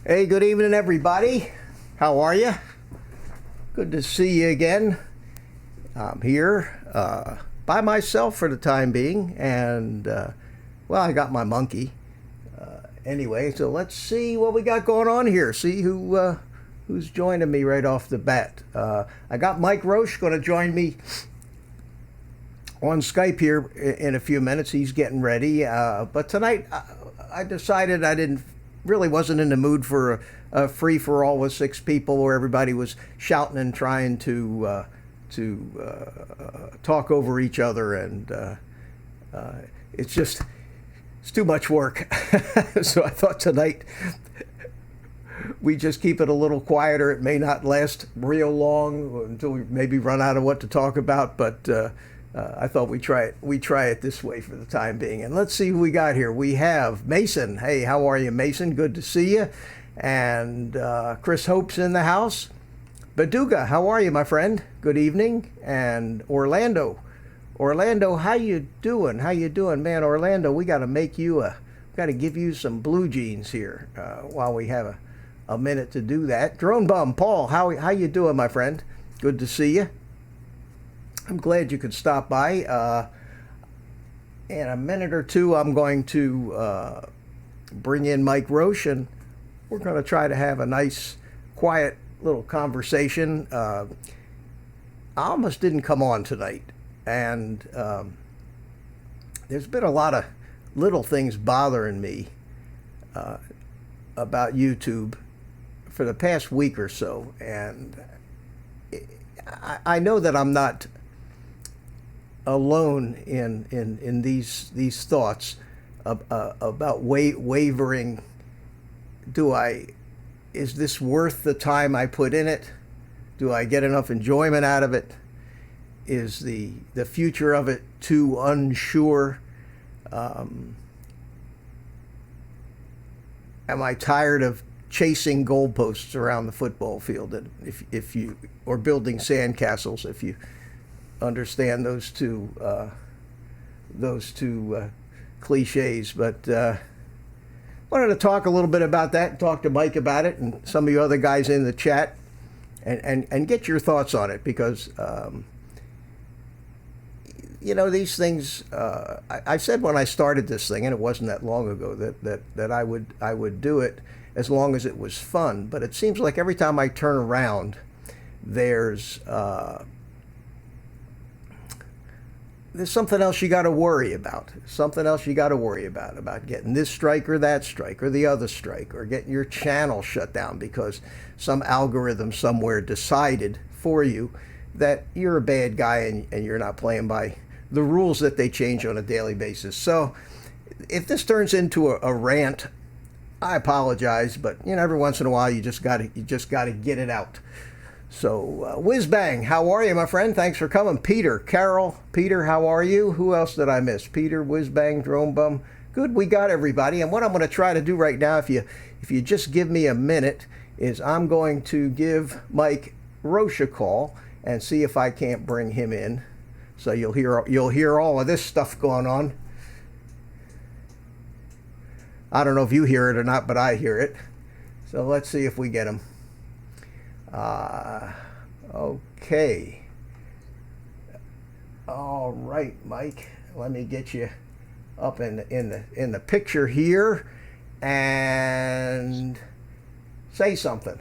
Hey, good evening, everybody. How are you? Good to see you again. I'm here by myself for the time being, and well, I got my monkey. Anyway, so let's see what we got going on here. See who's joining me right off the bat. I got Mike Roche going to join me on Skype here in a few minutes. He's getting ready. But tonight, I decided really wasn't in the mood for a free for all with six people where everybody was shouting and trying to talk over each other, and it's too much work. So I thought tonight we just keep it a little quieter. It may not last real long until we maybe run out of what to talk about, but I thought we try it this way for the time being. And let's see who we got here. We have Mason. Hey, how are you, Mason? Good to see you. And Chris Hope's in the house. Baduga, how are you, my friend? Good evening. And Orlando, how you doing? Man? Orlando, we got to give you some blue jeans here while we have a minute to do that. Drone Bum, Paul, how you doing, my friend? Good to see you. I'm glad you could stop by. In a minute or two, I'm going to bring in Mike Roche, and we're going to try to have a nice, quiet little conversation. I almost didn't come on tonight, and there's been a lot of little things bothering me about YouTube for the past week or so, and I know that I'm not alone in these thoughts about wavering. Is this worth the time I put in it? Do I get enough enjoyment out of it? Is the future of it too unsure? Am I tired of chasing goalposts around the football field? And if you or building sandcastles, if you understand those two cliches. But wanted to talk a little bit about that and talk to Mike about it and some of you other guys in the chat and get your thoughts on it, because these things, I said when I started this thing, and it wasn't that long ago, that I would do it as long as it was fun. But it seems like every time I turn around, there's something else you got to worry about. About getting this strike or that strike or the other strike, or getting your channel shut down because some algorithm somewhere decided for you that you're a bad guy and you're not playing by the rules that they change on a daily basis. So if this turns into a rant, I apologize, but every once in a while you just got to get it out. So, Whiz Bang, how are you, my friend? Thanks for coming. Carol, how are you? Who else did I miss? Peter, Whiz Bang, Drone Bum. Good, we got everybody. And what I'm going to try to do right now, if you just give me a minute, is I'm going to give Mike Roche a call and see if I can't bring him in. So you'll hear all of this stuff going on. I don't know if you hear it or not, but I hear it. So let's see if we get him. Okay. All right, Mike. Let me get you up in the picture here and say something.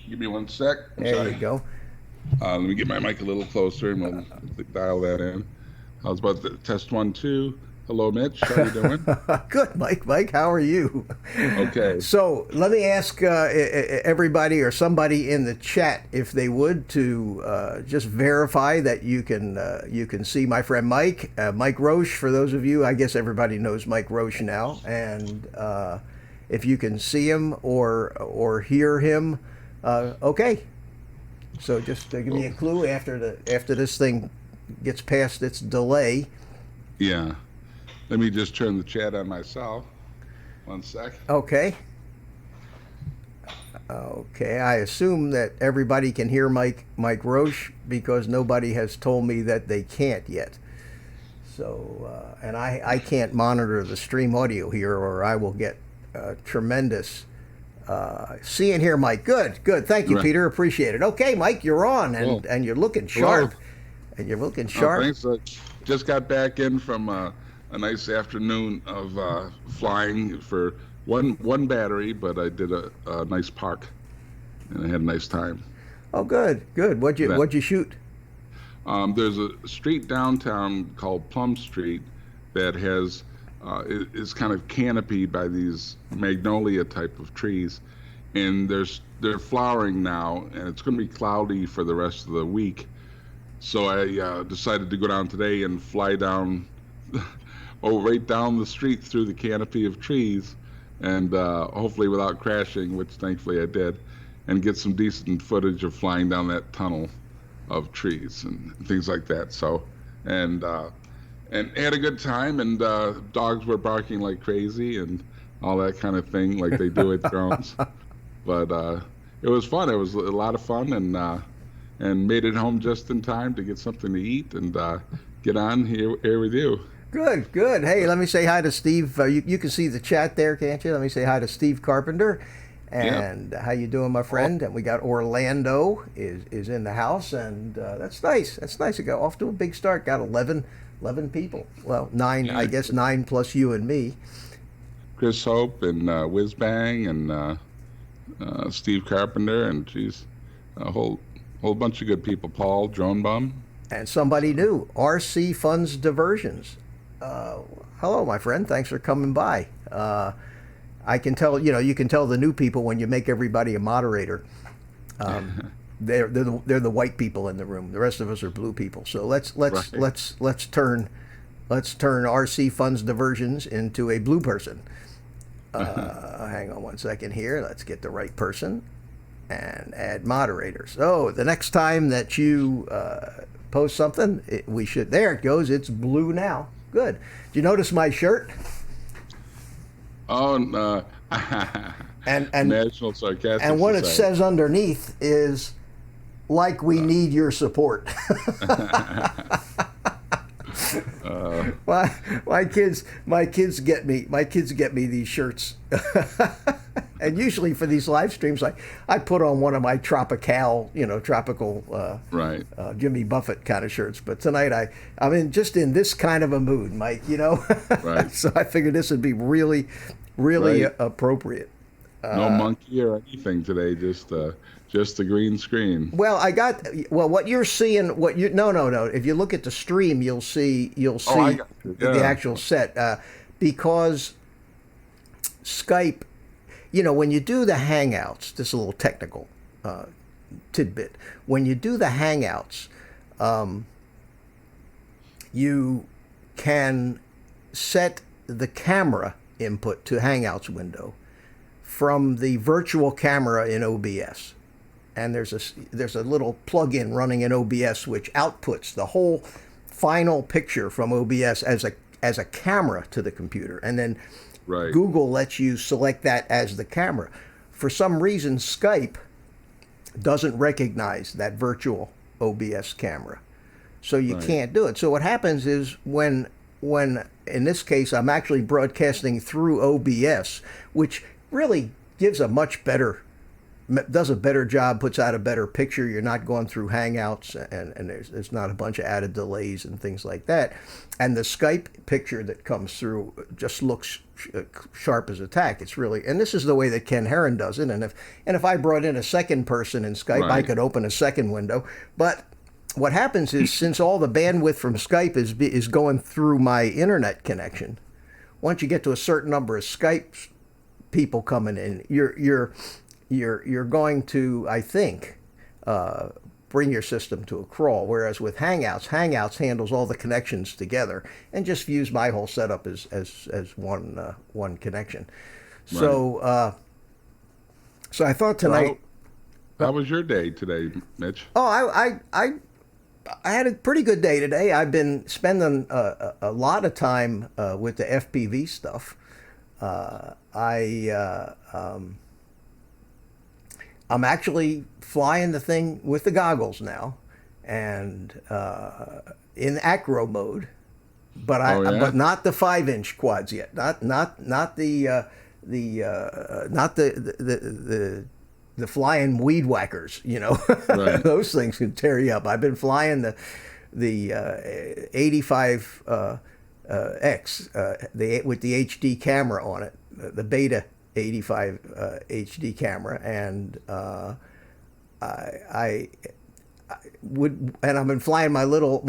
Give me one sec. There you go. Let me get my mic a little closer and we'll dial that in. I was about to test 1, 2. Hello, Mitch. How are you doing? Good, Mike. Mike, how are you? Okay. So let me ask everybody or somebody in the chat, if they would, to just verify that you can see my friend Mike, Mike Roche. For those of you, I guess everybody knows Mike Roche now, and if you can see him or hear him, okay. So just give me a clue after this thing gets past its delay. Yeah. Let me just turn the chat on myself. 1 sec. Okay. Okay, I assume that everybody can hear Mike Roche, because nobody has told me that they can't yet. So, and I can't monitor the stream audio here, or I will get tremendous See and hear, Mike. Good. Thank you, Right. Peter. Appreciate it. Okay, Mike, you're on, Cool. and you're looking Hello. sharp. And you're looking Oh, sharp. thanks. Just got back in from a nice afternoon of flying for one battery, but I did a nice park, and I had a nice time. Oh, good. What'd you shoot? There's a street downtown called Plum Street that is kind of canopied by these magnolia type of trees, and they're flowering now, and it's going to be cloudy for the rest of the week. So I decided to go down today and fly down, right down the street through the canopy of trees, and hopefully without crashing, which thankfully I did, and get some decent footage of flying down that tunnel of trees and things like that. So, and had a good time, and dogs were barking like crazy and all that kind of thing, like they do with drones. But it was fun. It was a lot of fun, and made it home just in time to get something to eat and get on here with you. Good. Hey, let me say hi to Steve. You can see the chat there, can't you? Let me say hi to Steve Carpenter. And how you doing, my friend? And we got Orlando is in the house, and that's nice. That's nice. It got off to a big start. Got 11 people. Well, 9, I guess 9 plus you and me. Chris Hope and Whiz Bang and Steve Carpenter, and geez, a whole bunch of good people. Paul Drone Bum. And somebody new, RC Funds Diversions. Hello, my friend. Thanks for coming by. I can tell, you can tell the new people when you make everybody a moderator. They're the white people in the room. The rest of us are blue people. So let's turn RC Funds Diversions into a blue person. Hang on one second here. Let's get the right person and add moderators. Oh, the next time that you post something, we should. There it goes. It's blue now. Good. Did you notice my shirt? Oh, no. and National Sarcastic and what Society. it says underneath is, like, we need your support. My kids get me these shirts. And usually for these live streams, I put on one of my tropical Right. Jimmy Buffett kind of shirts. But tonight I'm in this kind of a mood, Mike, Right. So I figured this would be really Right. appropriate. No monkey or anything today, just the green screen. Well, what you're seeing, no. If you look at the stream, you'll see I got you. the Yeah. actual set, because Skype, when you do the Hangouts, this is a little technical tidbit. When you do the Hangouts, you can set the camera input to Hangouts window from the virtual camera in OBS. And there's a little plug-in running in OBS which outputs the whole final picture from OBS as a camera to the computer. And then Right. Google lets you select that as the camera. For some reason, Skype doesn't recognize that virtual OBS camera. So you Right. can't do it. So what happens is when in this case I'm actually broadcasting through OBS, which really does a better job, puts out a better picture. You're not going through Hangouts, and there's not a bunch of added delays and things like that. And the Skype picture that comes through just looks sharp as a tack. It's really, and this is the way that Ken Herron does it. And if I brought in a second person in Skype, I Right. could open a second window. But what happens is, since all the bandwidth from Skype is going through my internet connection, once you get to a certain number of Skype people coming in, you're going to, I think, bring your system to a crawl. Whereas with Hangouts handles all the connections together and just views my whole setup as one connection. So so I thought tonight. How was your day today, Mitch? Oh, I had a pretty good day today. I've been spending a lot of time with the FPV stuff. I'm actually flying the thing with the goggles now, and in acro mode, but Oh, yeah? but not the 5-inch quads yet. Not the not the flying weed whackers, you know. Right. Those things can tear you up. I've been flying the 85 X with the HD camera on it, the Beta 85 HD camera, and I would, and I've been flying my little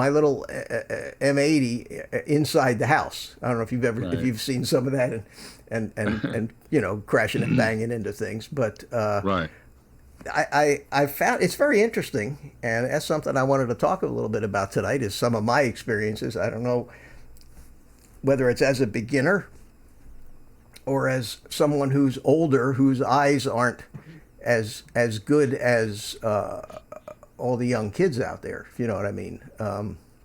M80 inside the house. I don't know if Right. you've seen some of that, and you know, crashing and banging into things, but Right. I found it's very interesting, and that's something I wanted to talk a little bit about tonight. Is some of my experiences. I don't know whether it's as a beginner or as someone who's older, whose eyes aren't as good as all the young kids out there, if you know what I mean.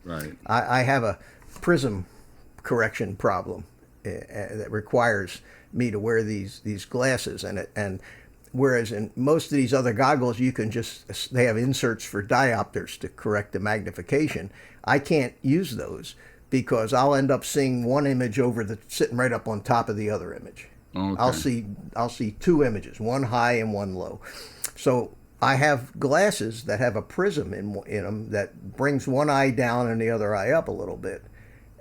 Right. I have a prism correction problem that requires me to wear these glasses, and whereas in most of these other goggles you can just, they have inserts for diopters to correct the magnification. I can't use those because I'll end up seeing one image sitting right up on top of the other image. Okay. I'll see two images, one high and one low. So I have glasses that have a prism in them that brings one eye down and the other eye up a little bit.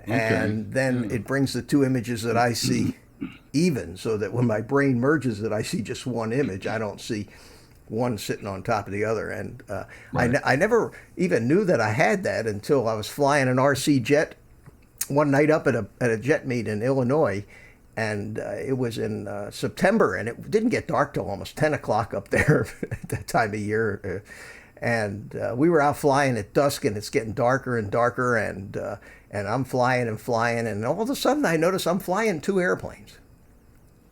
Okay. And then it brings the two images that I see even, so that when my brain merges it, I see just one image. I don't see one sitting on top of the other. And Right. I never even knew that I had that until I was flying an RC jet one night up at a jet meet in Illinois. And it was in September, and it didn't get dark till almost 10 o'clock up there at that time of year. And we were out flying at dusk, and it's getting darker and darker, and I'm flying and flying, and all of a sudden I notice I'm flying two airplanes,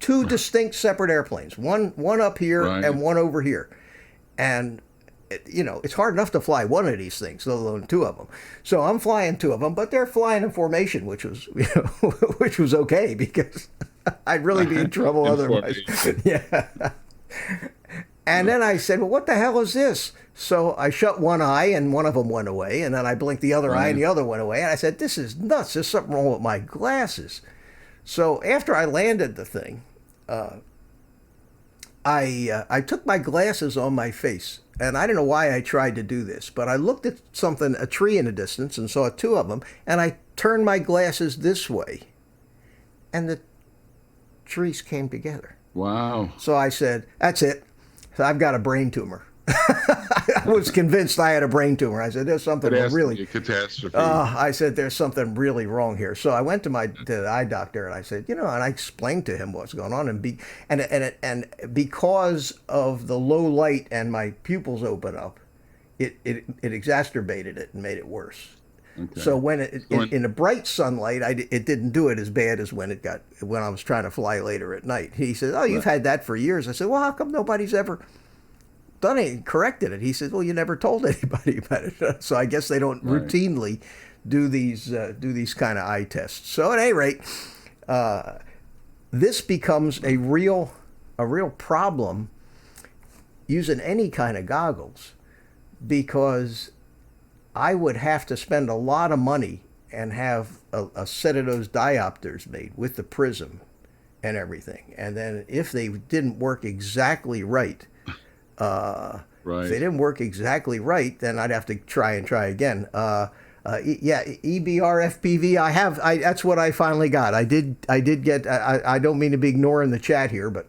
two distinct separate airplanes, one up here Right. and one over here. And you know, it's hard enough to fly one of these things, let alone two of them. So I'm flying two of them, but they're flying in formation, which was, you know, which was okay, because I'd really be in trouble In otherwise. formation. Yeah. And then I said, well, what the hell is this? So I shut one eye and one of them went away. And then I blinked the other eye and the other went away. And I said, this is nuts. There's something wrong with my glasses. So after I landed the thing, I took my glasses on my face. And I don't know why I tried to do this, but I looked at a tree in the distance, and saw two of them. And I turned my glasses this way, and the trees came together. Wow. So I said, that's it. So I've got a brain tumor. I was convinced I had a brain tumor. I said, there's something It has to really, be a catastrophe. I said, there's something really wrong here. So I went to the eye doctor, and I said, you know, and I explained to him what's going on, and because of the low light and my pupils open up, it exacerbated it and made it worse. Okay. So when in the bright sunlight, it didn't do it as bad as when I was trying to fly later at night. He said, "Oh, you've had that for years." I said, "Well, how come nobody's ever done it, corrected it?" He said, "Well, you never told anybody about it." So I guess they don't Right. routinely do these kind of eye tests. So at any rate, this becomes a real problem using any kind of goggles, because I would have to spend a lot of money and have a set of those diopters made with the prism and everything. And then if they didn't work exactly right, Right. if they didn't work exactly right, then I'd have to try again. Yeah, EBR FPV. That's what I finally got. I did get. I don't mean to be ignoring the chat here, but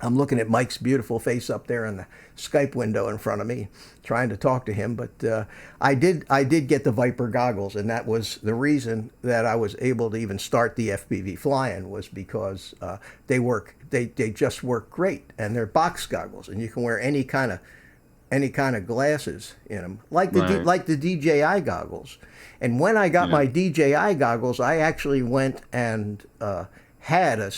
I'm looking at Mike's beautiful face up there in the Skype window in front of me, trying to talk to him. But I did get the Viper goggles, and that was the reason that I was able to even start the FPV flying, was because they work. They just work great, and they're box goggles, and you can wear any kind of glasses in them, like the DJI goggles. And when I got my DJI goggles, I actually went and had a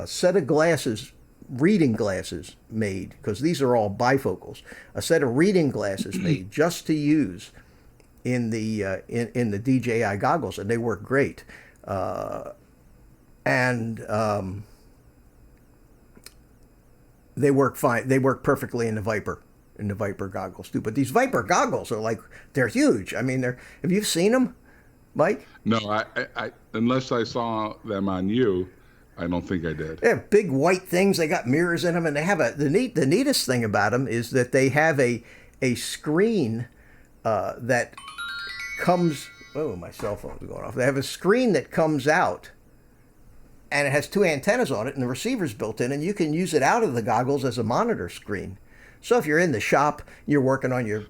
set of glasses, reading glasses made, because these are all bifocals. A set of reading glasses made just to use in the DJI goggles, and they work great. They work fine. They work perfectly in the Viper goggles too. But these Viper goggles are they're huge. I mean, have you seen them, Mike? No, I unless I saw them on you, I don't think I did. They have big white things. They got mirrors in them, and they have the neatest thing about them is that they have a screen that comes. Oh, my cell phone's going off. They have a screen that comes out, and it has two antennas on it, and the receiver's built in, and you can use it out of the goggles as a monitor screen. So if you're in the shop, you're working on your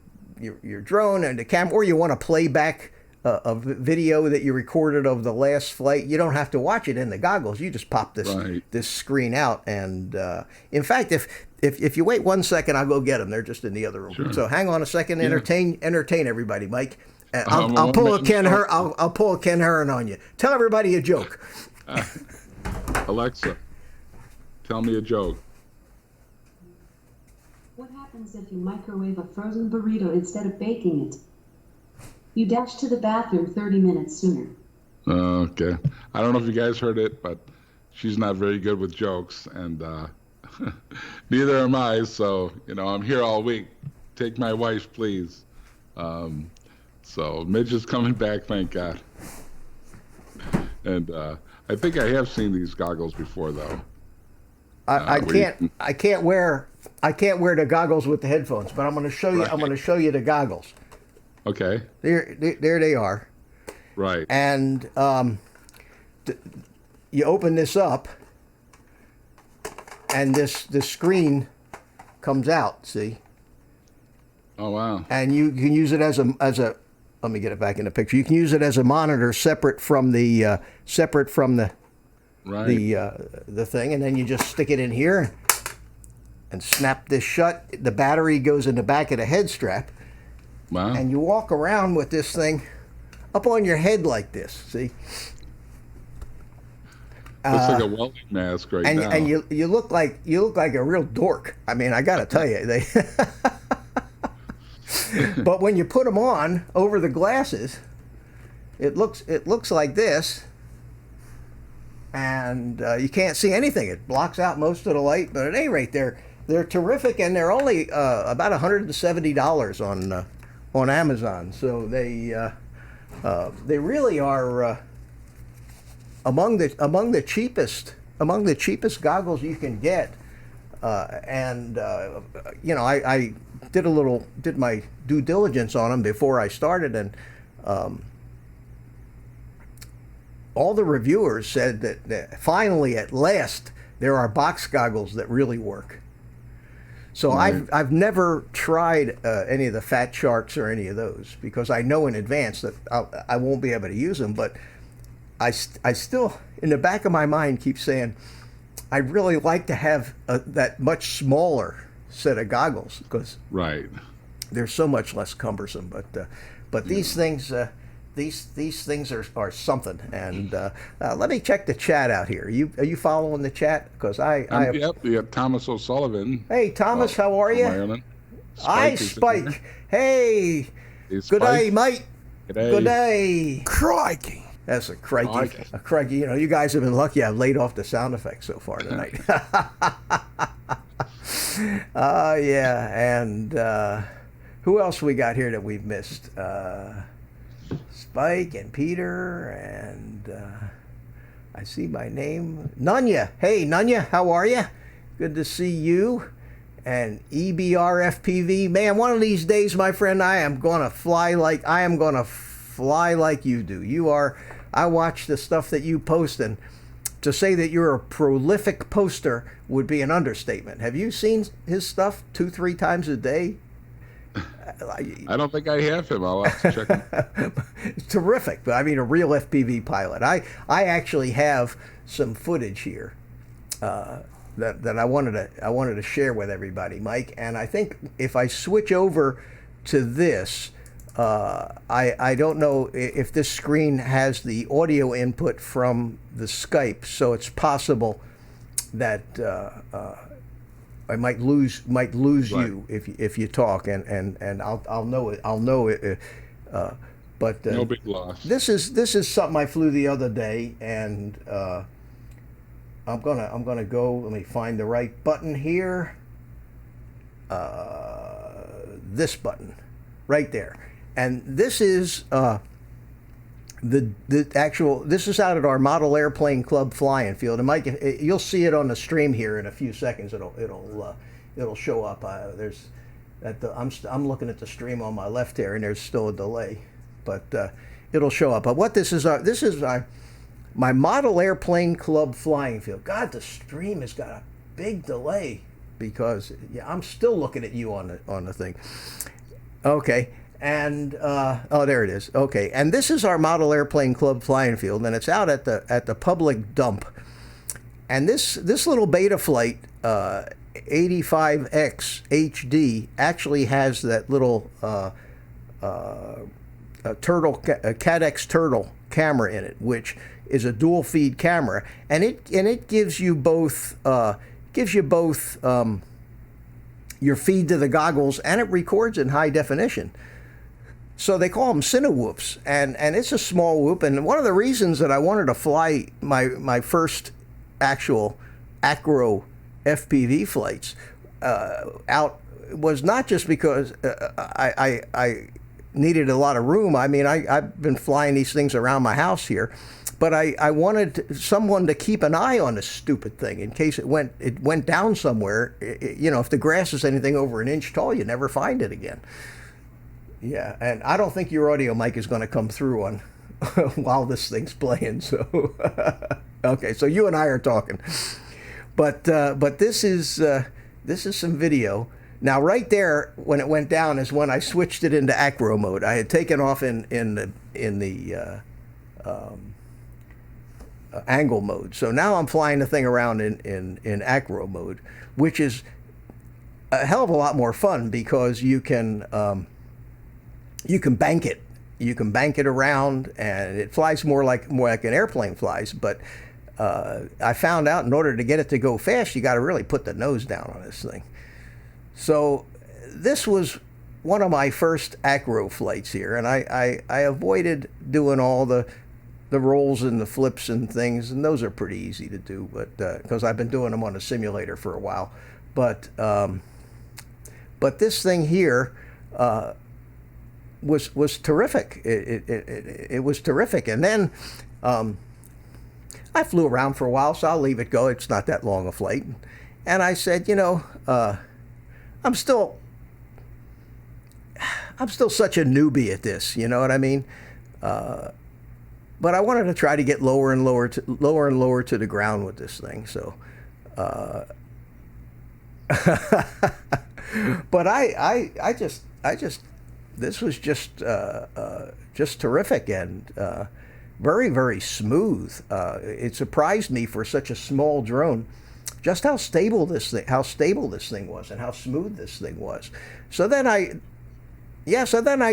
drone and the camera, or you want to play back a video that you recorded of the last flight, you don't have to watch it in the goggles. You just pop this screen out, and in fact, if you wait 1 second, I'll go get them. They're just in the other room. Sure. So hang on a second. Yeah. Entertain everybody, Mike. I'll pull a Ken Hearn on you. Tell everybody a joke. Alexa, tell me a joke. What happens if you microwave a frozen burrito instead of baking it? You dash to the bathroom 30 minutes sooner. Okay. I don't know if you guys heard it, but she's not very good with jokes, and neither am I. So, I'm here all week. Take my wife, please. So Midge is coming back, thank God. And I think I have seen these goggles before, though. I can't wear the goggles with the headphones, but I'm going to show you. Right. I'm going to show you the goggles. Okay. There they are. Right. And you open this up, and this screen comes out. See. Oh wow. And you can use it as a. Let me get it back in the picture. You can use it as a monitor, separate from the right. the thing, and then you just stick it in here and snap this shut. The battery goes in the back of the head strap. Wow. And you walk around with this thing up on your head like this. See? Looks like a welding mask right now. And you look like a real dork. I mean, I got to tell you, they. But when you put them on over the glasses, it looks like this, and you can't see anything. It blocks out most of the light. But at any rate, they're terrific, and they're only about $170 on Amazon. So they really are among the cheapest goggles you can get. I did my due diligence on them before I started, and all the reviewers said that finally, at last, there are box goggles that really work. So right. I've never tried any of the Fat Sharks or any of those, because I know in advance that I won't be able to use them. But I still, in the back of my mind, keep saying I'd really like to have that much smaller set of goggles, because right. they're so much less cumbersome. But these things are something. And let me check the chat out here. Are you following the chat? Because Yep. We have Thomas O'Sullivan. Hey Thomas, how are you? Ireland. Hi Spike. Hey. Good day, mate. Good day. Crikey. That's a crikey. A crikey. You guys have been lucky. I've laid off the sound effects so far tonight. Yeah. And who else we got here that we've missed? Spike and Peter, and I see my name. Nunya. Hey, Nunya, how are you? Good to see you. And EBRFPV. Man, one of these days, my friend, I am going to fly like you do. You are. I watch the stuff that you post, and to say that you're a prolific poster would be an understatement. Have you seen his stuff 2-3 times a day? I don't think I have him. I'll have to check him. It's terrific. But I mean, a real FPV pilot. I actually have some footage here that I wanted to share with everybody, Mike. And I think if I switch over to this, I don't know if this screen has the audio input from the Skype, so it's possible that I might lose right. you if you talk, and I'll know it. But no big loss. This is something I flew the other day, and I'm gonna go. Let me find the right button here. This button, right there. And this is the actual, this is out at our Model Airplane Club flying field, and Mike, you'll see it on the stream here in a few seconds. It'll show up. There's I'm looking at the stream on my left here, and there's still a delay, but it'll show up. But what this is my Model Airplane Club flying field. God, the stream has got a big delay because I'm still looking at you on the thing. Okay. And oh, there it is. Okay, and this is our Model Airplane Club flying field, and it's out at the public dump. And this little beta flight, 85X HD, actually has that little CADX turtle camera in it, which is a dual feed camera, and it gives you both your feed to the goggles, and it records in high definition. So they call them Cinewhoops, and it's a small whoop. And one of the reasons that I wanted to fly my first actual acro FPV flights out was not just because I needed a lot of room. I mean, I've been flying these things around my house here, but I wanted someone to keep an eye on this stupid thing in case it went down somewhere. If the grass is anything over an inch tall, you never find it again. Yeah, and I don't think your audio mic is going to come through on while this thing's playing. So, okay, so you and I are talking, but this is some video. Now, right there, when it went down, is when I switched it into acro mode. I had taken off in the angle mode, so now I'm flying the thing around in acro mode, which is a hell of a lot more fun because you can bank it. You can bank it around, and it flies more like an airplane flies. But I found out in order to get it to go fast, you got to really put the nose down on this thing. So this was one of my first acro flights here, and I avoided doing all the rolls and the flips and things, and those are pretty easy to do, but because I've been doing them on a simulator for a while. But this thing here was terrific. It was terrific. And then I flew around for a while, so I'll leave it go. It's not that long a flight. And I said, I'm still such a newbie at this, you know what I mean? But I wanted to try to get lower and lower to the ground with this thing. So, but I just this was just terrific and very, very smooth. It surprised me for such a small drone, just how stable this thing was and how smooth this thing was. So then I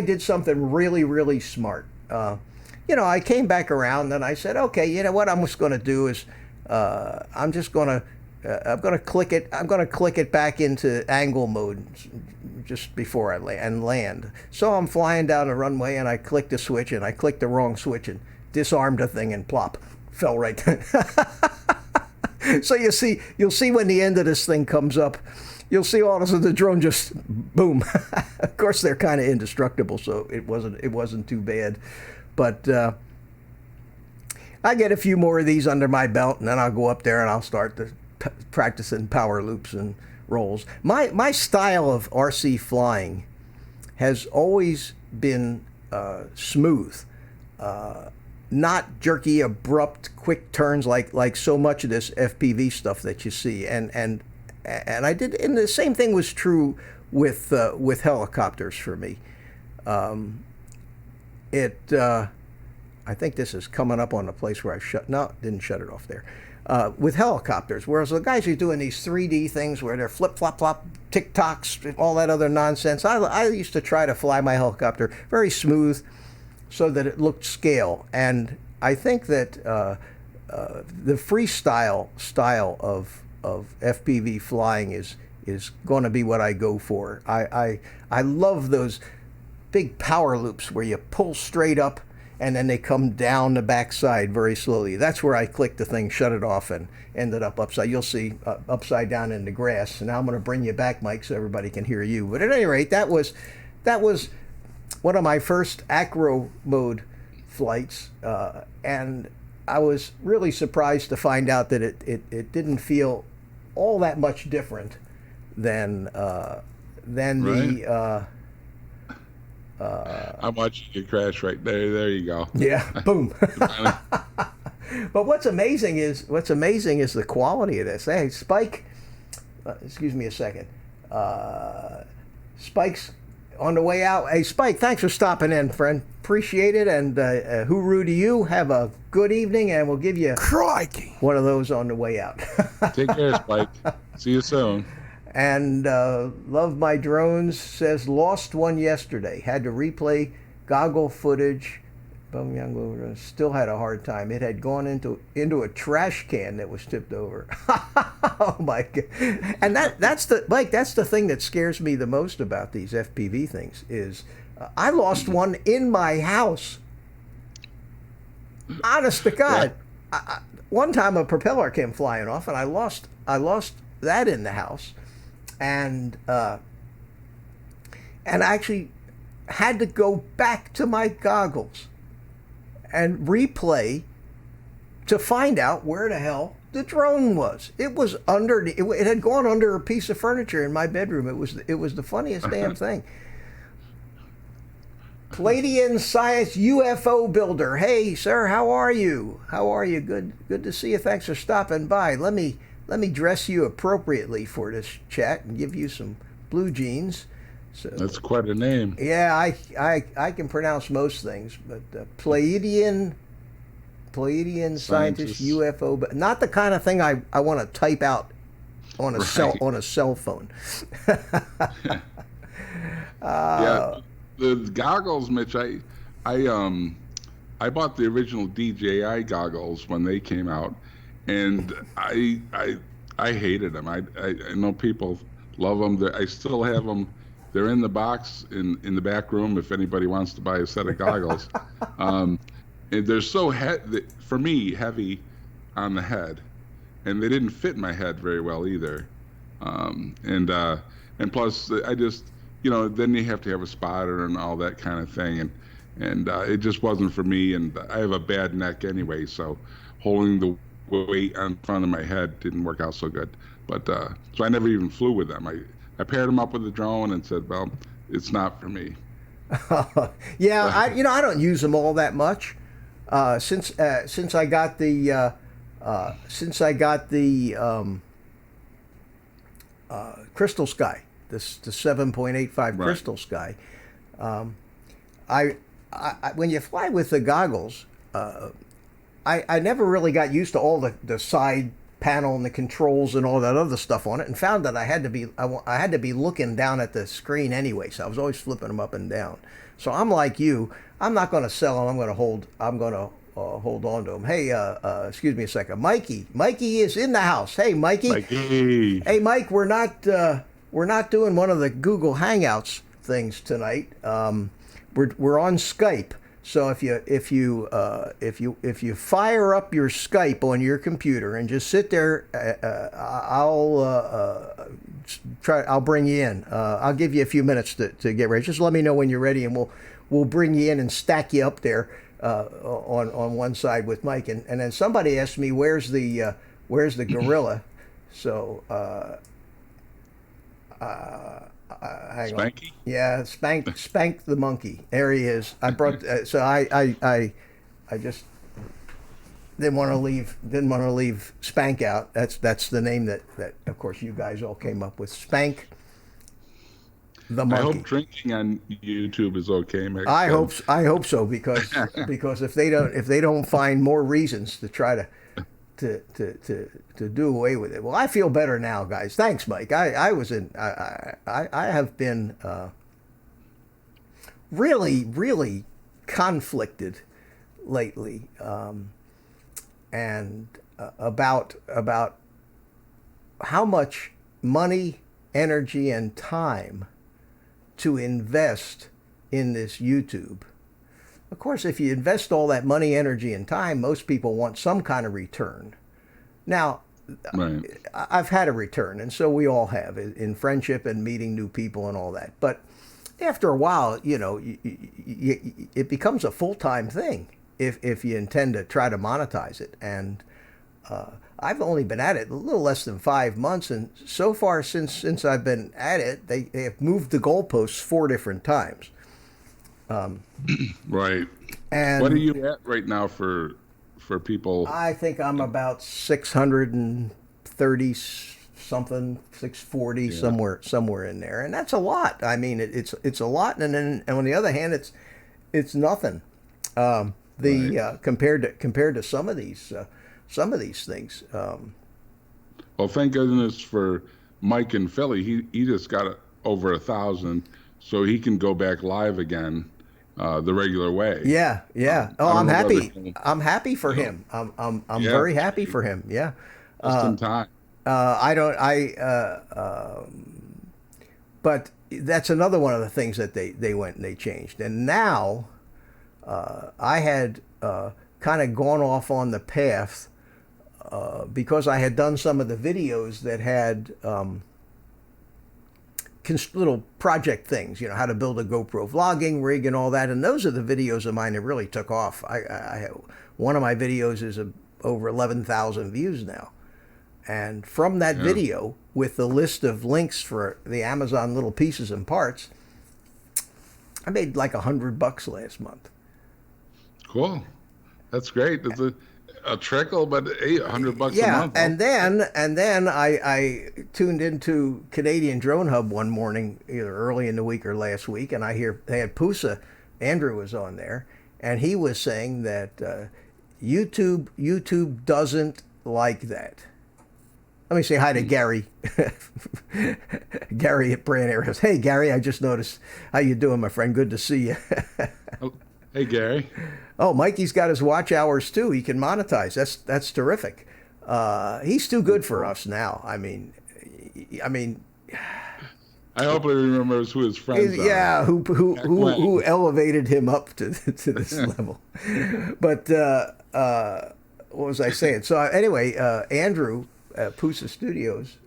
did something really, really smart. I came back around and I said, okay, you know what I'm just going to do is I'm going to click it back into angle mode just before I land. So I'm flying down the runway and I clicked the switch and I clicked the wrong switch and disarmed the thing and plop, fell right down. So you'll see when the end of this thing comes up, you'll see all of the drone just boom. Of course they're kind of indestructible, so it wasn't too bad. But I get a few more of these under my belt, and then I'll go up there and I'll start practicing power loops and rolls. My style of RC flying has always been smooth, not jerky, abrupt, quick turns like so much of this FPV stuff that you see. And I did, and the same thing was true with helicopters for me. I think this is coming up on the place where didn't shut it off there. With helicopters, whereas the guys who are doing these 3D things where they're flip, flop, flop, tick-tocks, all that other nonsense, I used to try to fly my helicopter very smooth so that it looked scale. And I think that the freestyle style of FPV flying is going to be what I go for. I love those big power loops where you pull straight up and then they come down the backside very slowly. That's where I clicked the thing, shut it off, and ended up upside. You'll see upside down in the grass. And now I'm going to bring you back, Mike, so everybody can hear you. But at any rate, that was one of my first acro mode flights, and I was really surprised to find out that it didn't feel all that much different than Right. the I'm watching you crash right there. There you go. yeah, boom. Finally- But what's amazing is the quality of this. Hey, Spike, excuse me a second. Spike's on the way out. Hey, Spike, thanks for stopping in, friend. Appreciate it. And hooroo to you. Have a good evening, and we'll give you Crikey. one of those on the way out. Take care, Spike. See you soon. And Love My Drones says, lost one yesterday. Had to replay goggle footage. Still had a hard time. It had gone into a trash can that was tipped over. Oh my God! And that's the thing that scares me the most about these FPV things is I lost one in my house. Honest to God, one time a propeller came flying off, and I lost that in the house, and I actually had to go back to my goggles and replay to find out where the hell the drone was. It was under it had gone under a piece of furniture in my bedroom. It was the funniest damn thing. Palladian Science UFO Builder. Hey, sir, how are you? How are you? Good to see you. Thanks for stopping by. Let me dress you appropriately for this chat and give you some blue jeans. So, That's quite a name. yeah, I can pronounce most things, but Palladian Scientist UFO, but not the kind of thing I want to type out on a cell phone. Yeah, the goggles, Mitch. I bought the original DJI goggles when they came out, and I hated them. I know people love them. I still have them. They're in the box in the back room if anybody wants to buy a set of goggles. And they're so for me heavy on the head, and they didn't fit my head very well either. And plus I just then you have to have a spotter and all that kind of thing, and it just wasn't for me. And I have a bad neck anyway, so holding the weight on front of my head didn't work out so good. But so I never even flew with them. I paired them up with the drone and said, well, it's not for me. Yeah, I don't use them all that much. Since I got the Crystal Sky, the 7.85 Right. Crystal Sky, I when you fly with the goggles, I never really got used to all the side panel and the controls and all that other stuff on it, and found that I had to be looking down at the screen anyway. So I was always flipping them up and down. So I'm like you. I'm not going to sell them. I'm going to hold on to them. Hey, excuse me a second. Mikey is in the house. Hey, Mikey. Mikey. Hey, Mike. We're not doing one of the Google Hangouts things tonight. We're on Skype. So if you fire up your Skype on your computer and just sit there, I'll bring you in. I'll give you a few minutes to get ready. Just let me know when you're ready, and we'll bring you in and stack you up there on one side with Mike. And then somebody asked me where's the gorilla. So hang Spanky? on. Yeah, Spank the monkey. There he is. I brought. So I just didn't want to leave Spank out. That's the name that of course you guys all came up with. Spank the monkey. I hope drinking on YouTube is okay, Mick. I hope so because if they don't find more reasons to try to do away with it. Well, I feel better now, guys. Thanks, Mike. I have been really conflicted lately, and about how much money, energy, and time to invest in this YouTube. Of course, if you invest all that money, energy, and time, most people want some kind of return. Now, Right. I've had a return, and so we all have in friendship and meeting new people and all that. But after a while, it becomes a full-time thing. if you intend to try to monetize it. And I've only been at it a little less than 5 months, and so far since I've been at it, they have moved the goalposts 4 different times. Right. And What are you at right now for people? I think I'm about 630 something, 640, somewhere in there, and that's a lot. I mean, it's a lot, and then and on the other hand, it's nothing. Compared to some of these things. Well, thank goodness for Mike in Philly. He just got over 1,000, so he can go back live again the regular way. Yeah. Oh, I'm happy. I'm happy for him. I'm very happy for him. Yeah. Just in time. But that's another one of the things that they went and they changed. And now I had kind of gone off on the path because I had done some of the videos that had little project things, how to build a GoPro vlogging rig and all that. And those are the videos of mine that really took off. One of my videos is over 11,000 views now. And from that video, with the list of links for the Amazon little pieces and parts, I made like $100 last month. Cool. That's great. It's a trickle, but hey, $100 a month. Yeah, and then I tuned into Canadian Drone Hub one morning, either early in the week or last week, and I hear they had Pusa. Andrew was on there, and he was saying that YouTube doesn't like that. Let me say hi to Gary. Gary at Brand Areas. Hey, Gary, I just noticed. How you doing, my friend? Good to see you. Oh, hey, Gary. Oh, Mikey's got his watch hours too. He can monetize. That's terrific. He's too good for us now. I mean. I hope he remembers who his friends are. Yeah, who elevated him up to this level. But what was I saying? So anyway, Andrew at Pusa Studios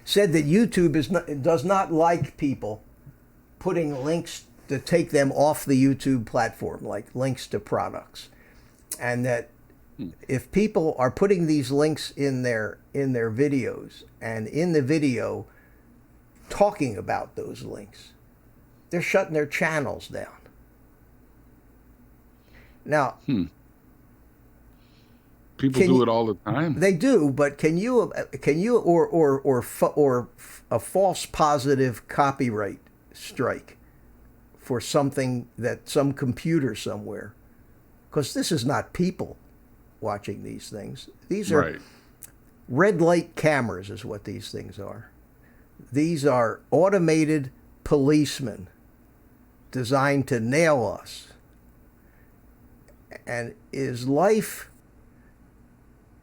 said that YouTube does not like people putting links to take them off the YouTube platform, like links to products, and that if people are putting these links in their videos and in the video talking about those links, they're shutting their channels down. Now, people do it all the time. They do, but can you or a false positive copyright strike for something that some computer somewhere, because this is not people watching these things. These are red light cameras is what these things are. These are automated policemen designed to nail us. And is life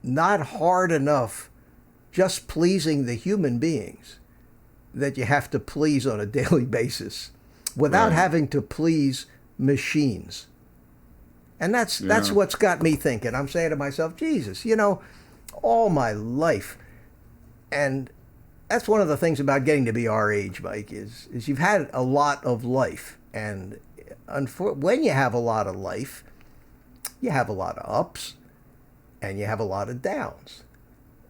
not hard enough just pleasing the human beings that you have to please on a daily basis without having to please machines? And that's what's got me thinking. I'm saying to myself, Jesus, all my life. And that's one of the things about getting to be our age, Mike, is you've had a lot of life. And when you have a lot of life, you have a lot of ups and you have a lot of downs.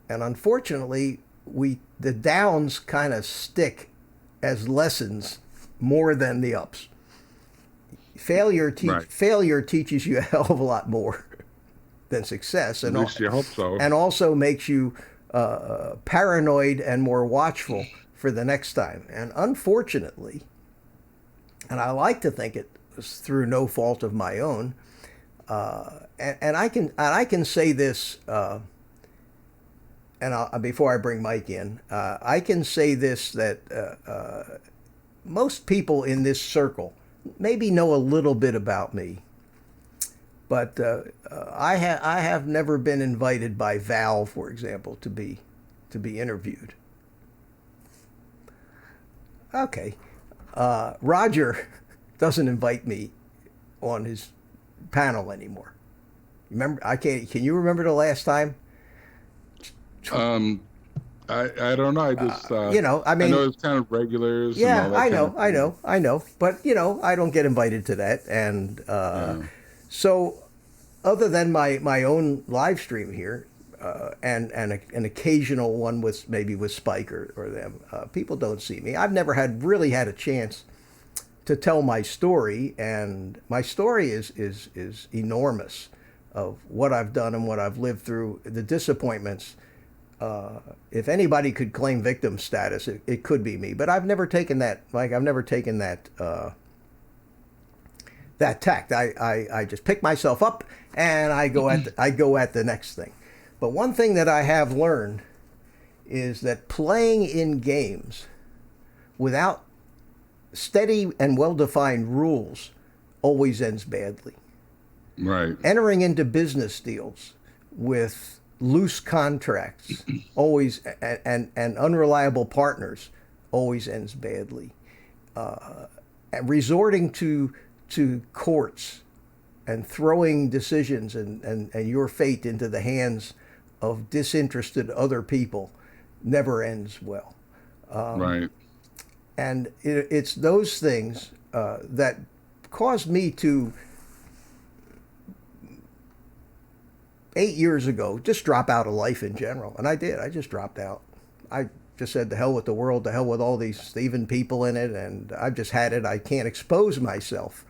And unfortunately, the downs kind of stick as lessons more than the ups. Failure teaches you a hell of a lot more than success, and at least you hope so. And also makes you paranoid and more watchful for the next time. And unfortunately, and I like to think it was through no fault of my own, and I can say this, before I bring Mike in, I can say this, that most people in this circle maybe know a little bit about me, but I have never been invited by Val, for example, to be interviewed. Okay, Roger doesn't invite me on his panel anymore. Remember, can you remember the last time? I don't know. I just You know, I I mean, know it's kind of regulars and yeah, all that kind of thing. I know. But, you know, I don't get invited to that. And Yeah. so, other than my own live stream here, an occasional one with maybe with Spike or them, people don't see me. I've never really had a chance to tell my story, and my story is enormous of what I've done and what I've lived through, the disappointments. If anybody could claim victim status, it could be me. But I've never taken that. Like I've never taken that that tact. I just pick myself up and I go at the next thing. But one thing that I have learned is that playing in games without steady and well-defined rules always ends badly. Right. Entering into business deals with loose contracts always and unreliable partners always ends badly. And resorting to courts and throwing decisions and your fate into the hands of disinterested other people never ends well. Right. And it's those things that caused me to 8 years ago just drop out of life in general. And I did. I just dropped out. I just said, to hell with the world, to hell with all these thieving people in it, and I've just had it. I can't expose myself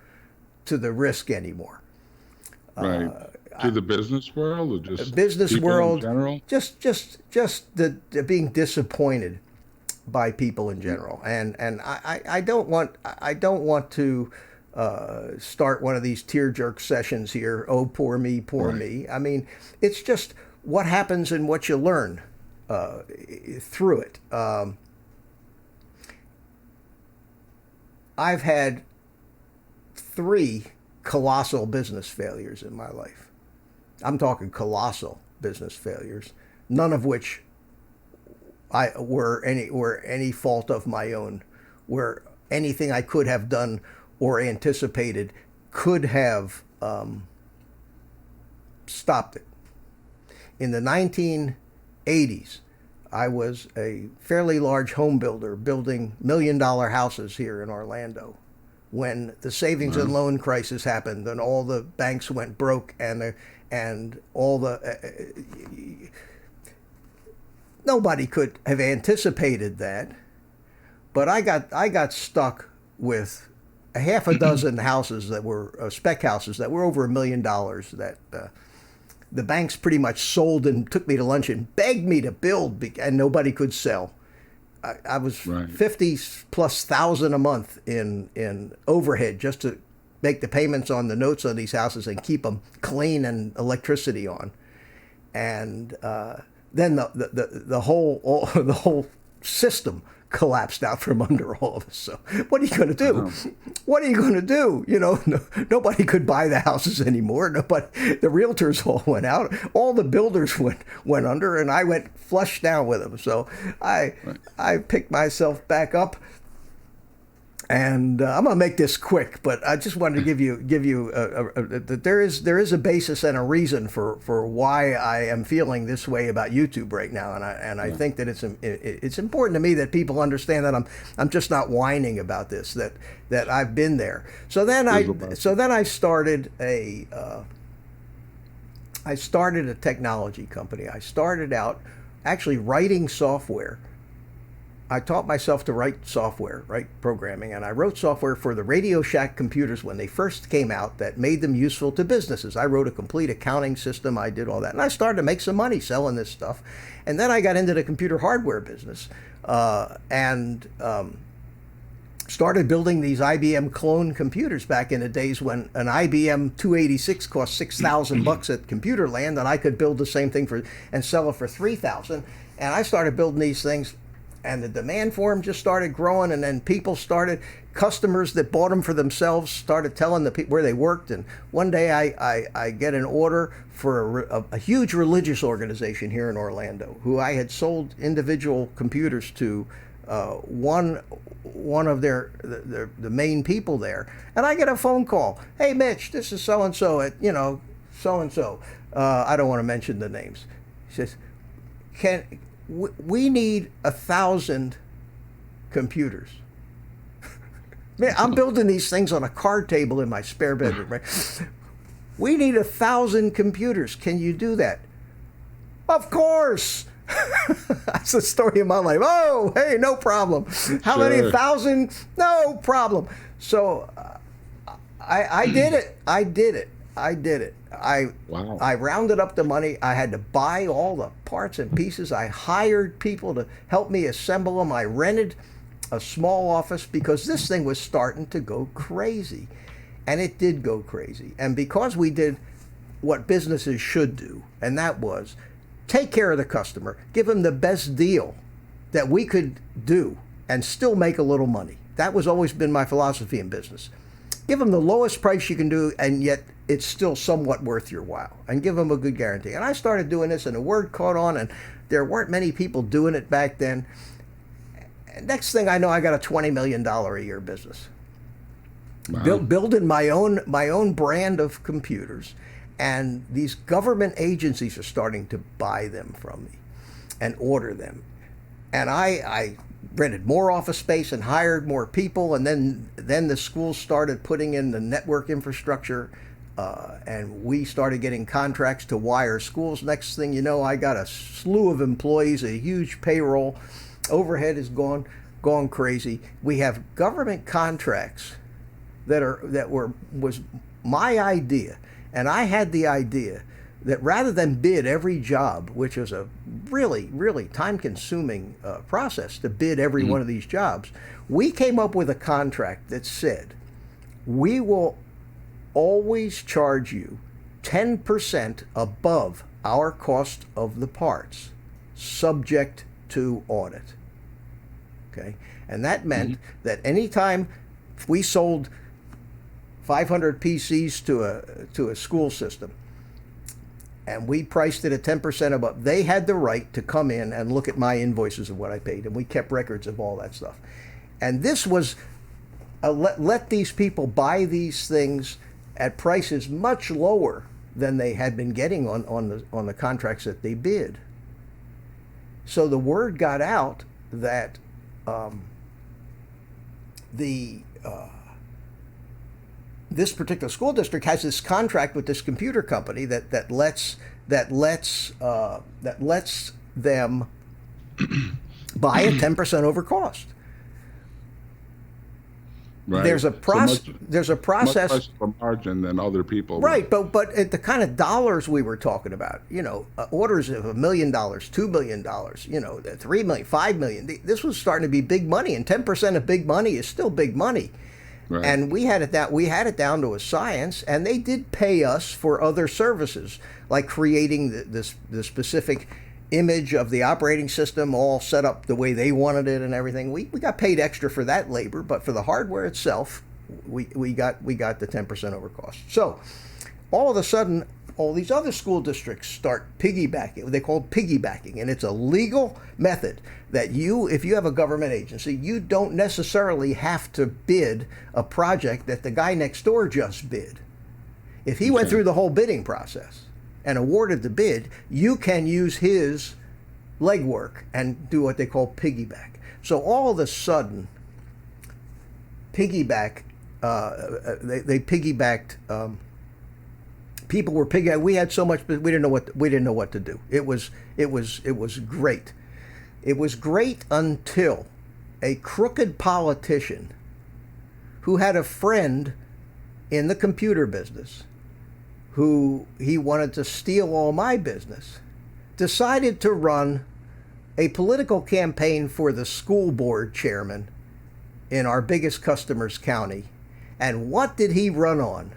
to the risk anymore. Right. To the business world, or just Business people world, in general? just the being disappointed by people in general, and I don't want to start one of these tear jerk sessions here. Oh, poor me, poor Right. me. I mean, it's just what happens and what you learn through it. I've had 3 colossal business failures in my life. I'm talking colossal business failures, none of which were any fault of my own, where anything I could have done or anticipated could have stopped it. In the 1980s, I was a fairly large home builder building $1 million houses here in Orlando when the savings and loan crisis happened and all the banks went broke and all the nobody could have anticipated that. But I got stuck with a half a dozen houses that were spec houses that were over $1 million that the banks pretty much sold and took me to lunch and begged me to build, and nobody could sell. I was Right. 50,000+ a month in overhead just to make the payments on the notes on these houses and keep them clean and electricity on. And then the whole system collapsed out from under all of us. So what are you going to do? What are you going to do? You know, nobody could buy the houses anymore. Nobody, the realtors all went out. All the builders went under, and I went flush down with them. So I picked myself back up. And I'm going to make this quick, but I just wanted to give you that there is a basis and a reason for why I am feeling this way about YouTube right now, and I think that it's important to me that people understand that I'm just not whining about this, that I've been there. So then I started a technology company. I started out actually writing software. I taught myself to write software, write programming, and I wrote software for the Radio Shack computers when they first came out that made them useful to businesses. I wrote a complete accounting system. I did all that, and I started to make some money selling this stuff. And then I got into the computer hardware business and started building these IBM clone computers back in the days when an IBM 286 cost $6,000 at Computerland, and I could build the same thing and sell it for $3,000. And I started building these things. And the demand for them just started growing, and then customers that bought them for themselves started telling the people where they worked. And one day I get an order for a huge religious organization here in Orlando, who I had sold individual computers to, one of the main people there. And I get a phone call. Hey, Mitch, this is so-and-so at, so-and-so. I don't want to mention the names. He says, we need 1,000 computers. Man, I'm building these things on a card table in my spare bedroom, right? We need 1,000 computers. Can you do that? Of course. That's the story of my life. Oh, hey, no problem. How many? 1,000? No problem. So I did it. I did it. Wow. I rounded up the money. I had to buy all the parts and pieces. I hired people to help me assemble them. I rented a small office because this thing was starting to go crazy. And it did go crazy. And because we did what businesses should do, and that was take care of the customer, give them the best deal that we could do and still make a little money. That was always been my philosophy in business. Give them the lowest price you can do, and yet it's still somewhat worth your while, and give them a good guarantee. And I started doing this, and the word caught on, and there weren't many people doing it back then. And next thing I know, I got a $20 million a year business. Wow. Building my own brand of computers. And these government agencies are starting to buy them from me and order them. And I rented more office space and hired more people. And then the schools started putting in the network infrastructure. And we started getting contracts to wire schools. Next thing you know, I got a slew of employees, a huge payroll. Overhead is gone crazy. We have government contracts was my idea. And I had the idea that rather than bid every job, which was a really, really time-consuming process to bid every one of these jobs, we came up with a contract that said, we will always charge you 10% above our cost of the parts, subject to audit. Okay? And that meant that anytime we sold 500 PCs to a school system, and we priced it at 10% above, they had the right to come in and look at my invoices of what I paid, and we kept records of all that stuff. And this was let these people buy these things at prices much lower than they had been getting on the contracts that they bid. So the word got out that this particular school district has this contract with this computer company that lets them buy at 10% over cost. Right. There's a process. Much less of a margin than other people. Right, but at the kind of dollars we were talking about, orders of $1 million, $2 million, $3 million, $5 million. This was starting to be big money, and 10% of big money is still big money. Right. And we had it down to a science, and they did pay us for other services, like creating the specific image of the operating system all set up the way they wanted it and everything. We got paid extra for that labor, but for the hardware itself, we got the 10% over cost. So all of a sudden, all these other school districts start piggybacking. They call it piggybacking, and it's a legal method that if you have a government agency, you don't necessarily have to bid a project that the guy next door just bid. If he went through the whole bidding process and awarded the bid, you can use his legwork and do what they call piggyback. So all of a sudden, they piggybacked. People were piggybacking. We had so much, but we didn't know what to do. It was great. It was great until a crooked politician who had a friend in the computer business, who he wanted to steal all my business, decided to run a political campaign for the school board chairman in our biggest customers county. And what did he run on?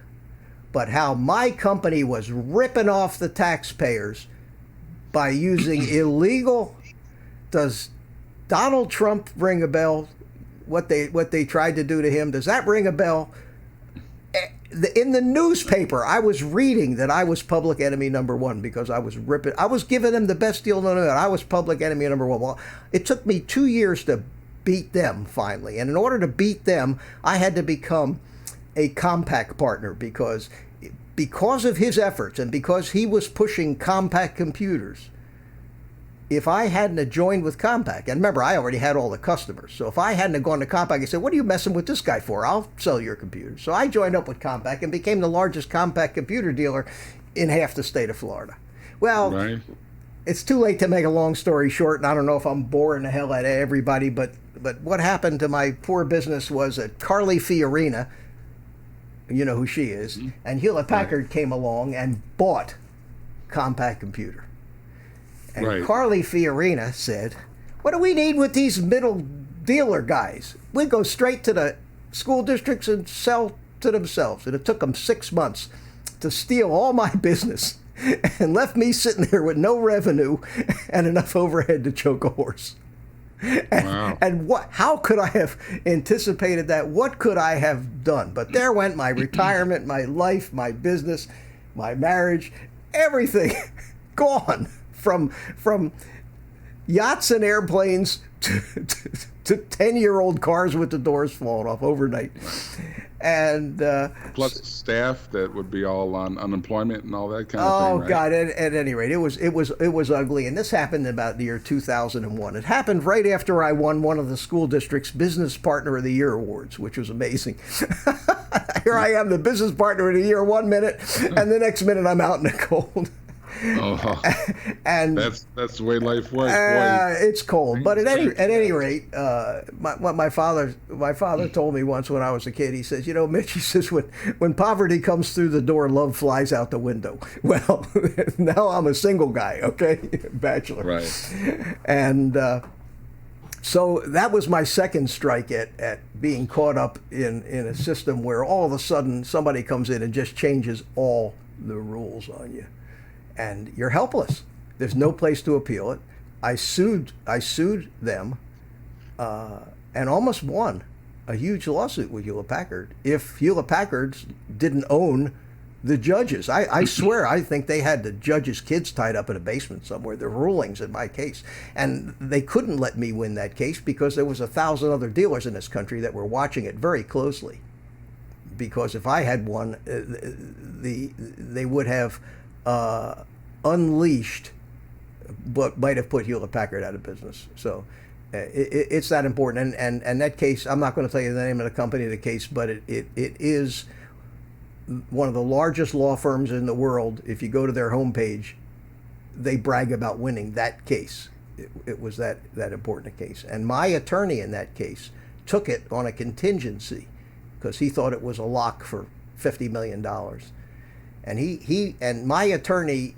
But how my company was ripping off the taxpayers by using illegal. Does Donald Trump ring a bell? What they tried to do to him, does that ring a bell? In the newspaper, I was reading that I was public enemy number one because I was giving them the best deal known to man. I was public enemy number one. Well, it took me 2 years to beat them finally. And in order to beat them, I had to become a compact partner because of his efforts and because he was pushing compact computers. if I hadn't have joined with Compaq, and remember, I already had all the customers. So if I hadn't have gone to Compaq and said, what are you messing with this guy for? I'll sell your computer. So I joined up with Compaq and became the largest Compaq computer dealer in half the state of Florida. Well, Right. it's too late to make a long story short, and I don't know if I'm boring the hell out of everybody, but what happened to my poor business was that Carly Fiorina, you know who she is, and Hewlett Packard came along and bought Compaq Computer. And Right. Carly Fiorina said, what do we need with these middle dealer guys? We go straight to the school districts and sell to themselves. And it took them 6 months to steal all my business and left me sitting there with no revenue and enough overhead to choke a horse. Wow. And how could I have anticipated that? What could I have done? But there went my retirement, my life, my business, my marriage, everything gone from yachts and airplanes to 10-year-old cars with the doors falling off overnight. And Plus staff that would be all on unemployment and all that kind of thing. oh Right? God! At any rate, it was ugly, and this happened about the year 2001. It happened right after I won one of the school district's Business Partner of the Year awards, which was amazing. Here I am, the Business Partner of the Year 1 minute, and the next minute I'm out in the cold. Oh, And that's the way life works. Boy. it's cold, but at any rate, my father told me once when I was a kid. He says, Mitch, he says, when poverty comes through the door, love flies out the window. Well, now I'm a single guy, okay, bachelor, Right. and so that was my second strike at being caught up in a system where all of a sudden somebody comes in and just changes all the rules on you. And you're helpless. There's no place to appeal it. I sued them, and almost won a huge lawsuit with Hewlett Packard. If Hewlett Packard didn't own the judges, I swear I think they had the judges' kids tied up in a basement somewhere. The rulings in my case, and they couldn't let me win that case because there was 1,000 other dealers in this country that were watching it very closely. Because if I had won, they would have unleashed, but might have put Hewlett Packard out of business. So it's that important. And that case, I'm not going to tell you the name of the company of the case, but it is one of the largest law firms in the world. If you go to their homepage, they brag about winning that case. It was that important a case. And my attorney in that case took it on a contingency because he thought it was a lock for $50 million. And he and my attorney,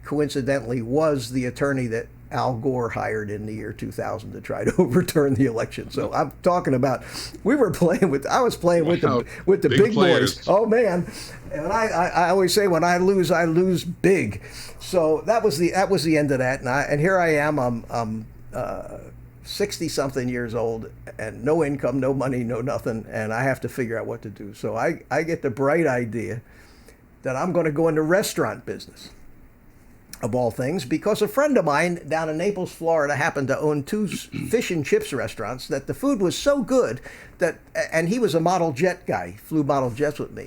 coincidentally, was the attorney that Al Gore hired in the year 2000 to try to overturn the election. So I'm talking about, I was playing with the big players. boys. Oh man, and I always say when I lose big. So that was the end of that. And here I am. I'm 60 something years old and no income, no money, no nothing, and I have to figure out what to do. So I get the bright idea that I'm going to go into restaurant business, of all things, because a friend of mine down in Naples, Florida, happened to own 2 fish and chips restaurants that the food was so good and he was a model jet guy, flew model jets with me.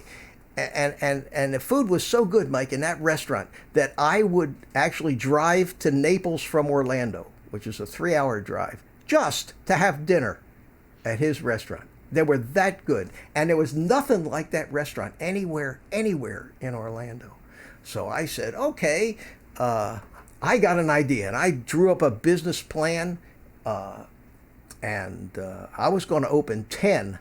And the food was so good, Mike, in that restaurant that I would actually drive to Naples from Orlando, which is a 3-hour drive, just to have dinner at his restaurant. They were that good. And there was nothing like that restaurant anywhere in Orlando. So I said, okay, I got an idea. And I drew up a business plan. And I was going to open 10.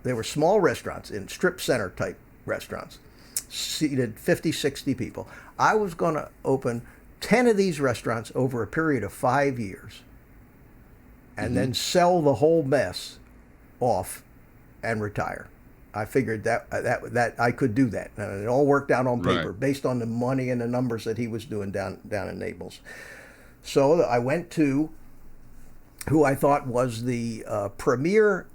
They were small restaurants in strip center type restaurants, seated 50, 60 people. I was going to open 10 of these restaurants over a period of 5 years and then sell the whole mess off and retire. I figured that I could do that, and it all worked out on paper based on the money and the numbers that he was doing down in Naples. So I went to who I thought was the premier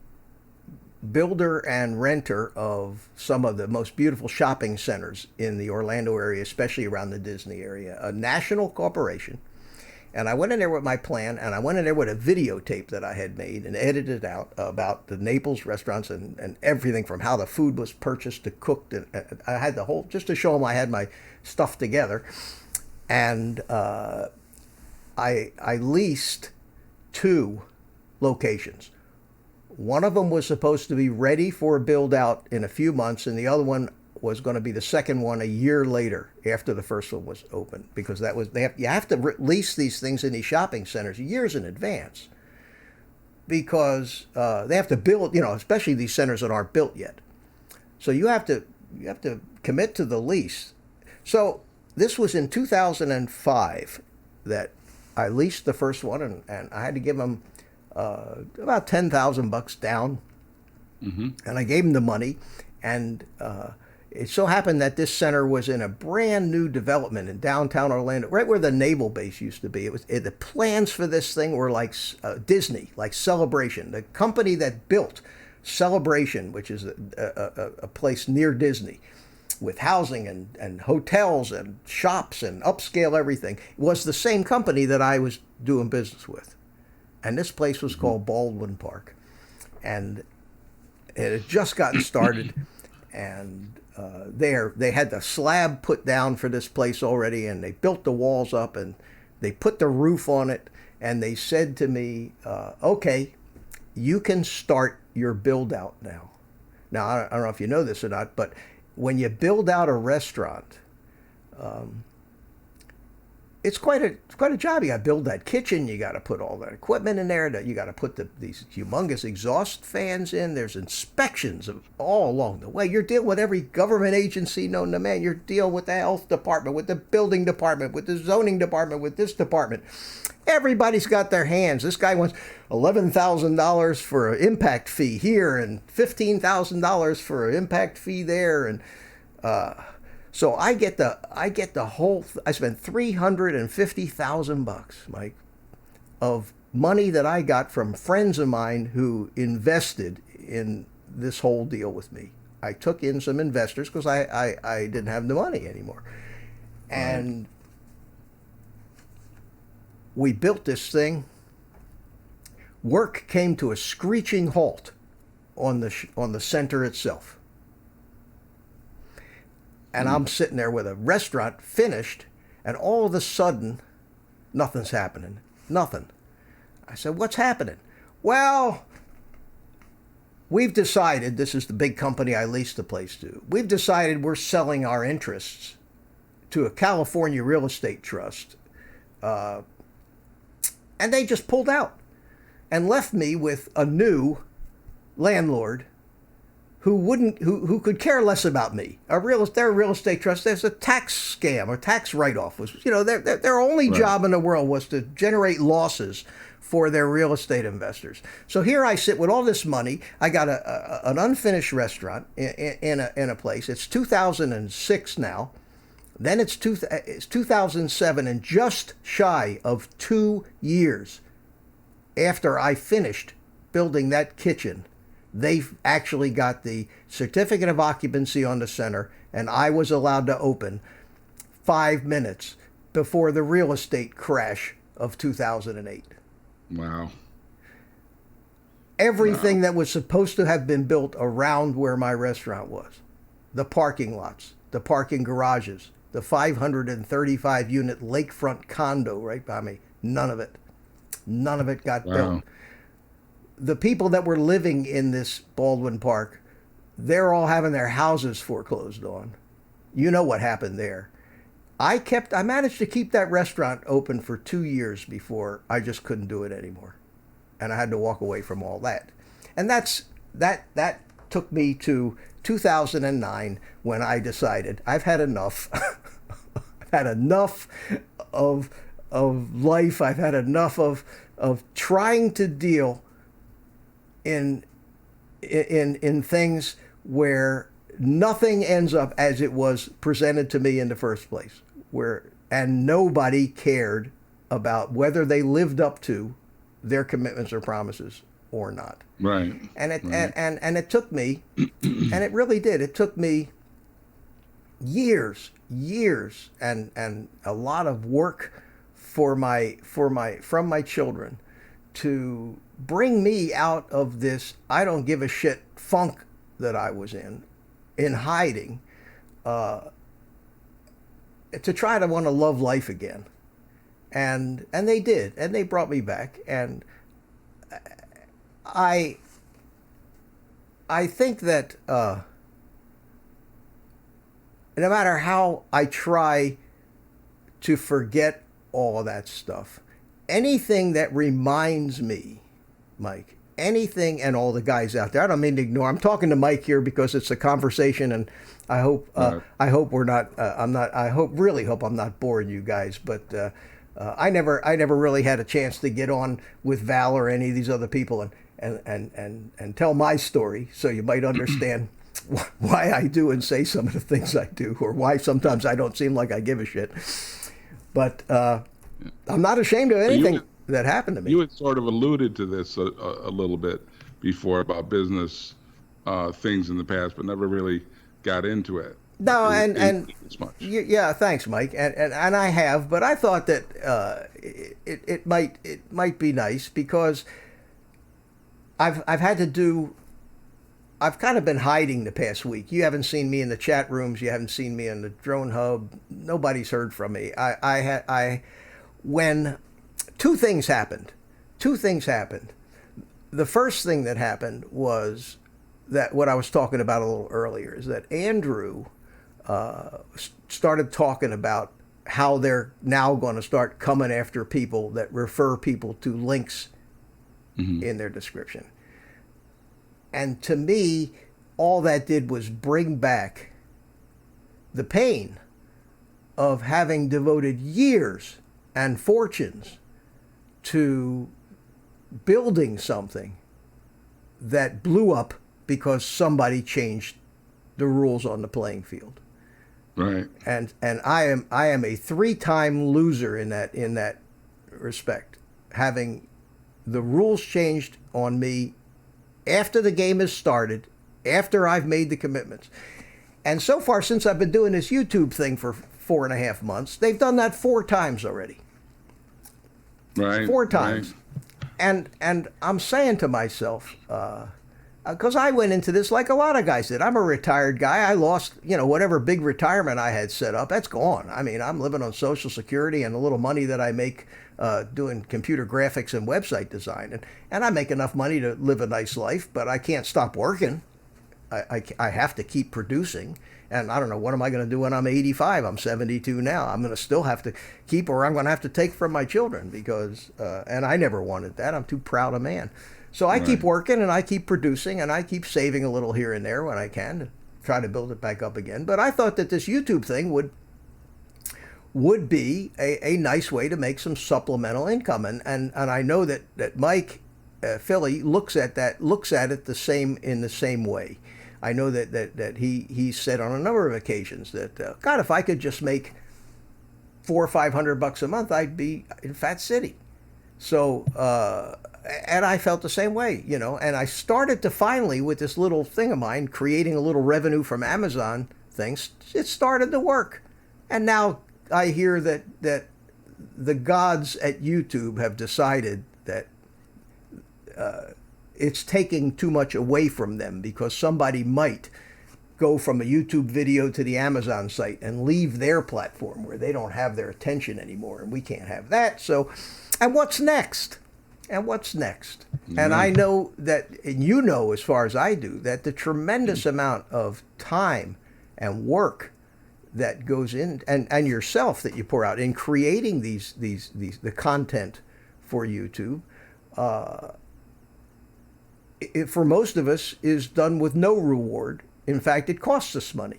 builder and renter of some of the most beautiful shopping centers in the Orlando area, especially around the Disney area, a national corporation. And I went in there with my plan, and I went in there with a videotape that I had made and edited out about the Naples restaurants and everything from how the food was purchased to cooked. And I had the whole, just to show them I had my stuff together. And I I leased 2 locations. One of them was supposed to be ready for a build out in a few months, and the other one was going to be the second one a year later after the first one was open, because that was you have to lease these things in these shopping centers years in advance, because they have to build, especially these centers that aren't built yet. So you have to commit to the lease. So this was in 2005 that I leased the first one, and I had to give them about $10,000 down, and I gave them the money, and it so happened that this center was in a brand new development in downtown Orlando, right where the naval base used to be. The plans for this thing were like Disney, like Celebration, the company that built Celebration, which is a place near Disney, with housing and hotels and shops and upscale everything, was the same company that I was doing business with. And this place was called Baldwin Park. And it had just gotten started. And they had the slab put down for this place already, and they built the walls up, and they put the roof on it. And they said to me, okay, you can start your build out now. Now, I don't know if you know this or not, but when you build out a restaurant, it's quite a job. You got to build that kitchen. You got to put all that equipment in there. You got to put these humongous exhaust fans in. There's inspections all along the way. You're dealing with every government agency known to man. You're dealing with the health department, with the building department, with the zoning department, with this department. Everybody's got their hands. This guy wants $11,000 for an impact fee here and $15,000 for an impact fee there, and so I get the whole. I spent $350,000, Mike, of money that I got from friends of mine who invested in this whole deal with me. I took in some investors because I didn't have the money anymore, and we built this thing. Work came to a screeching halt on the center itself. And I'm sitting there with a restaurant finished, and all of a sudden, nothing's happening. Nothing. I said, what's happening? Well, we've decided, this is the big company I leased the place to, we've decided we're selling our interests to a California real estate trust. And they just pulled out and left me with a new landlord who could care less about me. They're a real estate trust. There's a tax scam or tax write-off. Their only job in the world was to generate losses for their real estate investors. So here I sit with all this money. I got an unfinished restaurant in a place. It's 2006 now. Then it's 2007, and just shy of 2 years after I finished building that kitchen, they actually got the certificate of occupancy on the center, and I was allowed to open 5 minutes before the real estate crash of 2008. Wow. Everything that was supposed to have been built around where my restaurant was, the parking lots, the parking garages, the 535-unit lakefront condo right by me, none of it got built. The people that were living in this Baldwin Park, they're all having their houses foreclosed on. You know what happened there. I managed to keep that restaurant open for 2 years before I just couldn't do it anymore. And I had to walk away from all that. And that took me to 2009 when I decided I've had enough. I've had enough of life. I've had enough of trying to deal in things where nothing ends up as it was presented to me in the first place, and nobody cared about whether they lived up to their commitments or promises or not. Right. And it took me, and it really did. It took me years, and a lot of work from my children to bring me out of this I don't give a shit funk that I was in hiding, to try to want to love life again. and they did, and they brought me back, and I think that no matter how I try to forget all of that stuff, anything that reminds me, Mike, anything, and all the guys out there, I don't mean to ignore. I'm talking to Mike here because it's a conversation, and I hope we're not. Really hope I'm not boring you guys. But I never really had a chance to get on with Val or any of these other people and tell my story, so you might understand why I do and say some of the things I do, or why sometimes I don't seem like I give a shit. But I'm not ashamed of anything that happened to me. You had sort of alluded to this a little bit before about business things in the past, but never really got into it. No, and as much. Yeah, thanks, Mike, and I have, but I thought that it might be nice because I've kind of been hiding the past week. You haven't seen me in the chat rooms. You haven't seen me in the drone hub. Nobody's heard from me. When two things happened. The first thing that happened was that what I was talking about a little earlier is that Andrew started talking about how they're now going to start coming after people that refer people to links in their description. And to me, all that did was bring back the pain of having devoted years and fortunes to building something that blew up because somebody changed the rules on the playing field. Right. And I am a 3-time loser in that respect, having the rules changed on me after the game has started, after I've made the commitments. And so far, since I've been doing this YouTube thing for 4.5 months, they've done that 4 times already. Right. 4 times. Right. And I'm saying to myself, because I went into this like a lot of guys did. I'm a retired guy. I lost, whatever big retirement I had set up. That's gone. I mean, I'm living on Social Security and the little money that I make doing computer graphics and website design. And I make enough money to live a nice life, but I can't stop working. I have to keep producing. And I don't know, what am I going to do when I'm 85? I'm 72 now. I'm going to still have to keep, or I'm going to have to take from my children because, and I never wanted that. I'm too proud a man. So I keep working and I keep producing and I keep saving a little here and there when I can to try to build it back up again. But I thought that this YouTube thing would be a nice way to make some supplemental income. And I know that Mike Philly looks at it in the same way. I know that he said on a number of occasions that God, if I could just make $400 or $500 a month, I'd be in Fat City. So and I felt the same way, and I started to finally, with this little thing of mine, creating a little revenue from Amazon things, it started to work. And now I hear that the gods at YouTube have decided that it's taking too much away from them because somebody might go from a YouTube video to the Amazon site and leave their platform where they don't have their attention anymore, and we can't have that. So, and what's next? And I know that, and as far as I do, that the tremendous amount of time and work that goes in, and yourself that you pour out in creating the content for YouTube, it, for most of us, is done with no reward. In fact, it costs us money.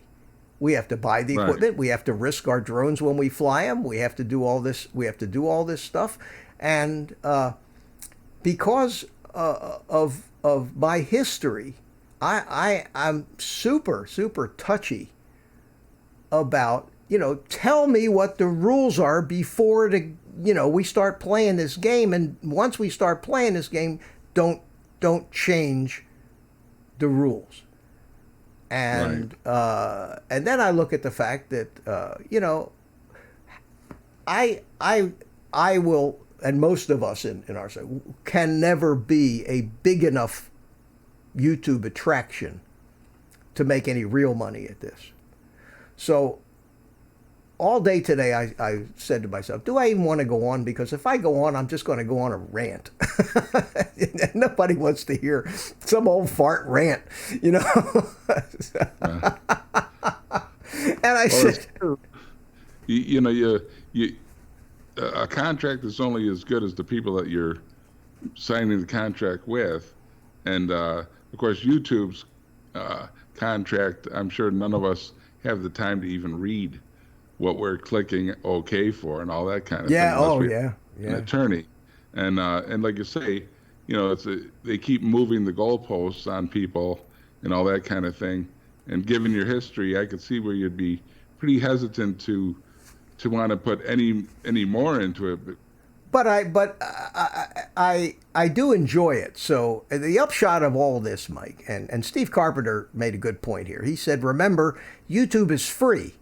We have to buy the equipment. We have to risk our drones when we fly them. We have to do all this. We have to do all this stuff, and because of my history, I'm super touchy about, tell me what the rules are before we start playing this game. And once we start playing this game, don't change the rules. And and then I look at the fact that I will, and most of us in our side can never be a big enough YouTube attraction to make any real money at this. So all day today, I said to myself, do I even want to go on? Because if I go on, I'm just going to go on a rant. Nobody wants to hear some old fart rant, you know. And I said, a contract is only as good as the people that you're signing the contract with, and of course YouTube's contract, I'm sure none of us have the time to even read what we're clicking OK for and all that kind of thing. An attorney, and like you say, they keep moving the goalposts on people and all that kind of thing. And given your history, I could see where you'd be pretty hesitant to want to put any more into it. But I do enjoy it. So the upshot of all this, Mike, and Steve Carpenter made a good point here. He said, remember, YouTube is free,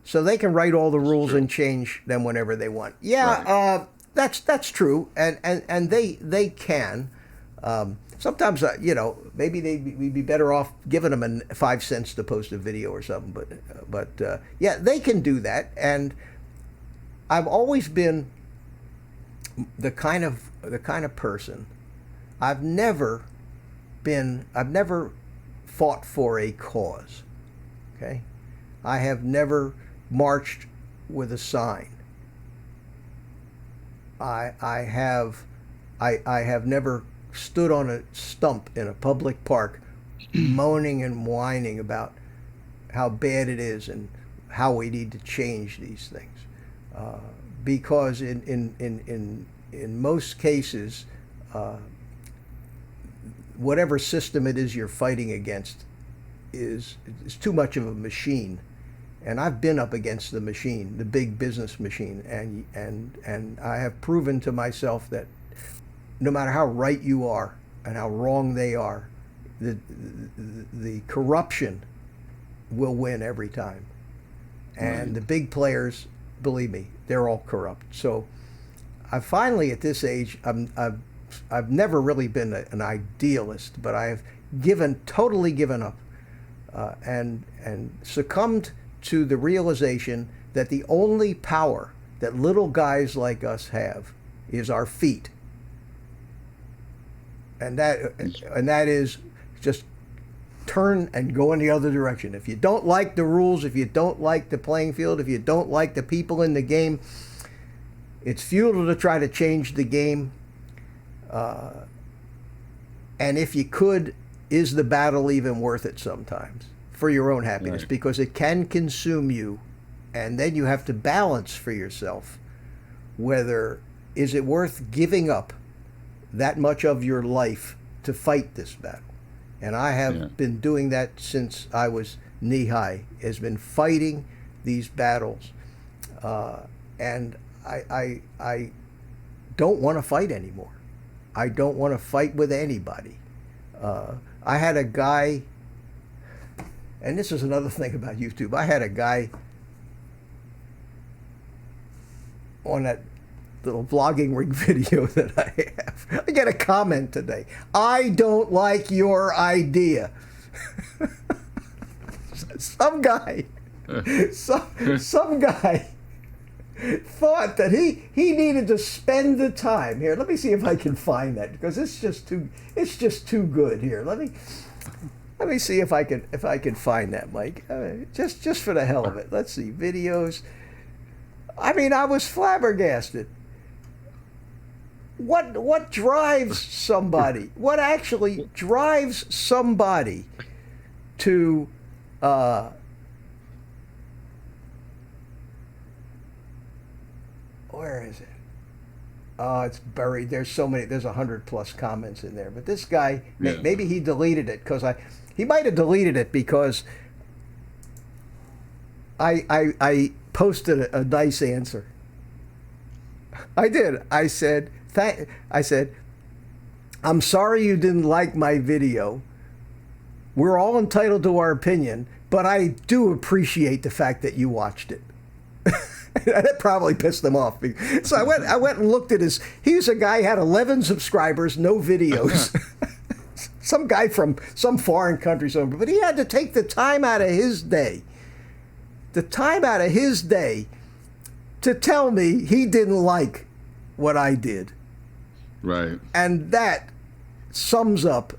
so they can write all the rules and change them whenever they want. Yeah, right. That's true, and they can. Sometimes, maybe we'd be better off giving them 5 cents to post a video or something. But yeah, they can do that, and I've always been the kind of person. I've never fought for a cause. Okay, I have never marched with a sign. I have never stood on a stump in a public park moaning and whining about how bad it is and how we need to change these things. Because in most cases, whatever system it is you're fighting against is too much of a machine. And I've been up against the machine, the big business machine, and I have proven to myself that no matter how right you are and how wrong they are, the corruption will win every time. And the big players, believe me, they're all corrupt. So I finally, at this age, I've never really been an idealist, but I've totally given up and succumbed to the realization that the only power that little guys like us have is our feet. And that is just turn and go in the other direction. If you don't like the rules, if you don't like the playing field, if you don't like the people in the game, it's futile to try to change the game. And if you could, is the battle even worth it sometimes for your own happiness? Right. Because it can consume you, and then you have to balance for yourself whether is it worth giving up that much of your life to fight this battle. And I have been doing that since I was knee-high, has been fighting these battles. And I don't want to fight anymore. I don't want to fight with anybody. I had a guy, and this is another thing about YouTube, I had a guy on that little vlogging rig video that I have. I get a comment today. I don't like your idea. Some guy thought that he needed to spend the time here. Let me see if I can find that, because it's just too good here. Let me see if I can find that, Mike. Just for the hell of it. Let's see, videos. I mean, I was flabbergasted. What drives somebody? What actually drives somebody to where is it? Oh, it's buried. There's so many. There's 100+ comments in there. But this guy, maybe he deleted it he might have deleted it because I posted a nice answer. I did. I said, I'm sorry you didn't like my video. We're all entitled to our opinion, but I do appreciate the fact that you watched it. That probably pissed them off. So I went and looked at he's a guy, had 11 subscribers, no videos. Some guy from some foreign country somewhere, but he had to take the time out of his day. The time out of his day to tell me he didn't like what I did. Right. And that sums up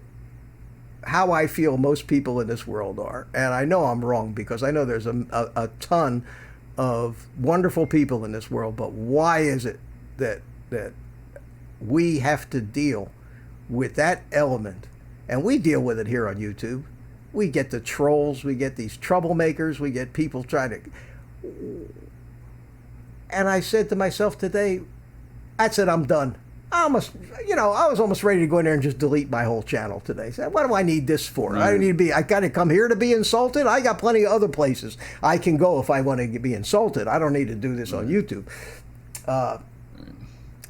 how I feel most people in this world are. And I know I'm wrong, because I know there's a ton of wonderful people in this world, but why is it that we have to deal with that element? And we deal with it here on YouTube. We get the trolls, we get these troublemakers, we get people trying to... And I said to myself today, that's it, I'm done. I was almost ready to go in there and just delete my whole channel today. So what do I need this for? Right. I don't need to be, I got to come here to be insulted? I got plenty of other places I can go if I want to be insulted. I don't need to do this on YouTube.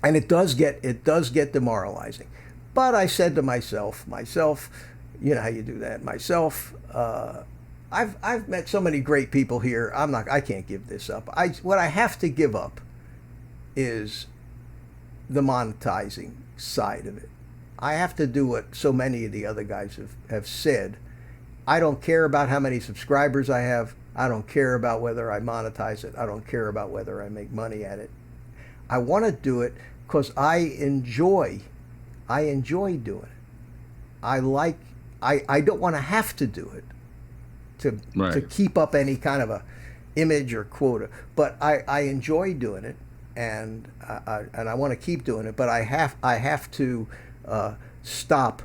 And it does get demoralizing. But I said to myself, you know how you do that. I've met so many great people here. I can't give this up. What I have to give up is the monetizing side of it. I have to do what so many of the other guys have said. I don't care about how many subscribers I have. I don't care about whether I monetize it. I don't care about whether I make money at it. I want to do it because I enjoy doing it. I don't want to have to do it to keep up any kind of a image or quota, but I enjoy doing it, and I want to keep doing it, but I have to stop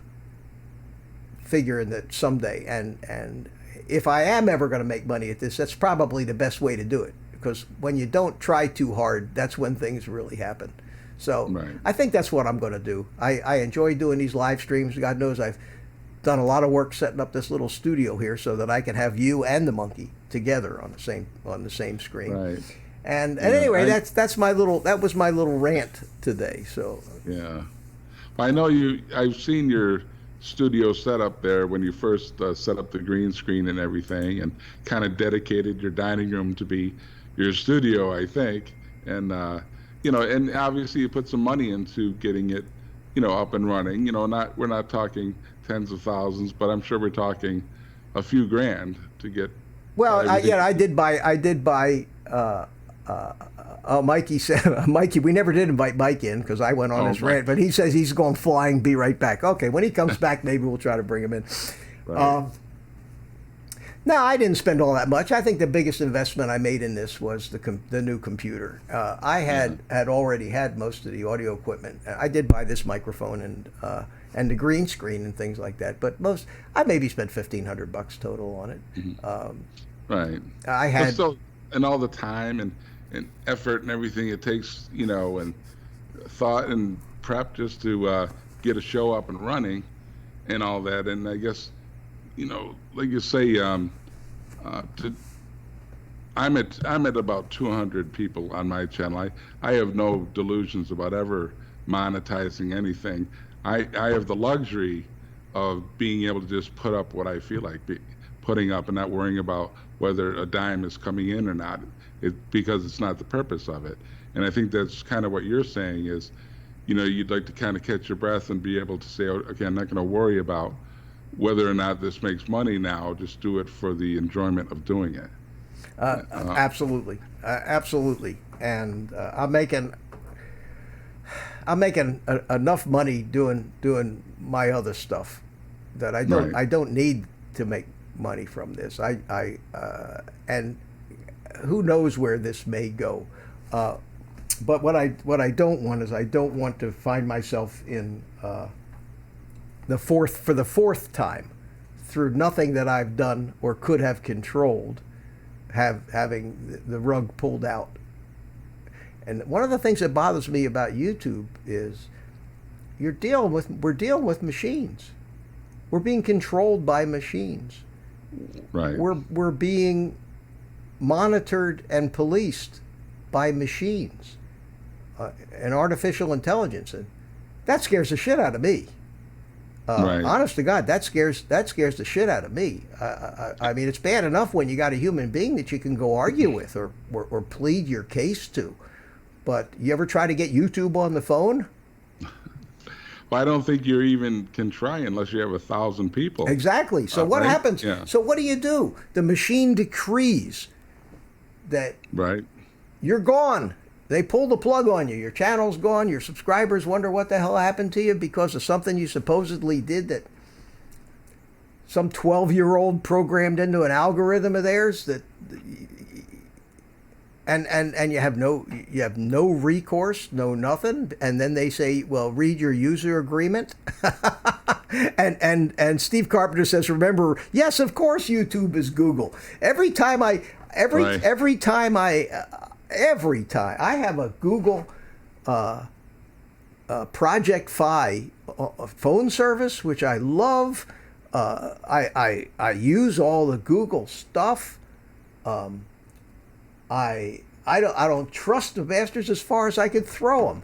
figuring that someday, and if I am ever going to make money at this, that's probably the best way to do it, because when you don't try too hard, that's when things really happen. So I think that's what I'm going to do. I enjoy doing these live streams. God knows I've done a lot of work setting up this little studio here so that I can have you and the monkey together on the same screen. Right. And anyway, that was my little rant today. So yeah, I know I've seen your studio set up there when you first set up the green screen and everything, and kind of dedicated your dining room to be your studio, I think. And and obviously you put some money into getting it, up and running. We're not talking tens of thousands, but I'm sure we're talking a few grand to get. Well, I did buy. Mikey said, Mikey, we never did invite Mike in because I went on his rant, but he says he's going flying, be right back. Okay, when he comes back, maybe we'll try to bring him in. Right. No, I didn't spend all that much. I think the biggest investment I made in this was the new computer. I had already had most of the audio equipment. I did buy this microphone and the green screen and things like that. But I maybe spent $1,500 total on it. Mm-hmm. Right. I had and all the time and effort and everything it takes, and thought and prep just to get a show up and running, and all that. And I guess, like you say, I'm at about 200 people on my channel. I have no delusions about ever monetizing anything. I have the luxury of being able to just put up what I feel like putting up and not worrying about whether a dime is coming in or not, because it's not the purpose of it. And I think that's kind of what you're saying is, you'd like to kind of catch your breath and be able to say, okay, I'm not going to worry about whether or not this makes money now, just do it for the enjoyment of doing it. Absolutely. And I'm making enough money doing my other stuff that I don't need to make money from this. And who knows where this may go. But what I don't want is I don't want to find myself in the fourth time through nothing that I've done or could have controlled, having the rug pulled out. And one of the things that bothers me about YouTube is we're dealing with machines. We're being controlled by machines. Right. We're being monitored and policed by machines and artificial intelligence, and that scares the shit out of me. Right. Honest to God, that scares the shit out of me. I mean, it's bad enough when you got a human being that you can go argue with or plead your case to, but you ever try to get YouTube on the phone? Well, I don't think you even can try unless you have 1,000 people. Exactly. So what happens? Yeah. So what do? The machine decrees that right. you're gone. They pull the plug on you. Your channel's gone. Your subscribers wonder what the hell happened to you because of something you supposedly did that some 12-year-old programmed into an algorithm of theirs that and you have no recourse, no nothing, and then they say, well, read your user agreement. and Steve Carpenter says, remember, yes, of course YouTube is Google. Every time I have a Google Project Fi phone service, which I love. I use all the Google stuff. I don't trust the bastards as far as I could throw them.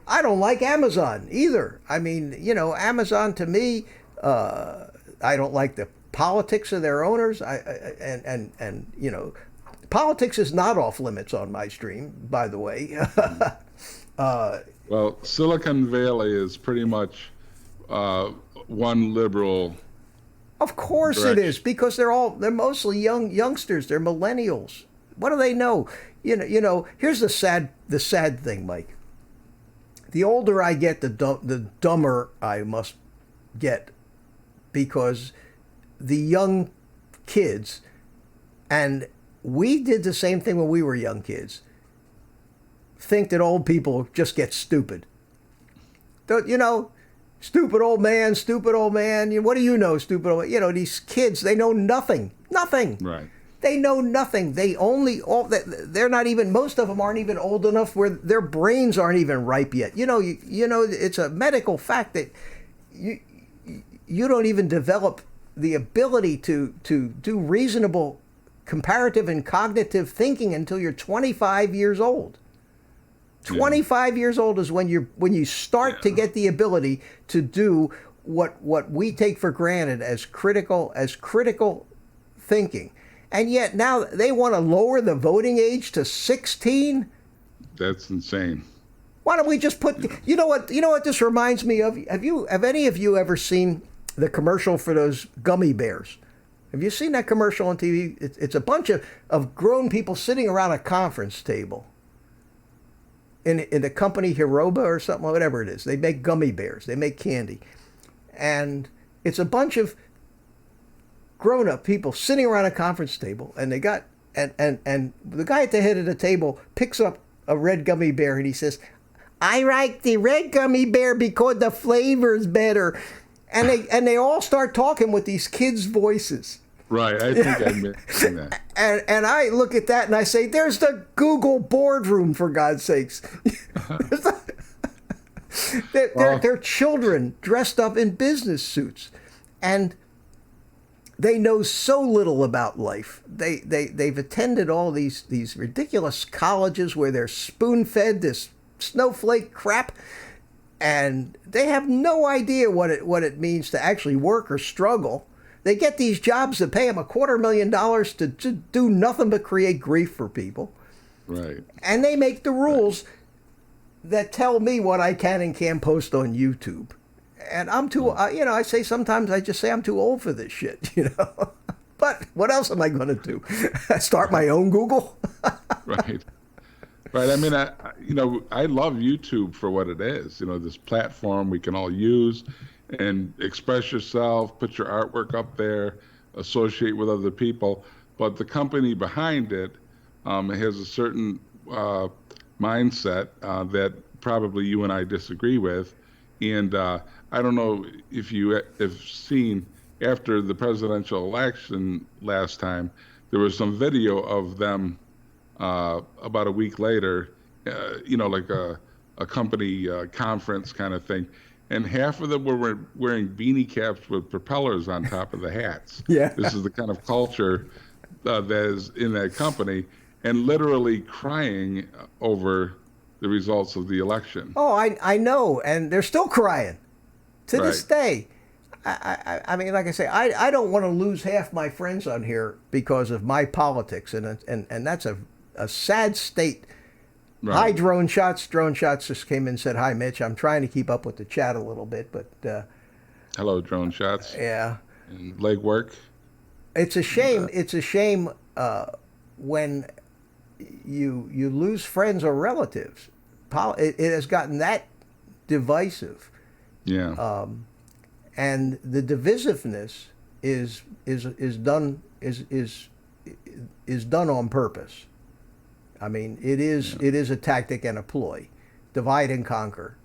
I don't like Amazon either. I mean, Amazon to me, I don't like the politics of their owners. Politics is not off limits on my stream, by the way. Well, Silicon Valley is pretty much one liberal. Of course direction. It is, because they're mostly youngsters. They're millennials. What do they know? Here's the sad thing, Mike. The older I get, the dumber I must get, because the young kids, and we did the same thing when we were young kids, think that old people just get stupid. Stupid old man. What do you know, stupid old man? These kids, they know nothing. Nothing. Right. They know nothing. They're not even, most of them aren't even old enough where their brains aren't even ripe yet. It's a medical fact that you don't even develop the ability to do reasonable comparative and cognitive thinking until you're 25 years old. 25 years old is when you start to get the ability to do what we take for granted as critical thinking. And yet now they want to lower the voting age to 16? That's insane. Why don't we just put, you know what this reminds me of? Have any of you ever seen the commercial for those gummy bears? Have you seen that commercial on TV? It's a bunch of grown people sitting around a conference table in the company Hiroba or something, whatever it is. They make gummy bears. They make candy. And it's a bunch of grown-up people sitting around a conference table, and they got and the guy at the head of the table picks up a red gummy bear and he says, I like the red gummy bear because the flavor's better. And they all start talking with these kids' voices. Right, I think I mentioned that. And I look at that and I say, there's the Google boardroom, for God's sakes. They're children dressed up in business suits. And they know so little about life. They've attended all these ridiculous colleges where they're spoon-fed this snowflake crap, and they have no idea what it means to actually work or struggle. They get these jobs that pay them $250,000 to do nothing but create grief for people. Right. And they make the rules that tell me what I can and can't post on YouTube. And I'm too, I say sometimes I just say I'm too old for this shit, But what else am I going to do? Start my own Google? Right. I mean, I love YouTube for what it is. This platform we can all use and express yourself, put your artwork up there, associate with other people. But the company behind it has a certain mindset that probably you and I disagree with. And I don't know if you have seen, after the presidential election last time, there was some video of them about a week later, like a company conference kind of thing. And half of them were wearing beanie caps with propellers on top of the hats. Yeah. This is the kind of culture that is in that company, and literally crying over the results of the election. Oh, I know, and they're still crying to Right. this day. I mean, like I say, I don't want to lose half my friends on here because of my politics, and that's a sad state. Right. Hi, Drone Shots. Drone Shots just came in and said, hi, Mitch. I'm trying to keep up with the chat a little bit, but... Hello, Drone Shots. Yeah. And leg work. It's a shame. It's a shame when, you lose friends or relatives. It has gotten that divisive. Yeah. And the divisiveness is done on purpose. I mean, it is a tactic and a ploy, divide and conquer.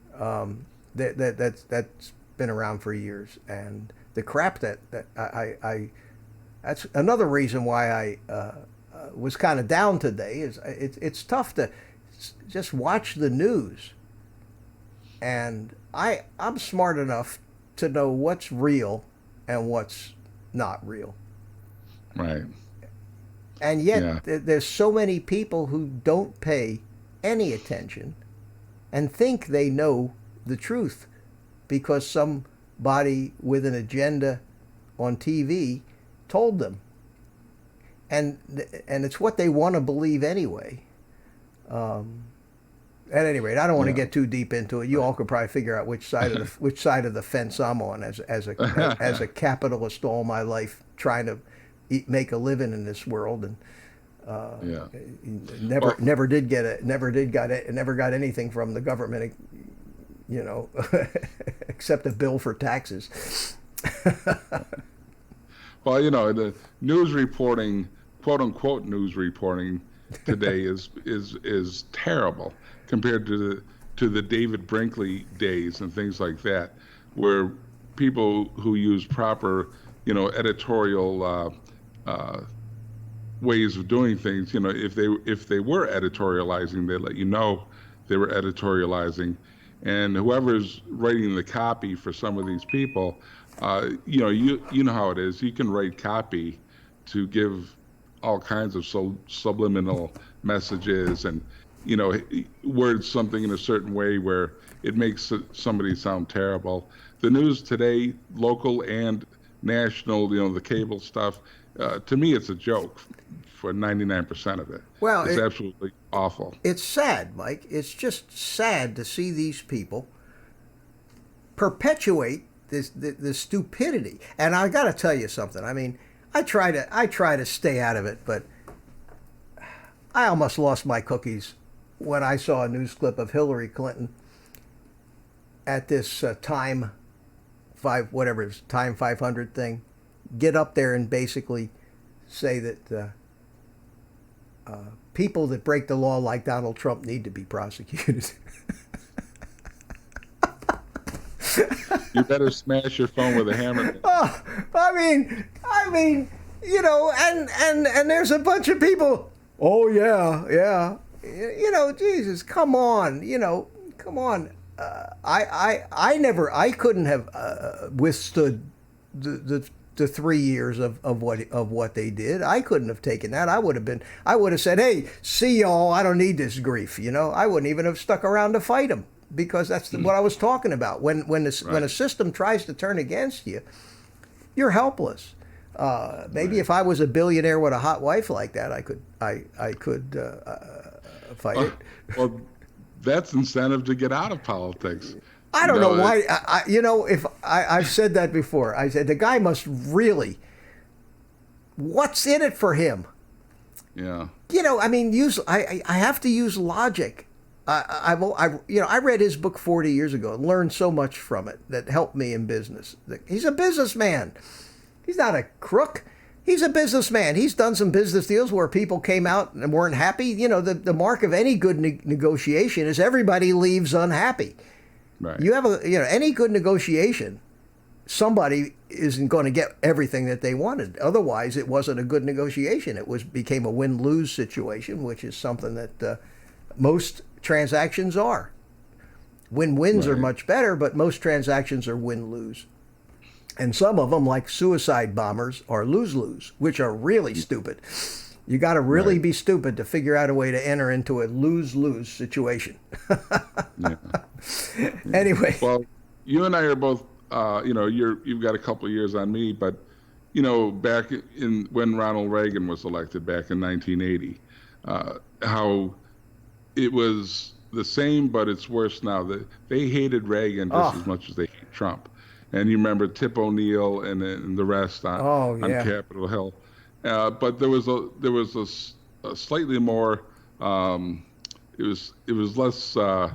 That's been around for years, and the crap that I that's another reason why I was kind of down today. Is it's tough to just watch the news, and I'm smart enough to know what's real and what's not real. Right. And yet there's so many people who don't pay any attention and think they know the truth because somebody with an agenda on TV told them. And it's what they want to believe anyway. At any rate, I don't want to get too deep into it. You all could probably figure out which side of the fence I'm on as a capitalist all my life, trying to make a living in this world, and never got anything from the government, except a bill for taxes. Well, the news reporting, quote unquote news reporting today is terrible compared to the David Brinkley days and things like that, where people who use proper, editorial ways of doing things, if they were editorializing, they let you know they were editorializing, and whoever's writing the copy for some of these people, you know how it is. You can write copy to give all kinds of subliminal messages and word something in a certain way where it makes somebody sound terrible. The news today, local and national, the cable stuff, to me it's a joke for 99% of it. Well, it's absolutely awful. It's sad, Mike. It's just sad to see these people perpetuate this stupidity. And I got to tell you something. I mean, I try to stay out of it, but I almost lost my cookies when I saw a news clip of Hillary Clinton at this Time 500 thing, get up there and basically say that people that break the law like Donald Trump need to be prosecuted. You better smash your phone with a hammer. Oh, I mean, and there's a bunch of people. Oh yeah. Jesus, come on, come on. I couldn't have withstood the 3 years of what they did. I couldn't have taken that. I would have said, hey, see y'all. I don't need this grief. I wouldn't even have stuck around to fight them, because that's what I was talking about. When a system tries to turn against you, you're helpless. Maybe if I was a billionaire with a hot wife like that, I could fight it. Well, that's incentive to get out of politics. I don't know why. I've said that before. I said the guy must really. What's in it for him? Yeah. I have to use logic. I read his book 40 years ago and learned so much from it that helped me in business. He's a businessman. He's not a crook. He's a businessman. He's done some business deals where people came out and weren't happy. The mark of any good negotiation is everybody leaves unhappy. Right. You have any good negotiation, somebody isn't going to get everything that they wanted. Otherwise, it wasn't a good negotiation. It became a win-lose situation, which is something that most transactions are. Win-wins are much better, but most transactions are win-lose. And some of them, like suicide bombers, are lose-lose, which are really stupid. You got to really be stupid to figure out a way to enter into a lose-lose situation. Anyway. Well, you and I are both, you've got a couple of years on me, but, back when Ronald Reagan was elected back in 1980, how it was the same, but it's worse now. They hated Reagan just as much as they hate Trump. And you remember Tip O'Neill and the rest on Capitol Hill. But there was a slightly more um, it was less uh,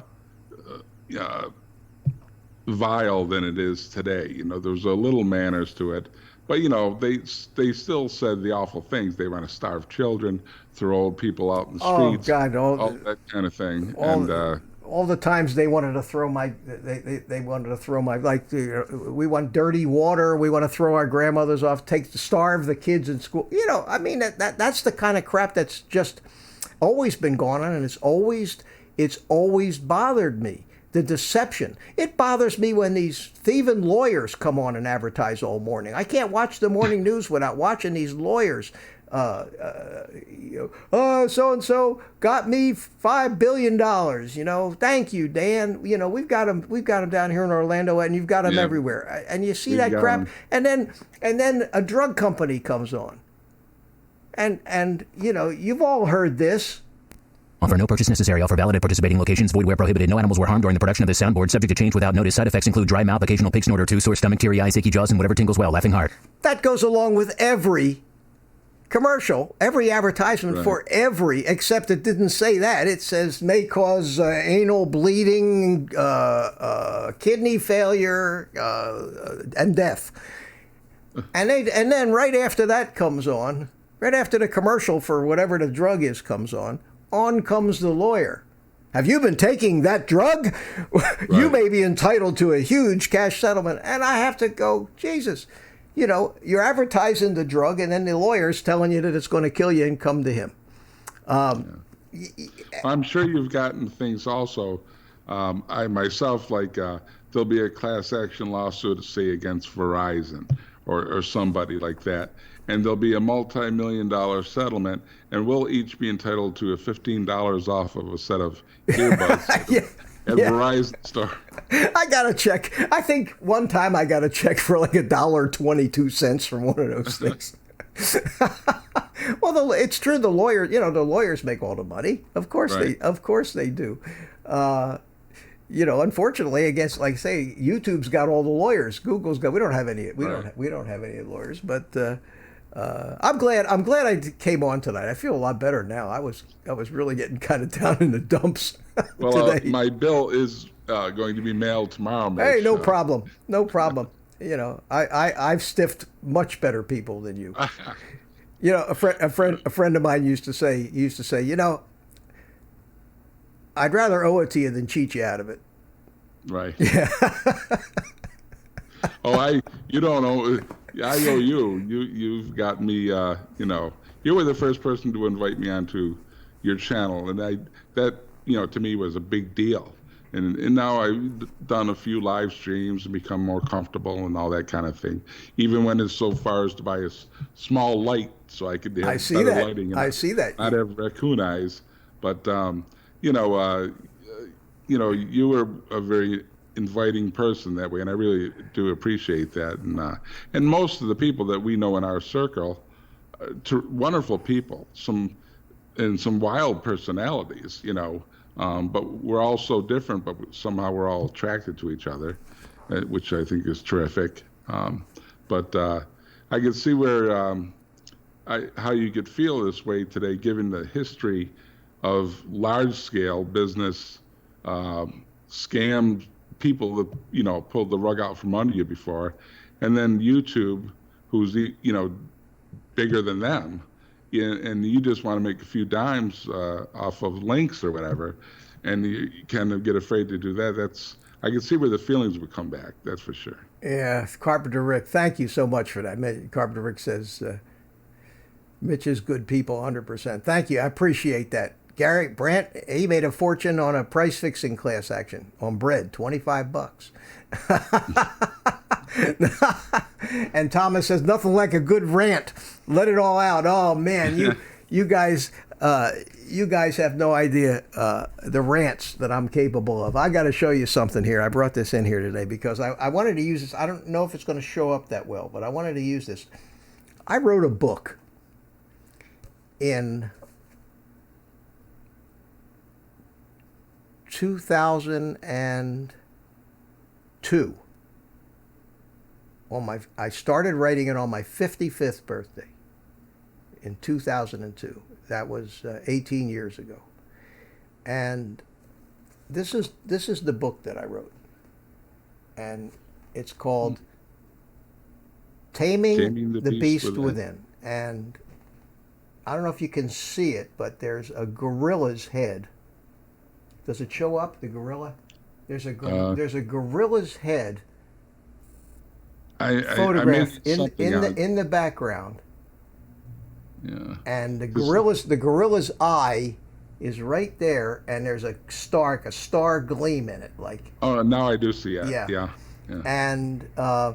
vile than it is today. You know, there was a little manners to it, but you know, they still said the awful things. They want to starve children, throw old people out in the Oh streets, God, all that kind of thing. all And all the times they wanted to throw they wanted to throw my, like, we want dirty water, we want to throw our grandmothers off, starve the kids in school. You know, I mean, that's the kind of crap that's just always been going on, and it's always bothered me. The deception. It bothers me when these thieving lawyers come on and advertise all morning. I can't watch the morning news without watching these lawyers. Oh, so and so got me $5 billion. You know, thank you, Dan. You know, we've got them down here in Orlando, and you've got them everywhere. And you see that crap, and then a drug company comes on, and you know, you've all heard this. Offer no purchase necessary. Offer valid at participating locations. Void where prohibited. No animals were harmed during the production of this soundboard. Subject to change without notice. Side effects include dry mouth, occasional pig snort or two, sore stomach, teary eyes, achy jaws, and whatever tingles well. Laughing hard. That goes along with every commercial, every advertisement for every, except it didn't say that. It says may cause anal bleeding, kidney failure, and death. And then right after that comes on, right after the commercial for whatever the drug is comes on comes the lawyer. Have you been taking that drug? You may be entitled to a huge cash settlement. And I have to go, Jesus, you know, you're advertising the drug, and then the lawyer's telling you that it's going to kill you, and come to him. I'm sure you've gotten things also. I myself, like, there'll be a class action lawsuit, say, against Verizon or somebody like that. And there'll be a multi-million-dollar settlement, and we'll each be entitled to a $15 off of a set of earbuds at Verizon store. I got a check. I think one time I got a check for like $1.22 from one of those things. Well, it's true. The lawyers make all the money. Of course they do. You know, unfortunately, against, like, say, YouTube's got all the lawyers. Google's got. We don't have any lawyers, but. I'm glad I came on tonight. I feel a lot better now. I was really getting kind of down in the dumps today. My bill is going to be mailed tomorrow, Mitch. Hey, no problem. You know, I've stiffed much better people than you. You know, a friend of mine used to say, you know, I'd rather owe it to you than cheat you out of it. Right. Yeah. You don't know. I owe you. You've got me. You know, you were the first person to invite me onto your channel, and that you know, to me was a big deal. And now I've done a few live streams and become more comfortable and all that kind of thing. Even when it's so far as to buy a small light so I could have better lighting. I see that. Not have raccoon eyes, but you know, you were a very inviting person that way, and I really do appreciate that. And most of the people that we know in our circle, wonderful people, some wild personalities, you know, but we're all so different, but somehow we're all attracted to each other, which I think is terrific. But I can see where how you could feel this way today, given the history of large-scale business scams, people that, you know, pulled the rug out from under you before, and then YouTube, who's, you know, bigger than them, and you just want to make a few dimes off of links or whatever, and you kind of get afraid to do that. I can see where the feelings would come back. That's for sure. Yeah, Carpenter Rick, thank you so much for that. Carpenter Rick says, Mitch is good people, 100%. Thank you. I appreciate that. Gary Brandt, he made a fortune on a price fixing class action on bread, $25. And Thomas says, nothing like a good rant. Let it all out. Oh man, you guys have no idea the rants that I'm capable of. I got to show you something here. I brought this in here today because I wanted to use this. I don't know if it's going to show up that well, but I wanted to use this. I wrote a book in 2002. I started writing it on my 55th birthday in 2002. That was 18 years ago. And this is the book that I wrote, and it's called Taming the Beast Within. And I don't know if you can see it, but there's a gorilla's head. Does it show up, the gorilla? There's a gorilla's head photographed in the background. Yeah. And the gorilla's eye is right there, and there's a star gleam in it, like. Oh, now I do see it. Yeah. And I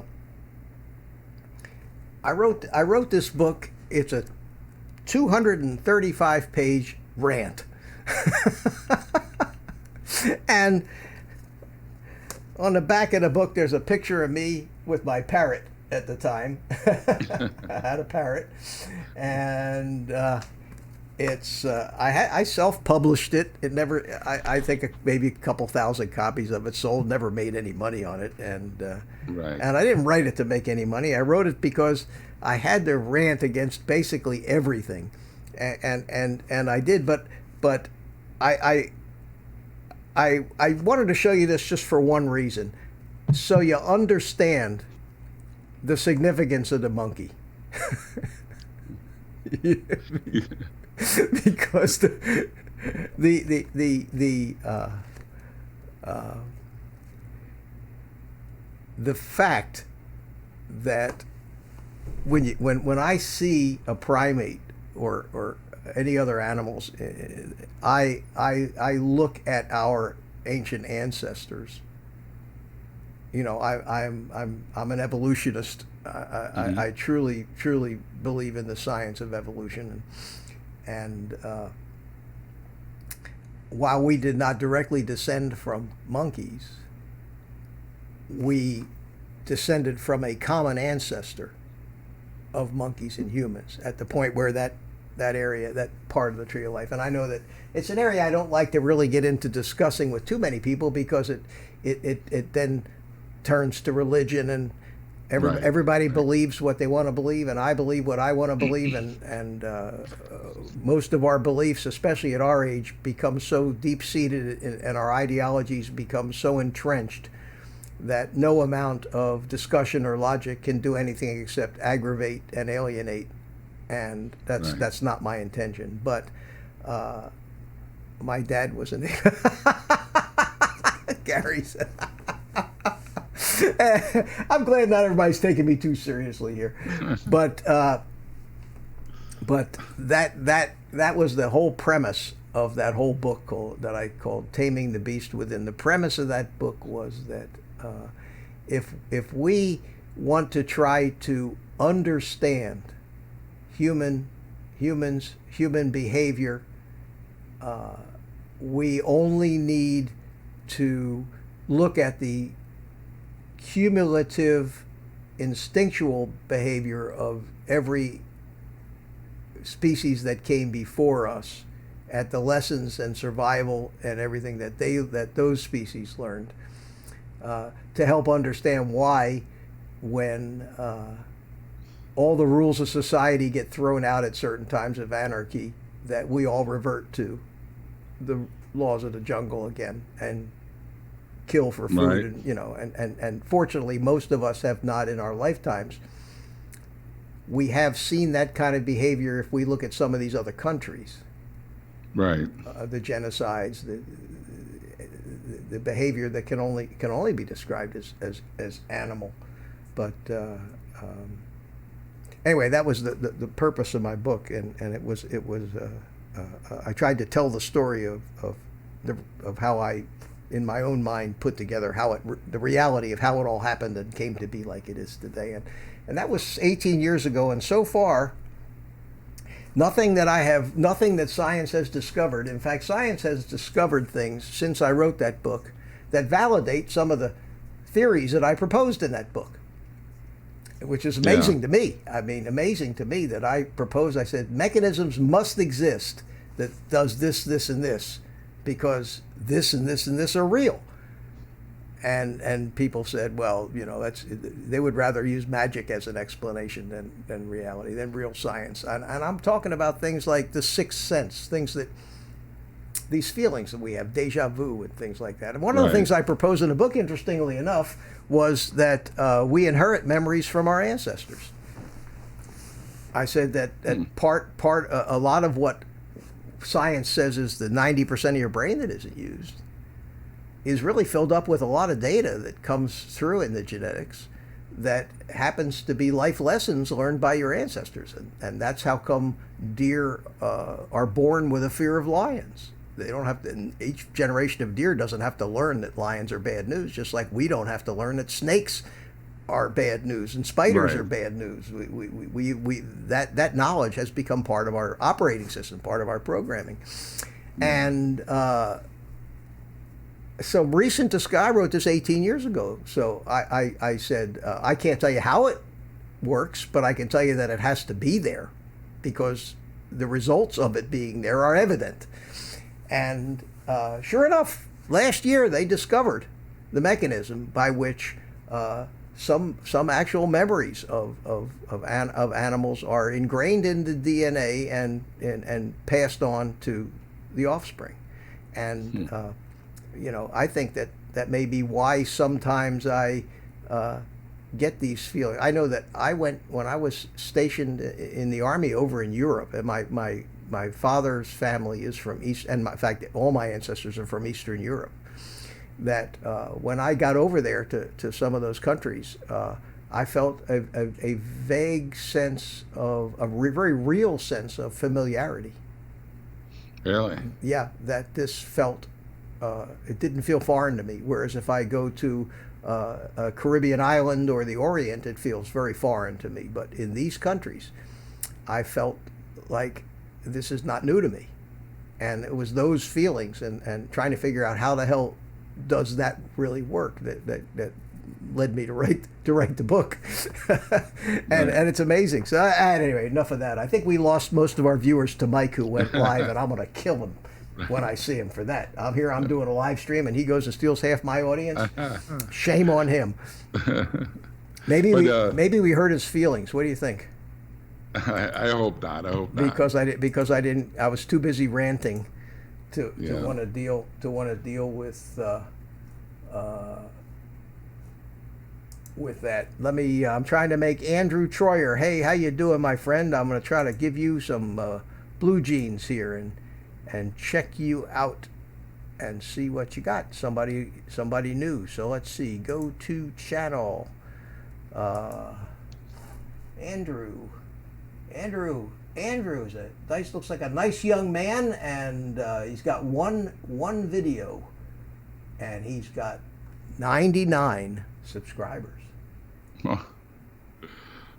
wrote this book. It's a 235-page rant, and on the back of the book there's a picture of me with my parrot at the time. I had a parrot, and it's I self-published it. It never. I think maybe a couple thousand copies of it sold. Never made any money on it, and right. And I didn't write it to make any money. I wrote it because I had to rant against basically everything, and I did. But I wanted to show you this just for one reason, so you understand the significance of the monkey. Because the fact that when I see a primate or any other animals, I look at our ancient ancestors. You know, I'm an evolutionist. I truly believe in the science of evolution, and while we did not directly descend from monkeys, we descended from a common ancestor of monkeys and humans at the point where that area, that part of the tree of life. And I know that it's an area I don't like to really get into discussing with too many people, because it then turns to religion, and everybody believes what they want to believe, and I believe what I want to believe, and most of our beliefs, especially at our age, become so deep-seated, and our ideologies become so entrenched that no amount of discussion or logic can do anything except aggravate and alienate, and that's not my intention. But my dad was an Gary said. I'm glad not everybody's taking me too seriously here, but that was the whole premise of that whole book that I called Taming the Beast Within. The premise of that book was that if we want to try to understand human behavior, we only need to look at the cumulative instinctual behavior of every species that came before us, at the lessons and survival and everything that those species learned, to help understand why, when all the rules of society get thrown out at certain times of anarchy, that we all revert to the laws of the jungle again and kill for food. Right. And fortunately most of us have not in our lifetimes. We have seen that kind of behavior if we look at some of these other countries. Right. The genocides, the behavior that can only be described as animal. But anyway, that was the purpose of my book, and it was I tried to tell the story of how I, in my own mind, put together the reality of how it all happened and came to be like it is today. And that was 18 years ago, and so far, nothing that science has discovered. In fact, science has discovered things since I wrote that book that validate some of the theories that I proposed in that book, which is amazing to me. I mean, amazing to me that I said mechanisms must exist that does this, this, and this, because this and this and this are real. And people said, well, they would rather use magic as an explanation than reality, than real science. And I'm talking about things like the sixth sense, things that these feelings that we have, deja vu and things like that. And one of the Right. things I propose in the book, interestingly enough, was that we inherit memories from our ancestors. I said that a lot of what science says is the 90% of your brain that isn't used is really filled up with a lot of data that comes through in the genetics that happens to be life lessons learned by your ancestors. And that's how come deer are born with a fear of lions. They don't have to, and each generation of deer doesn't have to learn that lions are bad news, just like we don't have to learn that snakes are bad news and spiders Right. are bad news. That knowledge has become part of our operating system, part of our programming. And so recent to Sky wrote this 18 years ago. So I said, I can't tell you how it works, but I can tell you that it has to be there because the results of it being there are evident. And sure enough, last year they discovered the mechanism by which some actual memories of animals are ingrained in the DNA and passed on to the offspring. And I think that may be why sometimes I get these feelings. I know that when I was stationed in the Army over in Europe, and my father's family is from East, and in fact, all my ancestors are from Eastern Europe. That when I got over there to some of those countries, I felt a vague sense of very real sense of familiarity. Really? Yeah, that this felt, it didn't feel foreign to me. Whereas if I go to a Caribbean island or the Orient, it feels very foreign to me. But in these countries, I felt like this is not new to me. And it was those feelings and trying to figure out how the hell does that really work that led me to write the book. and it's amazing. So anyway, enough of that. I think we lost most of our viewers to Mike, who went live, and I'm going to kill him when I see him for that. I'm doing a live stream and he goes and steals half my audience. Shame on him. Maybe we hurt his feelings. What do you think? I hope not. I hope not. Because I was too busy ranting to want to deal with that. I'm trying to make Andrew Troyer. Hey, how you doing, my friend? I'm going to try to give you some blue jeans here and check you out and see what you got. Somebody new. So let's see. Go to channel. Andrew's looks like a nice young man, and he's got one video, and he's got 99 subscribers.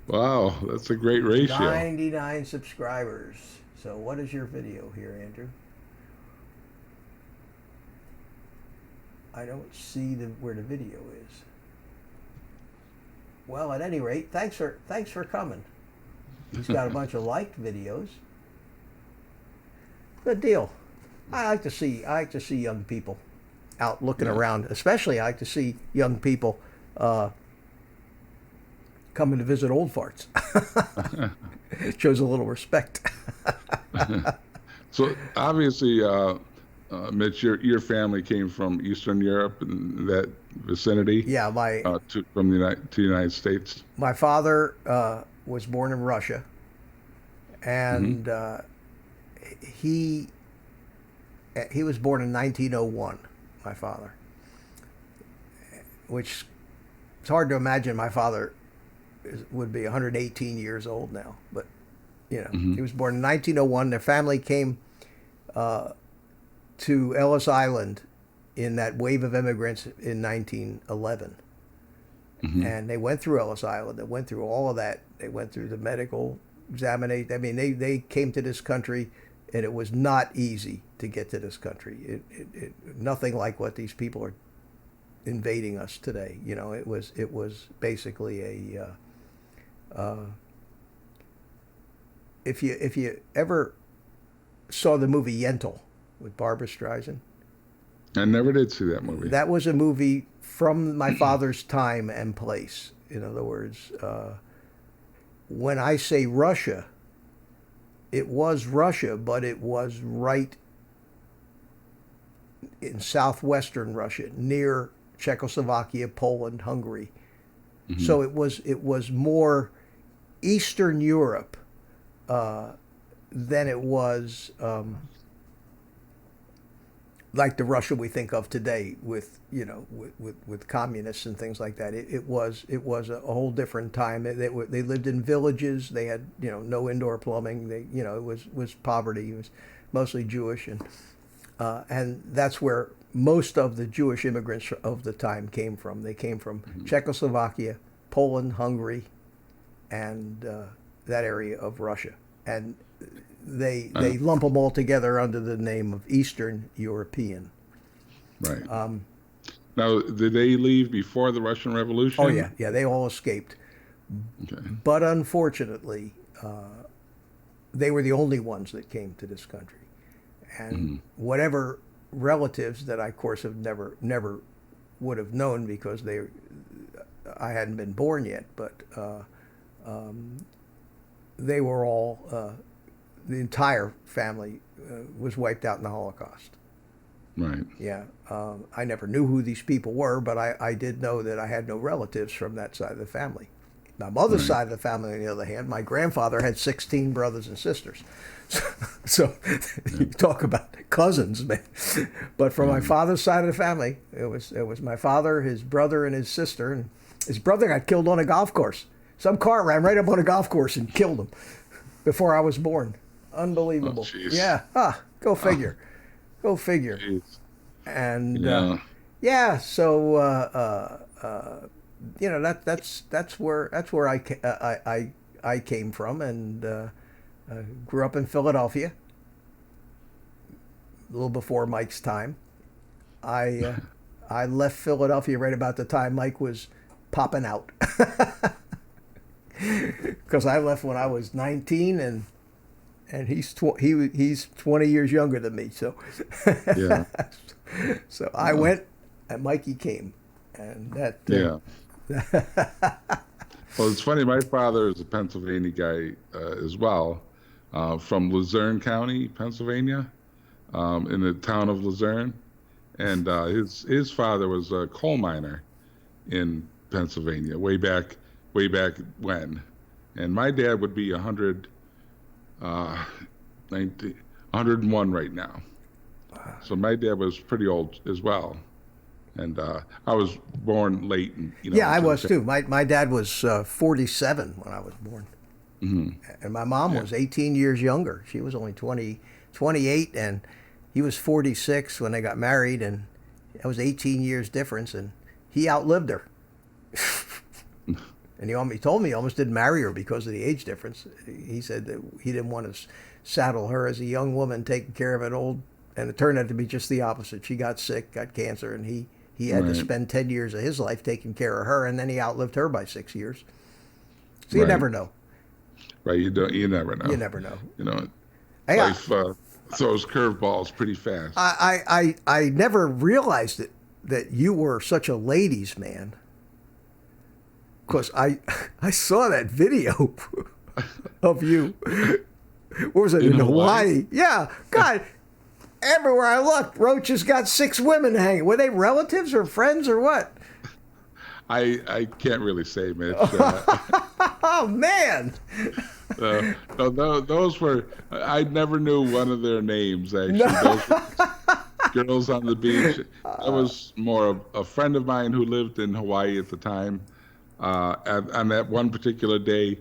Wow, that's a great ratio. 99 subscribers. So what is your video here, Andrew? I don't see where the video is. Well, at any rate, thanks for coming. He's got a bunch of liked videos. Good deal. I like to see young people out looking around. Especially I like to see young people coming to visit old farts. It shows a little respect. So obviously, Mitch, your family came from Eastern Europe and that vicinity. Yeah, to the United States. My father was born in Russia, and he was born in 1901. My father, which it's hard to imagine my father would be 118 years old now, but he was born in 1901. Their family came to Ellis Island in that wave of immigrants in 1911. And they went through Ellis Island. They went through all of that. They went through the medical examination. I mean, they came to this country, and it was not easy to get to this country. Nothing like what these people are invading us today. It was basically if you ever saw the movie Yentl with Barbra Streisand. I never did see that movie. That was a movie from my father's time and place. In other words, when I say Russia, it was Russia, but it was right in southwestern Russia, near Czechoslovakia, Poland, Hungary. Mm-hmm. So it was more Eastern Europe than it was like the Russia we think of today, with with communists and things like that. It was a whole different time. They lived in villages. They had no indoor plumbing. It was poverty. It was mostly Jewish, and that's where most of the Jewish immigrants of the time came from. They came from Czechoslovakia, Poland, Hungary, and that area of Russia. And they lump them all together under the name of Eastern European. Right. Now, did they leave before the Russian Revolution? Oh, yeah. Yeah, they all escaped. Okay. But unfortunately, they were the only ones that came to this country. And whatever relatives that I, of course, have never would have known, because I hadn't been born yet, but they were all, the entire family was wiped out in the Holocaust. Right. Yeah. I never knew who these people were, but I did know that I had no relatives from that side of the family. My mother's side of the family, on the other hand, my grandfather had 16 brothers and sisters. So you talk about cousins, man. But from my father's side of the family, it was my father, his brother, and his sister. And his brother got killed on a golf course. Some car ran right up on a golf course and killed him before I was born. Unbelievable. Oh, yeah. Go figure. Go figure. Geez. And so that's where I came from, and grew up in Philadelphia. A little before Mike's time. I left Philadelphia right about the time Mike was popping out, because I left when I was 19, and he's 20 years younger than me. So yeah. So I went, and Mikey came, and that. Yeah. Well, it's funny. My father is a Pennsylvania guy as well, from Luzerne County, Pennsylvania, in the town of Luzerne, and his father was a coal miner in Pennsylvania way back when, and my dad would be 101 right now. So my dad was pretty old as well, and I was born late. And, yeah, I was too. My dad was 47 when I was born, and my mom was 18 years younger. She was only 28, and he was 46 when they got married, and that was 18 years difference, and he outlived her. And he told me he almost didn't marry her because of the age difference. He said that he didn't want to saddle her as a young woman taking care of an old, and it turned out to be just the opposite. She got sick, got cancer, and he had to spend 10 years of his life taking care of her, and then he outlived her by 6 years. So you never know. Right, you never know. You never know. Life throws curveballs pretty fast. I never realized that you were such a ladies' man. Because I saw that video of you. What was it, in Hawaii? Yeah, God. Everywhere I looked, Roach's got 6 women hanging. Were they relatives or friends or what? I can't really say, Mitch. Oh, man. Those were, I never knew one of their names, actually. No. Those were girls on the beach. That was more of a friend of mine who lived in Hawaii at the time. On that one particular day,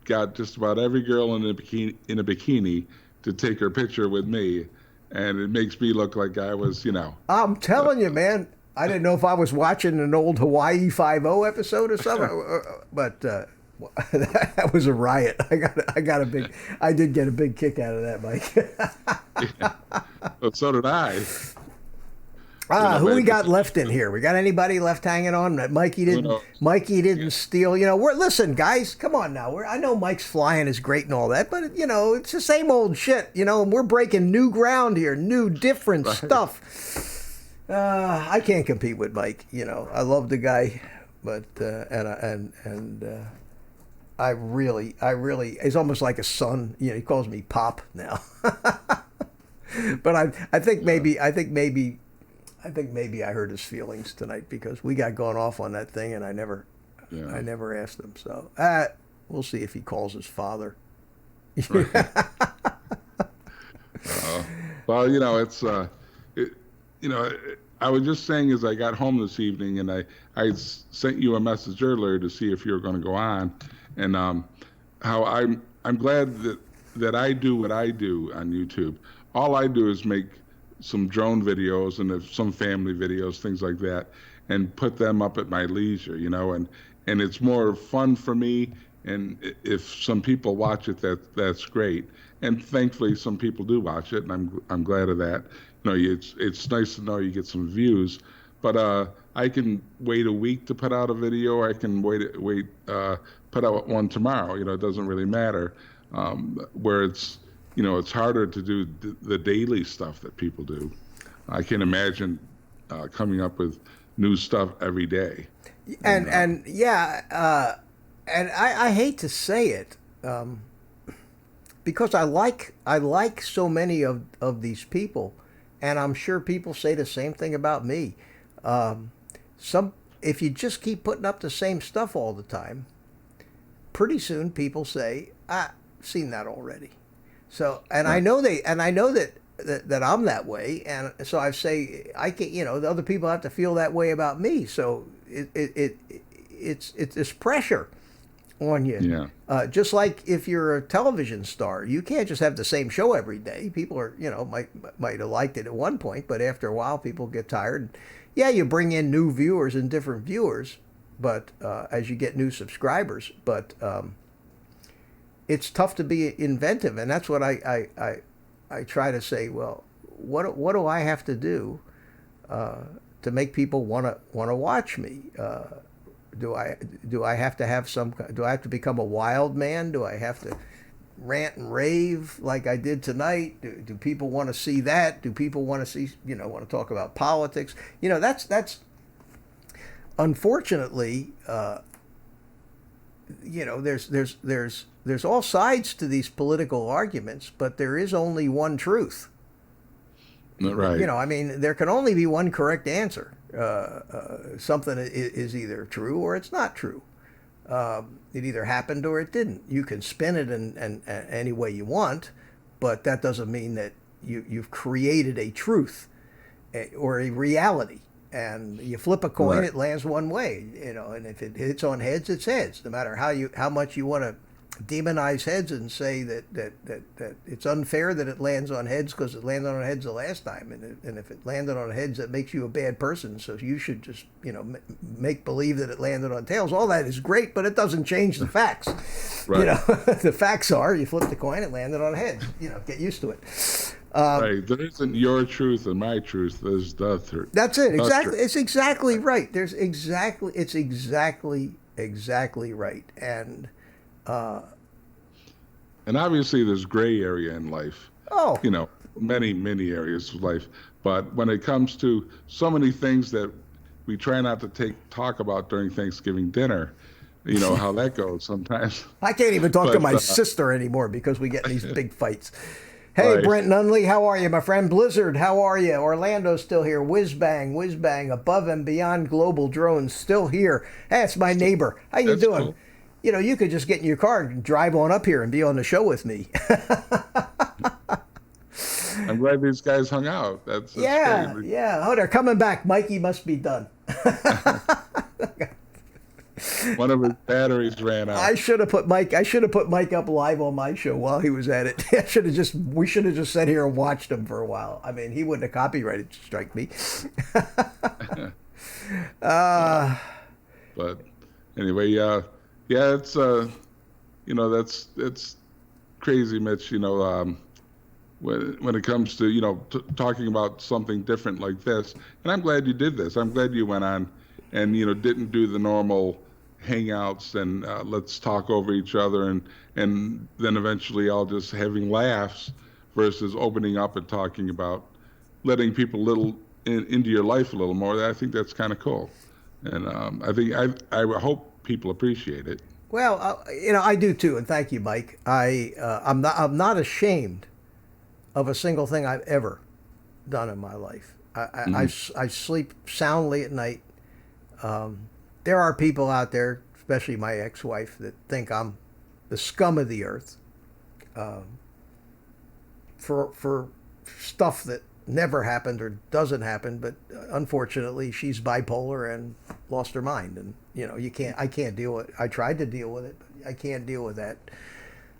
got just about every girl in a bikini to take her picture with me, and it makes me look like I was, I'm telling you, man. I didn't know if I was watching an old Hawaii 5-0 episode or something, but that was a riot. I did get a big kick out of that, Mike. Yeah. Well, so did I. Who we got left in here? We got anybody left hanging on? Mikey didn't steal. Listen, guys, come on now. I know Mike's flying is great and all that, but it's the same old shit. We're breaking new ground here, new different stuff. I can't compete with Mike. I love the guy, but I really, it's almost like a son. He calls me Pop now. But I think maybe I think maybe I hurt his feelings tonight because we got gone off on that thing, and I never asked him. So we'll see if he calls his father. Right. Well, it's I was just saying as I got home this evening, and I sent you a message earlier to see if you were going to go on, and how I'm glad that I do what I do on YouTube. All I do is make some drone videos and some family videos, things like that, and put them up at my leisure, and it's more fun for me. And if some people watch it, that's great. And thankfully, some people do watch it, and I'm glad of that. It's nice to know you get some views. But I can wait a week to put out a video. I can put out one tomorrow. It doesn't really matter. Where it's harder to do the daily stuff that people do. I can imagine coming up with new stuff every day. And I hate to say it, because I like so many of these people, and I'm sure people say the same thing about me. If you just keep putting up the same stuff all the time, pretty soon people say, "I've seen that already." So, and right. I know that I'm that way, and so I say I can. The other people have to feel that way about me. So it's this pressure on you. Yeah. Just like if you're a television star, you can't just have the same show every day. People are, might have liked it at one point, but after a while, people get tired. Yeah, you bring in new viewers and different viewers, but as you get new subscribers, but it's tough to be inventive, and that's what I try to say. Well, what do I have to do to make people want to watch me? Do I have to have do I have to become a wild man? Do I have to rant and rave like I did tonight? Do people want to see that? Do people want to see, want to talk about politics? That's unfortunately, there's all sides to these political arguments, but there is only one truth. Right. There can only be one correct answer. Something is either true or it's not true. It either happened or it didn't. You can spin it in any way you want, but that doesn't mean that you've created a truth or a reality. And you flip a coin, right. It lands one way, and if it hits on heads, it's heads. No matter how much you want to demonize heads and say that it's unfair that it lands on heads because it landed on heads the last time, and if it landed on heads, that makes you a bad person, so you should just make believe that it landed on tails. All that is great, but it doesn't change the facts. Right. The facts are you flipped the coin, it landed on heads. Get used to it. Right. There isn't your truth and my truth. There's the truth. That's it. Exactly. It's exactly right. It's exactly right. And obviously there's gray area in life. Oh. Many areas of life. But when it comes to so many things that we try not to talk about during Thanksgiving dinner, how that goes sometimes. I can't even talk to my sister anymore because we get in these big fights. Hey, right. Brent Nunley, how are you, my friend? Blizzard, how are you? Orlando's still here. Whiz bang, above and beyond global drones, still here. Hey, it's my neighbor. How you doing? Cool. You could just get in your car and drive on up here and be on the show with me. I'm glad these guys hung out. That's yeah, great. Yeah. Oh, they're coming back. Mikey must be done. One of his batteries ran out. I should have put Mike up live on my show while he was at it. We should have just sat here and watched him for a while. He wouldn't have copyrighted strike me. But anyway, it's it's crazy, Mitch. When it comes to talking about something different like this, and I'm glad you did this. I'm glad you went on and didn't do the normal hangouts and let's talk over each other and then eventually all just having laughs versus opening up and talking about letting people into your life a little more. I think that's kind of cool, and I hope people appreciate it. Well, I do too, and thank you, Mike. I'm not ashamed of a single thing I've ever done in my life. I sleep soundly at night. There are people out there, especially my ex-wife, that think I'm the scum of the earth for stuff that never happened or doesn't happen. But unfortunately, she's bipolar and lost her mind, and I can't deal with it. I tried to deal with it, but I can't deal with that.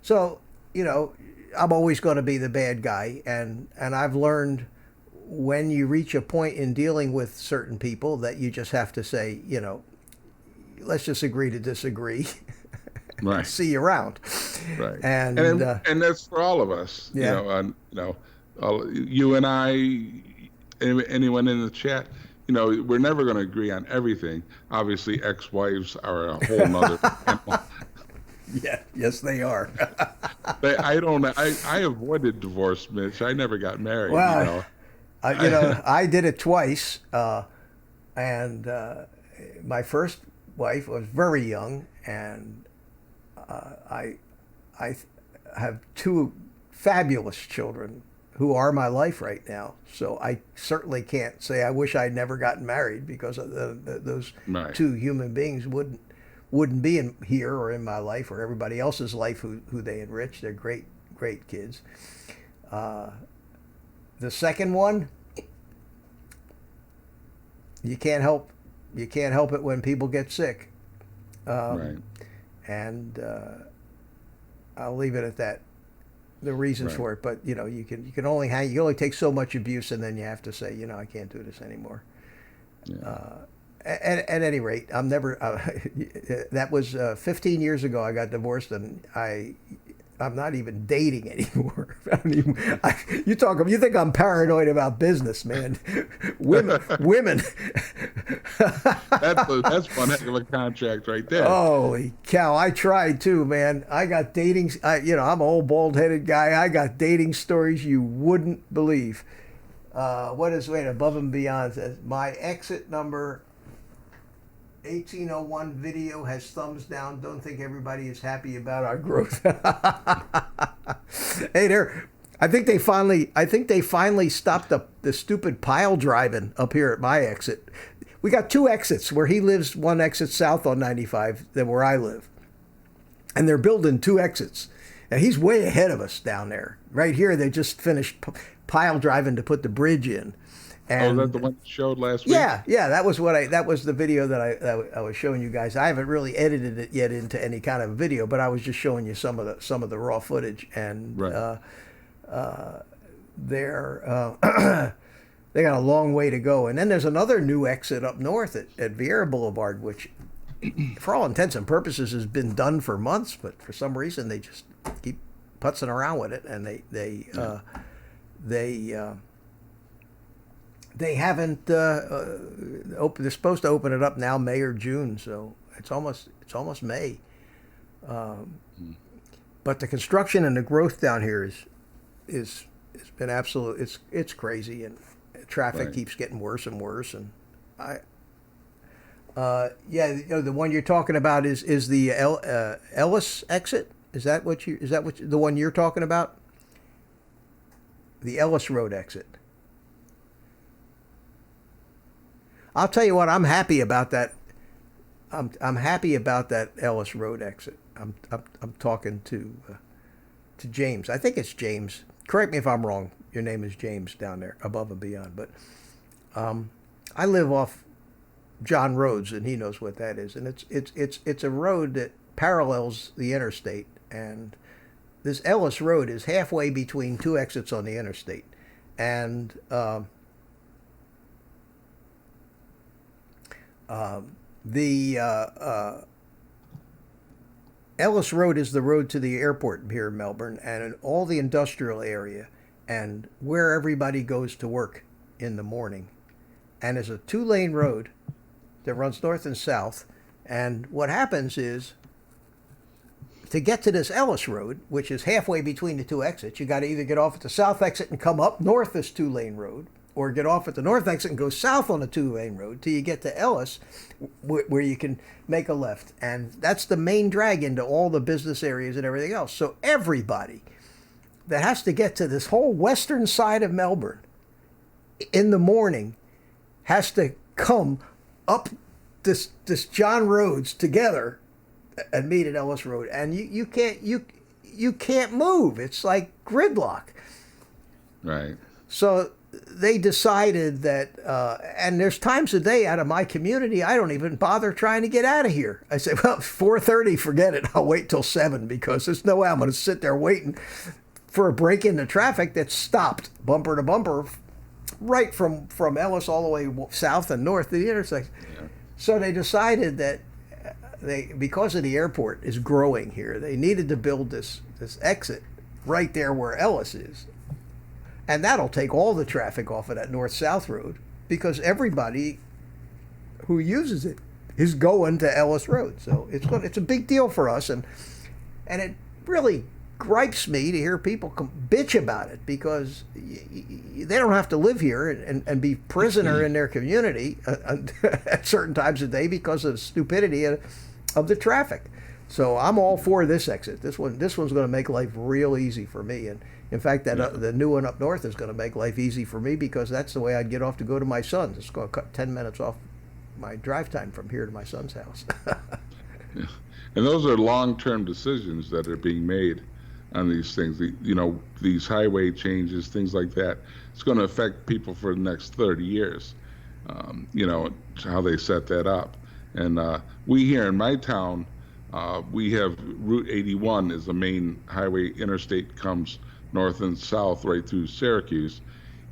So I'm always going to be the bad guy, and I've learned when you reach a point in dealing with certain people that you just have to say, let's just agree to disagree. Right. See you around. Right. And that's for all of us. Yeah. You and I, anyone in the chat, we're never going to agree on everything. Obviously, ex-wives are a whole nother animal. Yeah, yes, they are. But I avoided divorce, Mitch. I never got married. Well, I did it twice, and my first wife was very young, and I have two fabulous children who are my life right now. So I certainly can't say I wish I'd never gotten married, because of those right. two human beings wouldn't be in here or in my life or everybody else's life who they enrich. They're great kids. The second one, you can't help it when people get sick. Right. And I'll leave it at that. The reasons Right. for it, but you can only take so much abuse, and then you have to say, I can't do this anymore. Yeah. At any rate, I'm never. That was 15 years ago. I got divorced, and I'm not even dating anymore. You think I'm paranoid about business, man? Women. That's one heck of a contract right there. Holy cow! I tried too, man. I got dating. I'm an old bald-headed guy. I got dating stories you wouldn't believe. Above and beyond says my exit number 1801 video has thumbs down. Don't think everybody is happy about our growth. Hey there. I think they finally stopped the stupid pile driving up here at my exit. We got two exits. Where he lives, one exit south on 95 than where I live. And they're building two exits. And he's way ahead of us down there. Right here, they just finished pile driving to put the bridge in. And, is that the one you showed last week? Yeah, that was the video that I was showing you guys. I haven't really edited it yet into any kind of video, but I was just showing you some of the raw footage, and right. They got a long way to go. And then there's another new exit up north at Vieira Boulevard, which, for all intents and purposes, has been done for months, but for some reason they just keep putzing around with it, and they haven't they're supposed to open it up now, May or June, so it's almost May. But the construction and the growth down here is it's been absolute. It's crazy, and traffic Right. keeps getting worse and worse. And the one you're talking about is the Ellis exit. Is that the one you're talking about? The Ellis Road exit. I'll tell you what, I'm happy about that. I'm happy about that Ellis Road exit. I'm talking to James. I think it's James. Correct me if I'm wrong. Your name is James down there, above and beyond. But I live off John Rhodes, and he knows what that is. And it's a road that parallels the interstate. And this Ellis Road is halfway between two exits on the interstate. And Ellis Road is the road to the airport here in Melbourne, and in all the industrial area, and where everybody goes to work in the morning. And it's a 2-lane road that runs north and south. And what happens is, to get to this Ellis Road, which is halfway between the two exits, you got to either get off at the south exit and come up north this 2-lane road, or get off at the north exit and go south on the 2-lane road till you get to Ellis, where you can make a left. And that's the main drag into all the business areas and everything else. So everybody that has to get to this whole western side of Melbourne in the morning has to come up this John Roads together and meet at Ellis Road, and you can't move. It's like gridlock. Right. So they decided that, and there's times a day out of my community I don't even bother trying to get out of here. I say, well, 4:30, forget it. I'll wait till 7 because there's no way I'm going to sit there waiting for a break in the traffic that's stopped bumper to bumper right from Ellis all the way south and north to the intersection. Yeah. So they decided that because of the airport is growing here, they needed to build this exit right there where Ellis is. And that'll take all the traffic off of that north-south road because everybody who uses it is going to Ellis Road. So it's a big deal for us, and it really gripes me to hear people bitch about it because they don't have to live here and be prisoner in their community at certain times of day because of the stupidity of the traffic. So I'm all for this exit. This one's going to make life real easy for me, and in fact, the new one up north is going to make life easy for me because that's the way I'd get off to go to my son's. It's going to cut 10 minutes off my drive time from here to my son's house. Yeah. And those are long-term decisions that are being made on these things. These highway changes, things like that. It's going to affect people for the next 30 years. How they set that up. And we here in my town, we have Route 81 is the main highway. Interstate comes north and south right through Syracuse,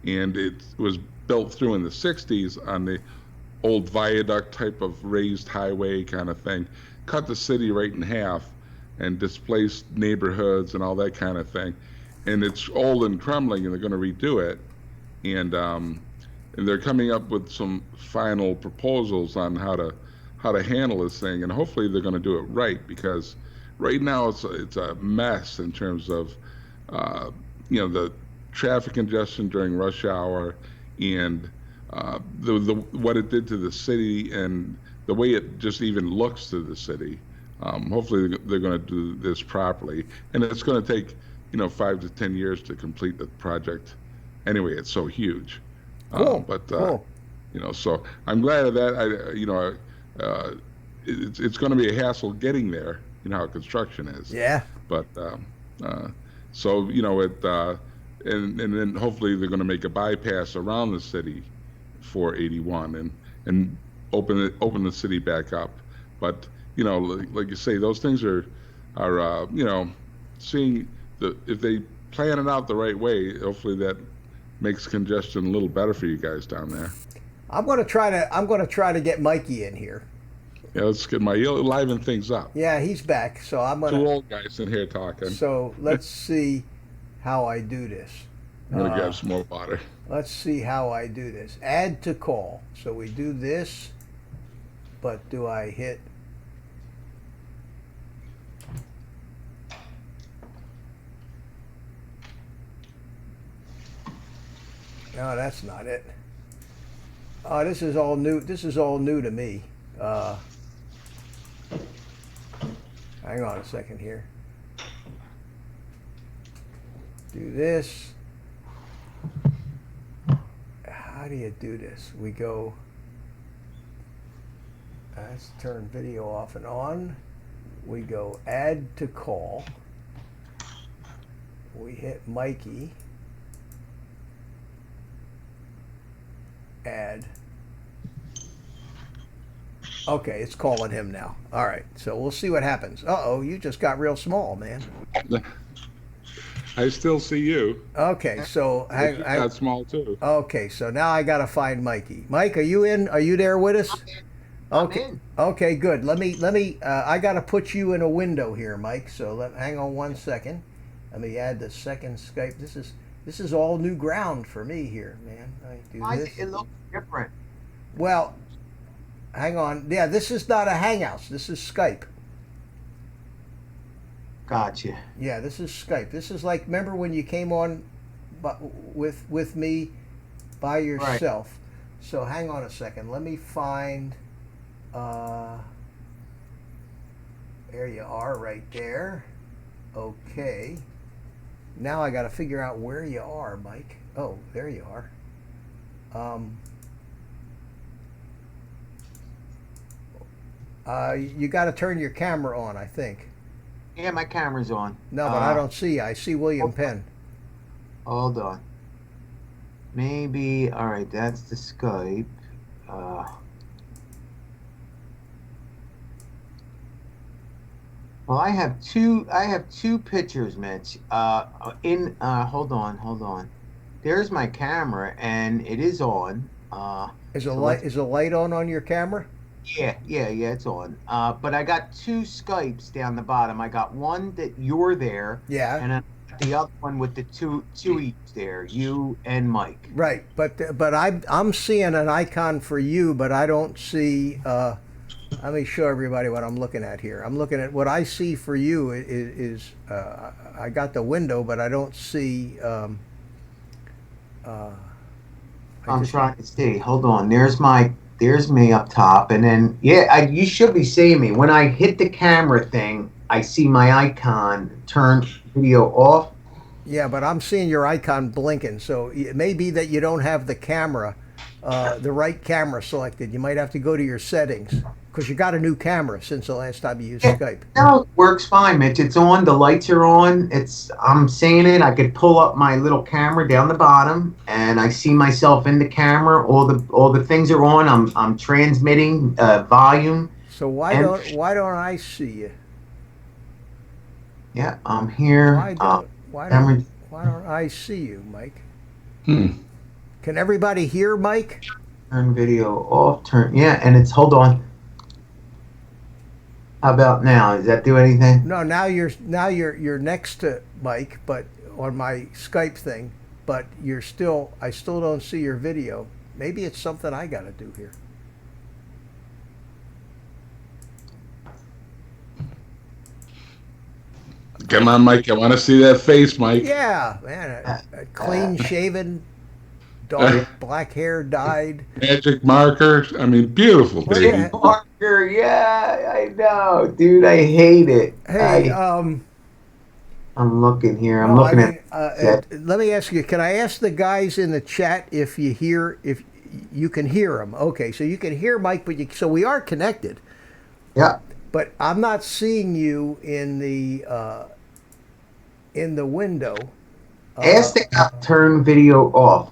and it was built through in the 60s on the old viaduct type of raised highway kind of thing, cut the city right in half and displaced neighborhoods and all that kind of thing. And it's old and crumbling, and they're going to redo it, and they're coming up with some final proposals on how to handle this thing, and hopefully they're going to do it right, because right now it's a mess in terms of the traffic congestion during rush hour, and what it did to the city, and the way it just even looks to the city. Hopefully they're going to do this properly, and it's going to take 5 to 10 years to complete the project. Anyway, it's so huge. Cool. Cool. So I'm glad of that. It's going to be a hassle getting there. You know how construction is. Yeah. But and then hopefully they're going to make a bypass around the city for 81 and open the city back up. But like you say, those things are seeing if they plan it out the right way, hopefully that makes congestion a little better for you guys down there. I'm going to try to get Mikey in here. Yeah, let's get liven things up. Yeah, he's back. So I'm going to... Two old guys in here talking. So let's see how I do this. I'm going to grab some more water. Let's see how I do this. Add to call. So we do this, but do I hit... No, that's not it. Oh, this is all new. This is all new to me. Hang on a second here. Do this. How do you do this? We go. Let's turn video off and on. We go add to call. We hit Mikey. Add. Okay, it's calling him now. All right, so we'll see what happens. Uh-oh, you just got real small, man. I still see you. Okay, so I got small too. Okay, so now I gotta find Mikey. Mike, are you in? Are you there with us? Okay. Okay, good. Let me. I gotta put you in a window here, Mike. So hang on 1 second. Let me add the second Skype. This is all new ground for me here, man. It looks different. Well, hang on. Yeah, this is not a Hangouts. This is Skype. Gotcha. Yeah, this is Skype. This is like, remember when you came on with me by yourself? Right. So hang on a second. Let me find. There you are, right there. Okay. Now I got to figure out where you are, Mike. Oh, there you are. You got to turn your camera on, I think. Yeah, my camera's on. No, but I don't see. I see William Penn. Hold on. Maybe. All right, that's the Skype. Uh, well, I have two. I have two pictures, Mitch. Hold on. There's my camera, and it is on. Is a so light is a light on your camera? Yeah, it's on. But I got two Skypes down the bottom. I got one that you're there, Yeah. and then the other one with the two each there, you and Mike. Right, but I'm seeing an icon for you, but I don't see. Let me show everybody what I'm looking at here. I'm looking at what I see for you is I got the window, but I don't see. I'm trying to see. Hold on. There's me up top, and then you should be seeing me. When I hit the camera thing, I see my icon turn video off. Yeah, but I'm seeing your icon blinking, so it may be that you don't have the camera, the right camera selected. You might have to go to your settings because you got a new camera since the last time you used Skype. No, it works fine, Mitch. It's on. The lights are on. I'm seeing it. I could pull up my little camera down the bottom, and I see myself in the camera. All the things are on. I'm transmitting volume. So why don't I see you? Yeah, I'm here. Why don't I see you, Mike? Can everybody hear Mike? Turn video off. And it's hold on. How about now? Does that do anything? No, now you're next to Mike, but on my Skype thing, but I still don't see your video. Maybe it's something I got to do here. Come on, Mike. I want to see that face, Mike. Yeah, man, a clean shaven, dark black hair dyed. Magic marker. I mean, beautiful, baby. Yeah. Marker, yeah, I know, dude. I hate it. Hey, I'm looking here. no, looking I mean, at. let me ask you. Can I ask the guys in the chat if you can hear them? Okay, so you can hear Mike, so we are connected. Yeah. But I'm not seeing you in the window. Ask the guy to turn video off.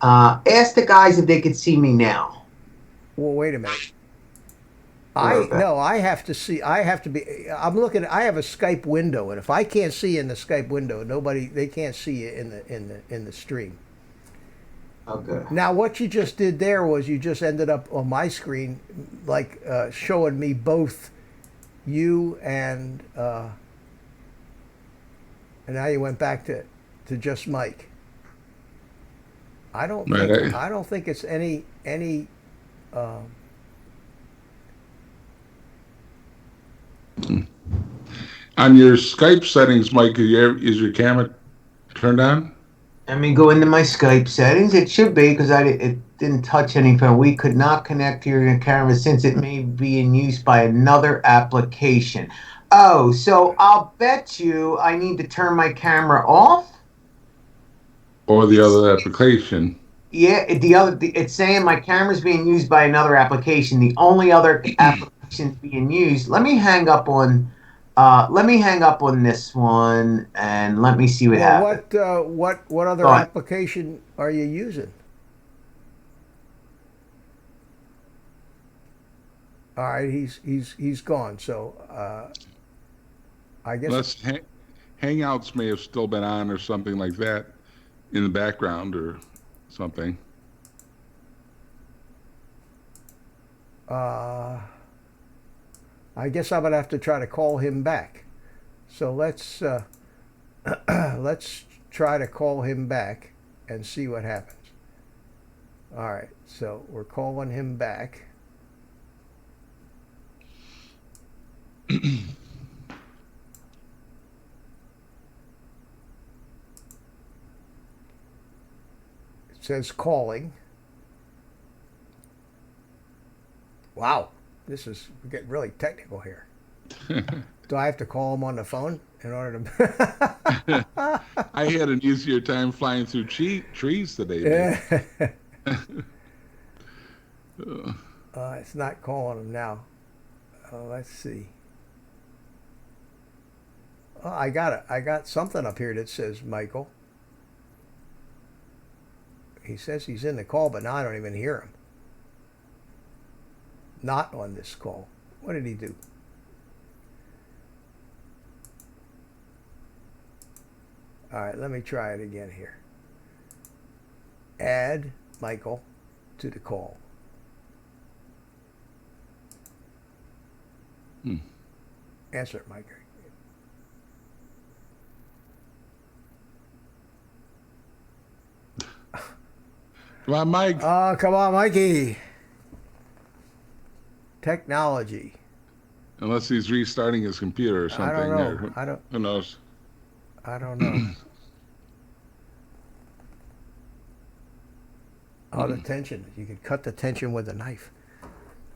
Ask the guys if they could see me now. Well, wait a minute. I have to see. I'm looking. I have a Skype window, and if I can't see in the Skype window, they can't see you in the stream. Okay. Now, what you just did there was you just ended up on my screen, like showing me both you and now you went back to just Mike. I don't think it's any. On your Skype settings, Mike, is your camera turned on? Let me go into my Skype settings. It should be because it didn't touch anything. We could not connect to your camera since it may be in use by another application. Oh, so I'll bet you I need to turn my camera off. Or the other application? Yeah, it's saying my camera's being used by another application. The only other application being used. Let me hang up on this one and let me see what happens. What other application are you using? All right, he's gone. So I guess Hangouts may have still been on or something like that in the background or something. I guess I'm gonna have to try to call him back. So let's try to call him back and see what happens. All right, so we're calling him back. It says calling. Wow, we're getting really technical here. Do I have to call him on the phone in order to? I had an easier time flying through trees today. Yeah. It's not calling him now. Let's see. Oh, I got it. I got something up here that says Michael. He says he's in the call, but now I don't even hear him. Not on this call. What did he do? All right, let me try it again here. Add Michael to the call. Answer it, Mikey. Come on, Mike. Oh, come on, Mikey. Technology. Unless he's restarting his computer or something. I don't know. Who knows? I don't know. Oh, the tension. You could cut the tension with a knife.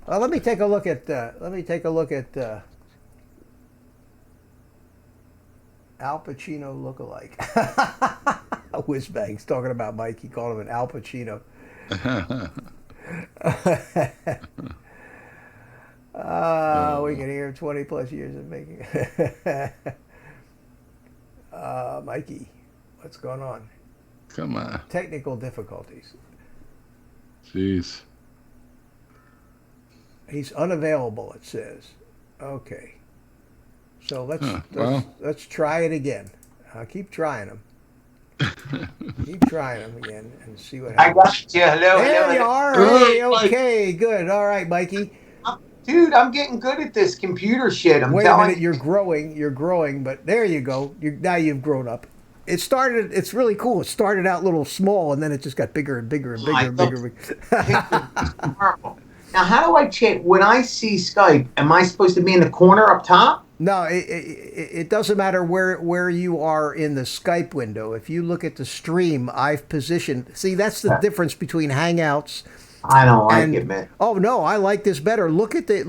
Let me take a look at. Al Pacino lookalike. Whizbang's talking about Mike. He called him an Al Pacino. We can hear 20 plus years of making. Mikey, what's going on? Come on. Technical difficulties. Jeez. He's unavailable, it says. Okay. So let's try it again. Keep trying him. Keep trying him again and see what happens. I got you. Hello. There you are. Hey, okay, good. All right, Mikey. Dude, I'm getting good at this computer shit. Wait a minute, you're growing, but there you go. Now you've grown up. It's really cool. It started out a little small, and then it just got bigger and bigger and bigger and bigger. Now, how do I check when I see Skype? Am I supposed to be in the corner up top? No, it doesn't matter where you are in the Skype window. If you look at the stream, I've positioned. See, that's the difference between Hangouts. I don't like it, man. Oh no, I like this better. Look at this.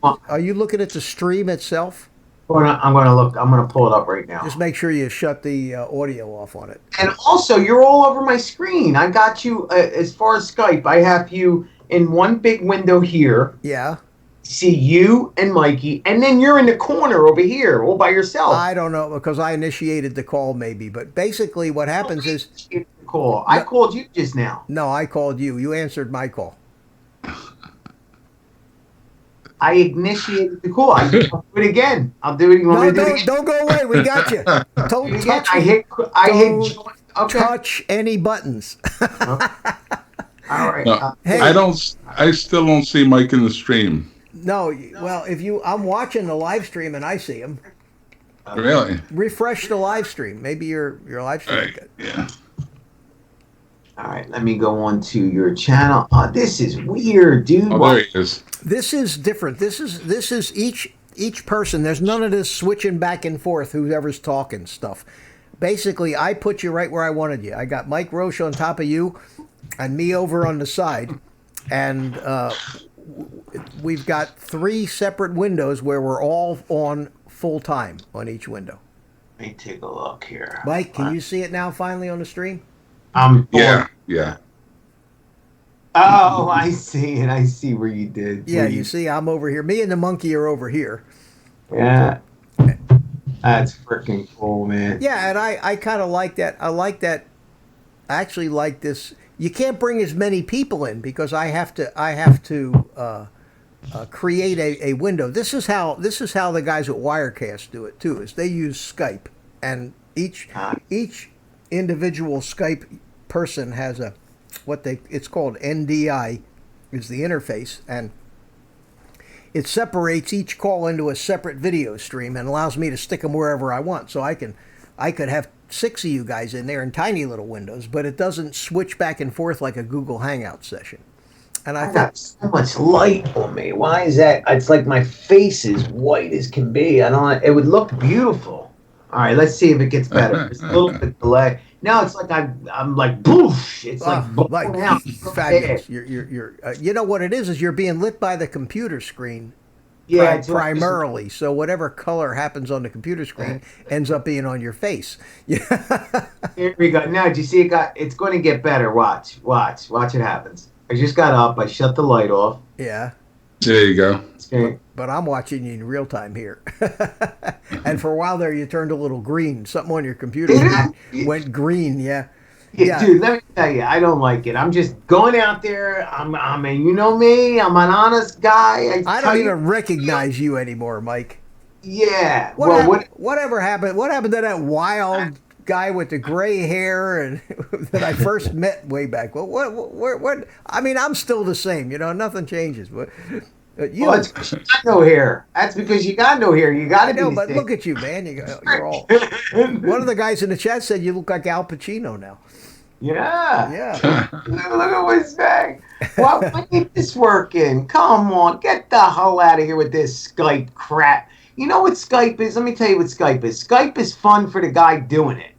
Are you looking at the stream itself? I'm gonna look. I'm gonna pull it up right now. Just make sure you shut the audio off on it. And also, you're all over my screen. I got you as far as Skype. I have you in one big window here. Yeah. See you and Mikey, and then you're in the corner over here, all by yourself. I don't know because I initiated the call, maybe. But basically, what happens is. Call. I called you just now. No, I called you. You answered my call. I initiated the call. I'll do it again. I'll do it. Don't go away. We got you. Don't touch. I hit. Okay. Touch any buttons. All right. No, hey, I still don't see Mike in the stream. No. Well, I'm watching the live stream and I see him. Really? Refresh the live stream. Maybe your live stream. Right. Yeah. All right, let me go on to your channel. Oh, this is weird, dude. Oh, there he is. This is different. This is each person. There's none of this switching back and forth, whoever's talking stuff. Basically, I put you right where I wanted you. I got Mike Roche on top of you and me over on the side. And we've got 3 separate windows where we're all on full time on each window. Let me take a look here. Mike, can you see it now finally on the stream? Yeah. Oh, I see it. I see where you did. Yeah, you see, I'm over here. Me and the monkey are over here. Yeah. That's freaking cool, man. Yeah, and I kind of like that. I like that. I actually like this. You can't bring as many people in because I have to create a window. This is how the guys at Wirecast do it too. Is they use Skype, and each individual Skype person has it's called NDI is the interface, and it separates each call into a separate video stream and allows me to stick them wherever I want. So I could have 6 of you guys in there in tiny little windows, but it doesn't switch back and forth like a Google Hangout session. And I got so much light on me. Why is that? It's like my face is white as can be. It would look beautiful. All right, let's see if it gets better. It's a little bit delay. Now it's like I'm like boof. It's like fabulous. You're you know what it is you're being lit by the computer screen, Yeah, it's primarily. So whatever color happens on the computer screen ends up being on your face. Yeah. Here we go. Now, do you see it's going to get better. Watch what happens. I just got up. I shut the light off. Yeah. There you go. But I'm watching you in real time here. And for a while there, you turned a little green. Something on your computer went green. Yeah. Yeah, dude, let me tell you, I don't like it. I'm just going out there. I'm you know me. I'm an honest guy. I don't even recognize you anymore, Mike. Yeah. Whatever happened? What happened to that wild guy with the gray hair and that I first met way back? Well, what? I mean, I'm still the same. Nothing changes. But well, it's because you got no hair. That's because you got no hair. You got to be. No, but look at you, man. You're all. One of the guys in the chat said you look like Al Pacino now. Yeah. Yeah. Look at what he's saying. Well, I need this working. Come on, get the hell out of here with this Skype crap. You know what Skype is? Let me tell you what Skype is. Skype is fun for the guy doing it.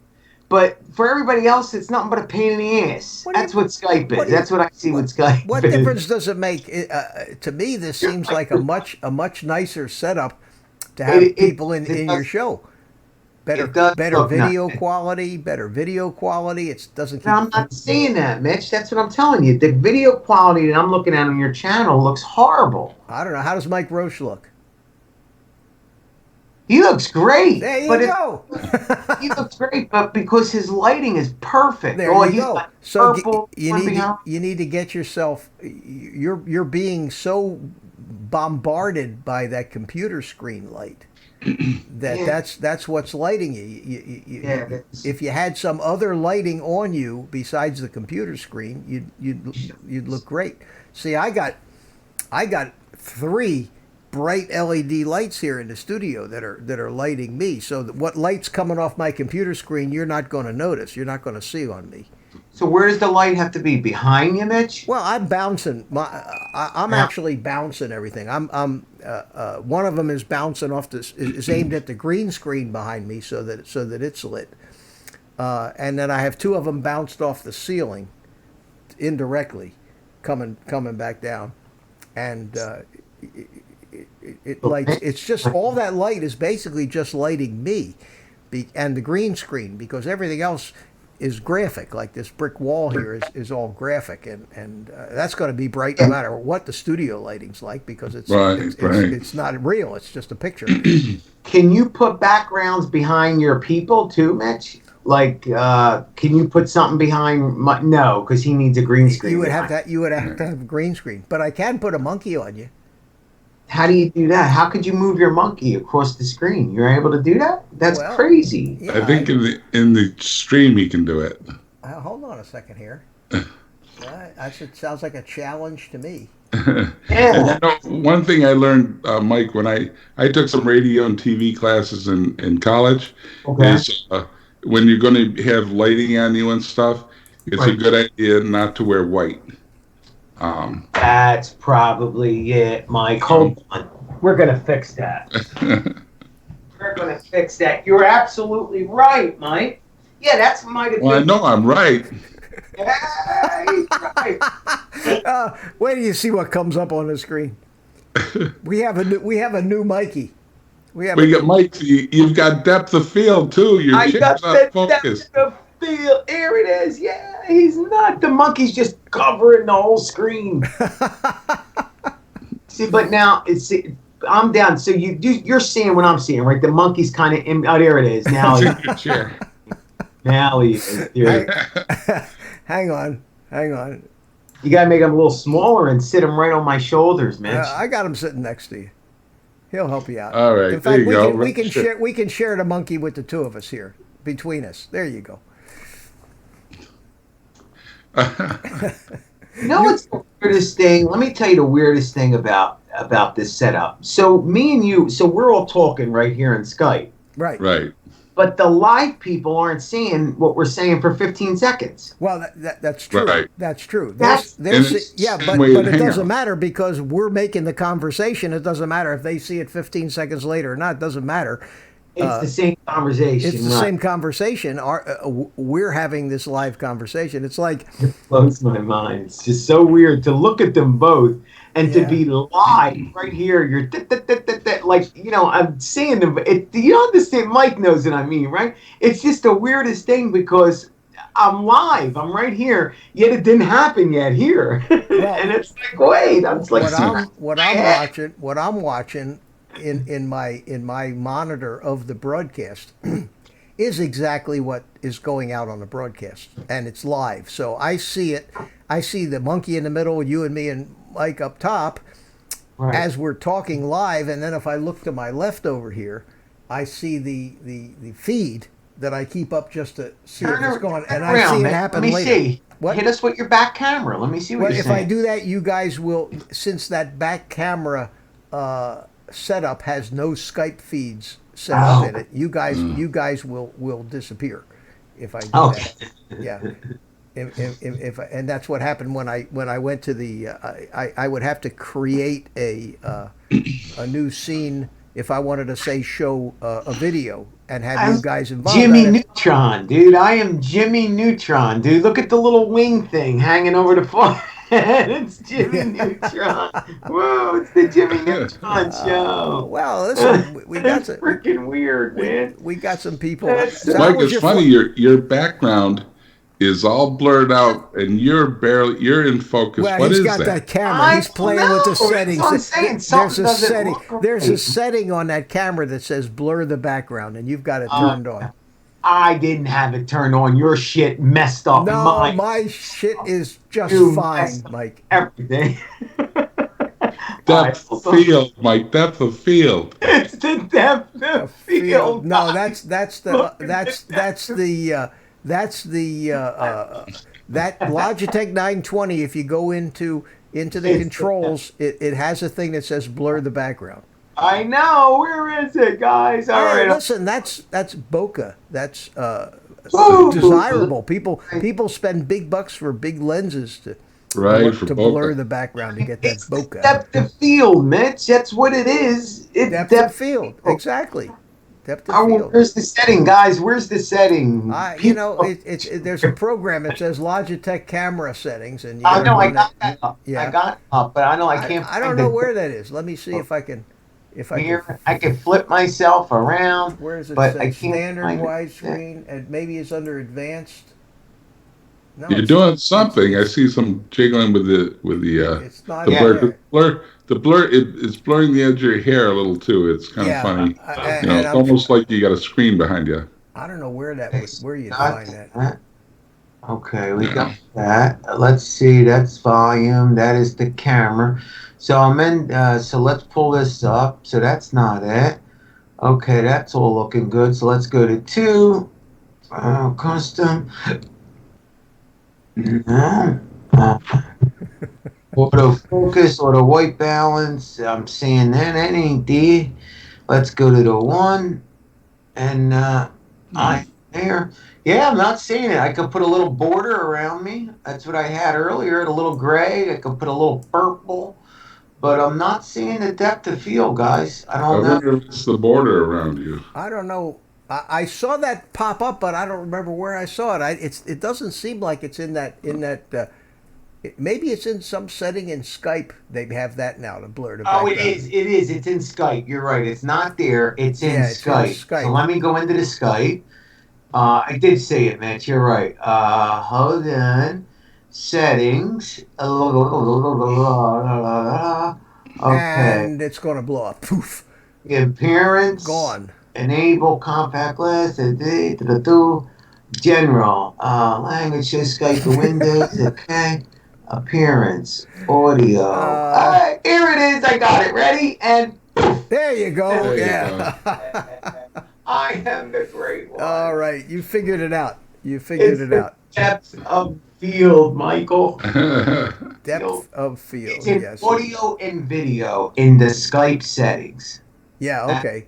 But for everybody else, it's nothing but a pain in the ass. That's what Skype is. That's what I see with Skype. What difference does it make? To me, this seems like a much nicer setup to have people in your show. Better video quality. It doesn't keep. I'm not saying that, Mitch. That's what I'm telling you. The video quality that I'm looking at on your channel looks horrible. I don't know. How does Mike Roche look? He looks great. There you go. He looks great, but because his lighting is perfect. There you go. So you need to get yourself. You're being so bombarded by that computer screen light that's what's lighting you. If you had some other lighting on you besides the computer screen, you'd look great. See, I got 3 bright LED lights here in the studio that are lighting me. So that what light's coming off my computer screen, you're not going to notice. You're not going to see on me. So where does the light have to be? Behind you, Mitch? Well, I'm bouncing. I'm actually bouncing everything. One of them is bouncing off is aimed at the green screen behind me, so that it's lit. And then I have 2 of them bounced off the ceiling, indirectly, coming back down, and it lights. It's just all that light is basically just lighting me, and the green screen, because everything else is graphic. Like this brick wall here is all graphic, and that's going to be bright no matter what the studio lighting's like, because it's not real. It's just a picture. Can you put backgrounds behind your people too, Mitch? Like, can you put something behind? No, because he needs a green screen. You would have to have a green screen, but I can put a monkey on you. How do you do that? How could you move your monkey across the screen? You're able to do that? That's crazy. Yeah, I think in the stream you can do it. Hold on a second here. It sounds like a challenge to me. Yeah. One thing I learned, Mike, when I took some radio and TV classes in college, is when you're going to have lighting on you and stuff, it's a good idea not to wear white. That's probably it, Mike. Hold on. We're going to fix that. We're going to fix that. You're absolutely right, Mike. Yeah, that's might have been. Well, I know I'm right. Yeah, he's right. Wait till you see what comes up on the screen. We have a new Mikey. We got Mikey. You've got depth of field too. Your chair's not focused. Depth of field. Here it is. Yeah, he's not. The monkey's just covering the whole screen. See, but now I'm down. So you're seeing what I'm seeing, right? The monkey's kind of in. Oh, there it is. Now he's chair. Now he is. Hang on. You gotta make him a little smaller and sit him right on my shoulders, Mitch. I got him sitting next to you. He'll help you out. All right. In fact, we can share. We can share the monkey with the 2 of us here between us. There you go. You know what's the weirdest thing? Let me tell you the weirdest thing about this setup. So me and you, we're all talking right here in Skype. Right. But the live people aren't seeing what we're saying for 15 seconds. Well, that's true. Right. That's true. But it doesn't matter because we're making the conversation. It doesn't matter if they see it 15 seconds later or not. It doesn't matter. It's the same conversation. It's the right? same conversation. We're having this live conversation. It's like, It blows my mind. It's just so weird to look at them both and to yeah, be live right here. You're like, I'm seeing them. Do you understand? Mike knows what I mean, right? It's just the weirdest thing because I'm live. I'm right here, yet it didn't happen yet here. And it's like, wait, I'm like, what I'm watching in my monitor of the broadcast is exactly what is going out on the broadcast, and it's live. So I see it. I see the monkey in the middle, you and me and Mike up top, right. as we're talking live. And then if I look to my left over here, I see the feed that I keep up just to see if it's going. And I see it happen later. Let me see. What? Hit us with your back camera. Let me see what you're If saying. I do that, you guys will, since that back camera setup has no Skype feeds set up in it. You guys will disappear if I do that. Yeah. And that's what happened when I went to the I would have to create a new scene if I wanted to say show a video and have you guys involved. Jimmy Neutron, dude. I am Jimmy Neutron, dude. Look at the little wing thing hanging over the forehead. It's Jimmy Neutron. Whoa, it's the Jimmy Neutron show. Well, listen, we got some freaking weird, man. We got some people. Mike, it's funny. Your background is all blurred out, and you're in focus. Well, what he's is got that camera. I He's playing with the settings. There's a setting. There's a setting on that camera that says blur the background, and you've got it turned on. I didn't have it turned on. Your shit messed up. No, my shit is just fine, Mike. Everything. Depth of field, Mike. Depth of field. It's the depth of field. No, that's the that Logitech 920. If you go into the controls, it has a thing that says blur the background. I know. Where is it, guys? All right. Listen, that's bokeh. That's desirable. People spend big bucks for big lenses to blur the background to get that bokeh. Depth of field, Mitch. That's what it is. It's depth of field. Exactly. Depth of field. Where's the setting, guys? Where's the setting? There's a program that says Logitech camera settings, and I know I got that up. Yeah. I got it up, but I know I can't. I don't know where that is. Let me see if I can. I can flip myself around. Where is it? But I can't standard widescreen, and maybe it's under advanced. No, you're doing something. I see some jiggling with the it's not the blur. The blur it's blurring the edge of your hair a little too. It's kind of funny. It's almost like you got a screen behind you. I don't know where you find that. Okay, we got that. Let's see. That's volume. That is the camera. So I'm in. So let's pull this up. So that's not it. Okay, that's all looking good. So let's go to 2. Custom. No. Auto focus, auto white balance. I'm seeing that ain't there. Let's go to the 1, and I there. Yeah, I'm not seeing it. I could put a little border around me. That's what I had earlier. A little gray. I could put a little purple, but I'm not seeing the depth of field, guys. I don't know. Wonder if it's the border around you. I don't know. I saw that pop up, but I don't remember where I saw it. It doesn't seem like it's in that. Maybe it's in some setting in Skype. They have that now to blur the background. Oh, it is. It's in Skype. You're right. It's not there. It's in Skype. So let me go into the Skype. I did say it, Mitch. You're right. Hold on. Settings. Okay. And it's going to blow up. Poof. Appearance. Gone. Enable compact glass. General. Language. Skype to Windows. Okay. Appearance. Audio. All right. Here it is. I got it. Ready? And poof. There you go. Yeah. I am the great one. All right. You figured it out. Depth of field, Michael. Depth of field. It's in yes. audio and video in the Skype settings. Yeah, okay.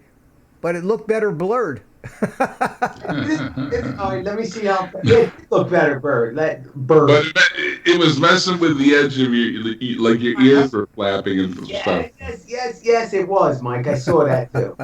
But it looked better blurred. All right, let me see how it looked better, Bird. But it was messing with the edge of your ears were flapping and stuff. Yes, it was, Mike. I saw that too.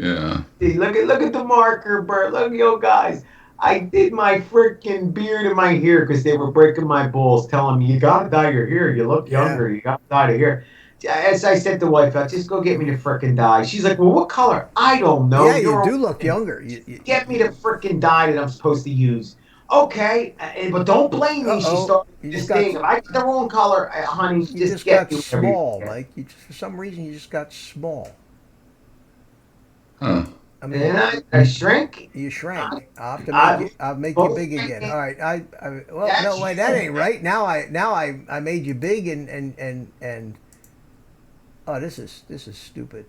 Yeah. See, look at the marker, Bert. Look, yo, guys. I did my freaking beard and my hair because they were breaking my balls, telling me, you got to dye your hair. You look younger. You got to dye the hair. As I said to the wife, just go get me the frickin' dye. She's like, well, what color? I don't know. Yeah, you do look younger. Get me the frickin' dye that I'm supposed to use. Okay, but don't blame me. She started this thing. If I get the wrong color, honey, You just get got small, Mike. You just, for some reason, you just got small. Huh. I mean, and I shrank. You shrank. I'll make you big again. All right. Well, no, wait, that ain't right. Now I made you big and oh, this is stupid.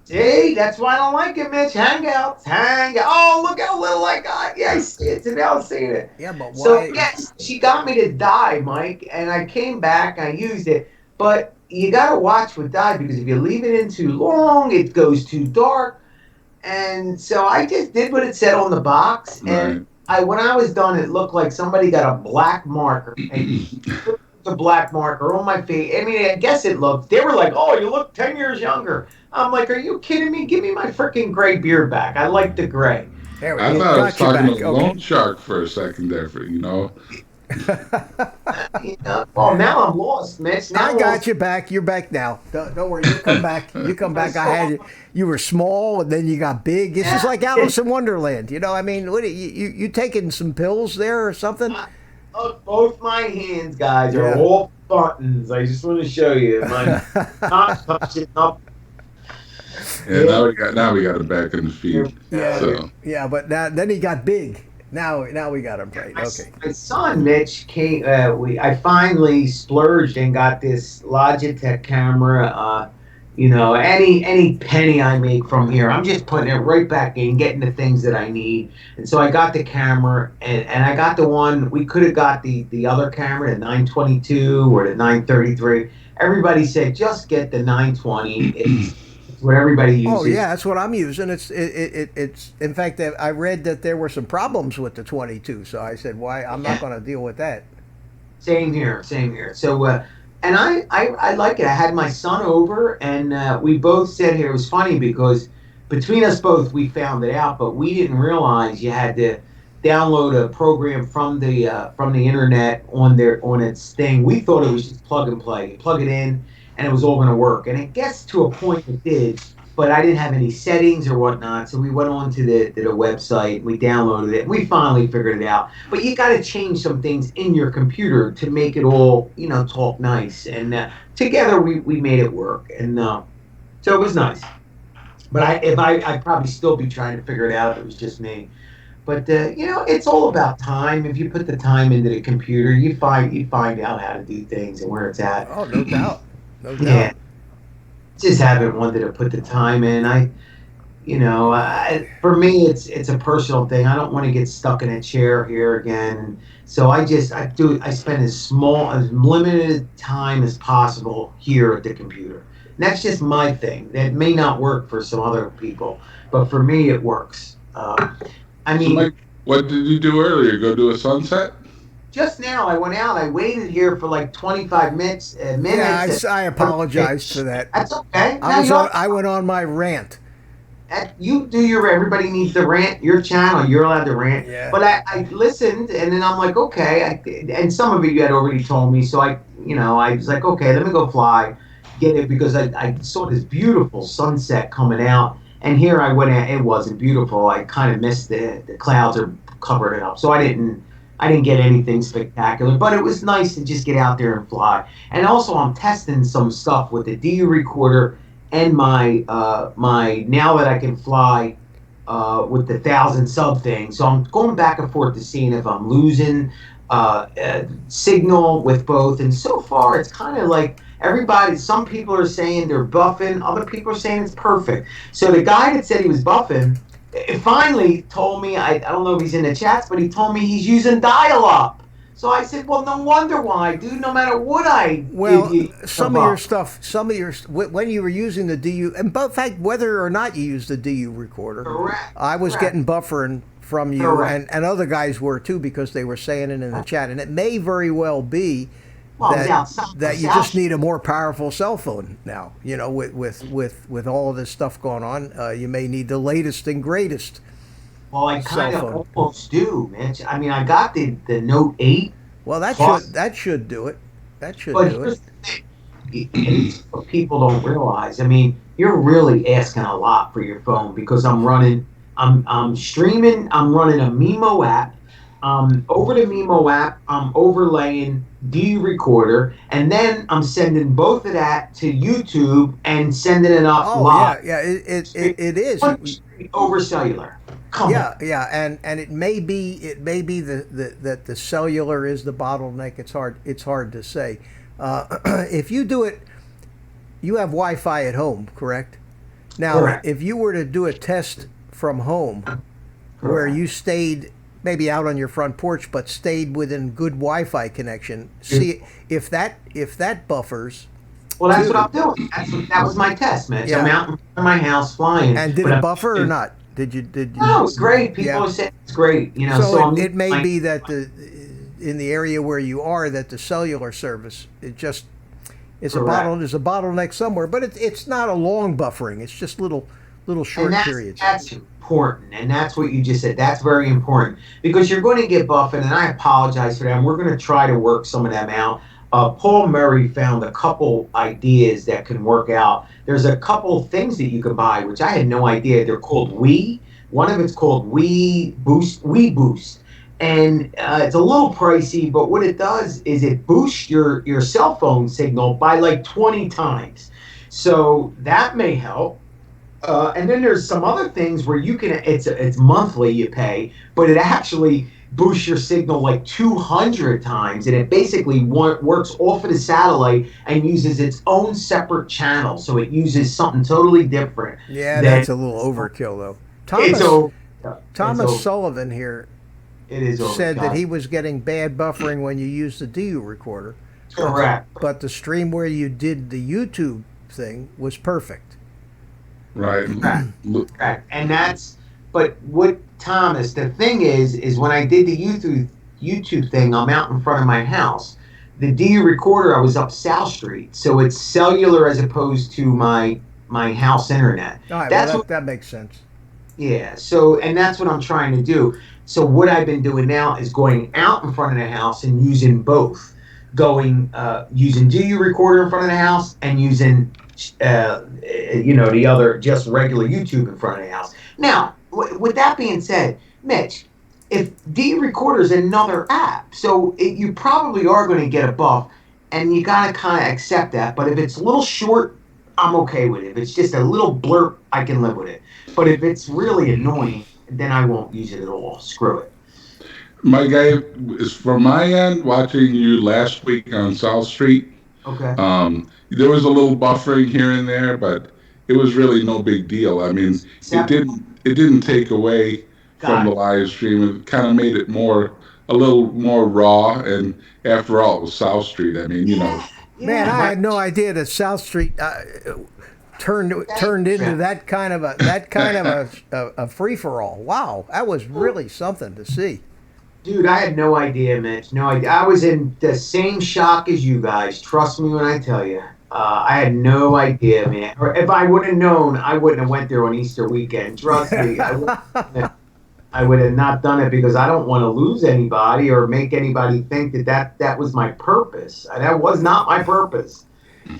See, that's why I don't like it, Mitch. Hang out. Oh, look how little I got. Yeah, I see it. Now I'm seeing it. Yeah, but why? So yes, she got me to dye, Mike, and I came back. I used it, but you got to watch with dye because if you leave it in too long, it goes too dark. And so I just did what it said on the box, and when I was done, it looked like somebody got a black marker, the black marker on my face. I mean, I guess it looked. They were like, "Oh, you look 10 years younger." I'm like, "Are you kidding me? Give me my freaking gray beard back. I like the gray." There we I go. thought I was Got you talking back. to Lone Shark for a second there, you know. Well, now I'm lost, Mitch. Now I got you back. You're back now. Don't worry. You come back. You come back. I had you. You were small, and then you got big. It's just like Alice in Wonderland. You know, I mean, what you taking some pills there or something? Both my hands, guys, are all buttons. I just want to show you. My not touching up. Yeah, now we got him back in the feed. Yeah, so. yeah, but then he got big. Now we got him right. Okay. My son Mitch came. I finally splurged and got this Logitech camera. You know, any penny I make from here, I'm just putting it right back in, getting the things that I need. And so I got the camera, and I got the one. We could have got the other camera, the 922 or the 933. Everybody said just get the 920. It's what everybody uses. Oh yeah, that's what I'm using. It's in fact I read that there were some problems with the 22, so I said, why? I'm not going to deal with that. Same here. So and I like it. I had my son over, and we both said here it was funny because between us both we found it out, but we didn't realize you had to download a program from the internet on its thing. We thought it was just plug and play. You plug it in, and it was all going to work. And it gets to a point it did, but I didn't have any settings or whatnot. So we went on to the website, we downloaded it, and we finally figured it out. But you got to change some things in your computer to make it all, talk nice. And together we made it work. And so it was nice. But I'd probably still be trying to figure it out if it was just me. But it's all about time. If you put the time into the computer, you find out how to do things and where it's at. Oh, no doubt. No doubt. Yeah, just haven't wanted to put the time in. For me, it's a personal thing. I don't want to get stuck in a chair here again. So I spend as limited time as possible here at the computer. And that's just my thing. That may not work for some other people, but for me, it works. So Mike, what did you do earlier? Go do a sunset? Just now, I went out. I waited here for like 25 minutes. Yeah, I apologize for that. That's okay. I went on my rant. You do everybody needs to rant. Your channel, you're allowed to rant. Yeah. But I listened, and then I'm like, okay. And some of it you had already told me, so I was like, okay, let me go fly, get it, because I saw this beautiful sunset coming out. And here I went out, it wasn't beautiful. I kind of missed the clouds are covered it up. So I didn't get anything spectacular, but it was nice to just get out there and fly. And also I'm testing some stuff with the DU recorder and my now that I can fly with the 1,000 sub thing. So I'm going back and forth to seeing if I'm losing signal with both. And so far it's kind of like some people are saying they're buffing, other people are saying it's perfect. So the guy that said he was buffing, it finally told me, I don't know if he's in the chats, but he told me he's using dial-up. So I said, well, no wonder why, dude, no matter what I Well, give you, some of your when you were using the DU, and in fact, whether or not you used the DU recorder, Correct. I was getting buffering from you, and other guys were too, because they were saying it in the chat. And it may very well be Well, I was outside. that you just need a more powerful cell phone now. You know, with all of this stuff going on, you may need the latest and greatest. Well, I kind Cell of phone. almost do, Mitch. I mean, I got the Note 8 Well, Plus, that should do it. That should but do it. here's the thing. It's what people don't realize. I mean, you're really asking a lot for your phone because I'm streaming, I'm running a Mimo app. Over the Mimo app, I'm overlaying D recorder, and then I'm sending both of that to YouTube and sending it up Oh live. yeah, yeah. It is. Over cellular. Come on. Yeah, and it may be that the cellular is the bottleneck. It's hard to say. If you do it, you have Wi-Fi at home, correct? Now, Correct. if you were to do a test from home, where Correct. you stayed maybe out on your front porch, but stayed within good Wi-Fi connection, see if that buffers. Well, that's what I'm doing. That was my test, Mitch. Yeah. I'm out in front of my house flying. And did but it I'm- buffer or not? Did you? No, it's great. People Yeah. are saying it's great. You know, So I'm it may like, be that in the area where you are, that the cellular service it's Correct. there's a bottleneck somewhere, but it's not a long buffering. It's just little short and periods. that's important, and that's what you just said. That's very important because you're going to get buffing, and I apologize for that. And we're going to try to work some of them out. Paul Murray found a couple ideas that can work out. There's a couple things that you can buy, which I had no idea. They're called Wii. One of it's called Wii Boost. And it's a little pricey, but what it does is it boosts your cell phone signal by like 20 times. So that may help. And then there's some other things where you can, it's monthly you pay, but it actually boosts your signal like 200 times. And it basically works off of the satellite and uses its own separate channel. So it uses something totally different. Yeah, than- that's a little overkill though. Thomas Sullivan here It is said that overkill. he was getting bad buffering when you used the DU recorder. Correct. But the stream where you did the YouTube thing was perfect. Right. Correct. And but what Thomas, the thing is when I did the YouTube thing, I'm out in front of my house. The DU recorder, I was up South Street, so it's cellular as opposed to my house internet. All right, That's well, what, that makes sense. yeah. So, and that's what I'm trying to do. So what I've been doing now is going out in front of the house and using both. Using DU recorder in front of the house and using the other just regular YouTube in front of the house. Now, with that being said, Mitch, if D Recorder is another app, so you probably are going to get a buff, and you got to kind of accept that. But if it's a little short, I'm okay with it. If it's just a little blurb, I can live with it. But if it's really annoying, then I won't use it at all. Screw it. My guy is from my end watching you last week on South Street. Okay. There was a little buffering here and there, but it was really no big deal. I mean, it didn't take away from the live stream. It kind of made it a little more raw. And after all, it was South Street. I mean, Man, I had no idea that South Street turned into that kind of a free for all. Wow, that was really something to see. Dude, I had no idea, Mitch. No idea. I was in the same shock as you guys. Trust me when I tell you. I had no idea, man. Or if I would have known, I wouldn't have went there on Easter weekend. Trust me. I would have not done it because I don't want to lose anybody or make anybody think that was my purpose. That was not my purpose.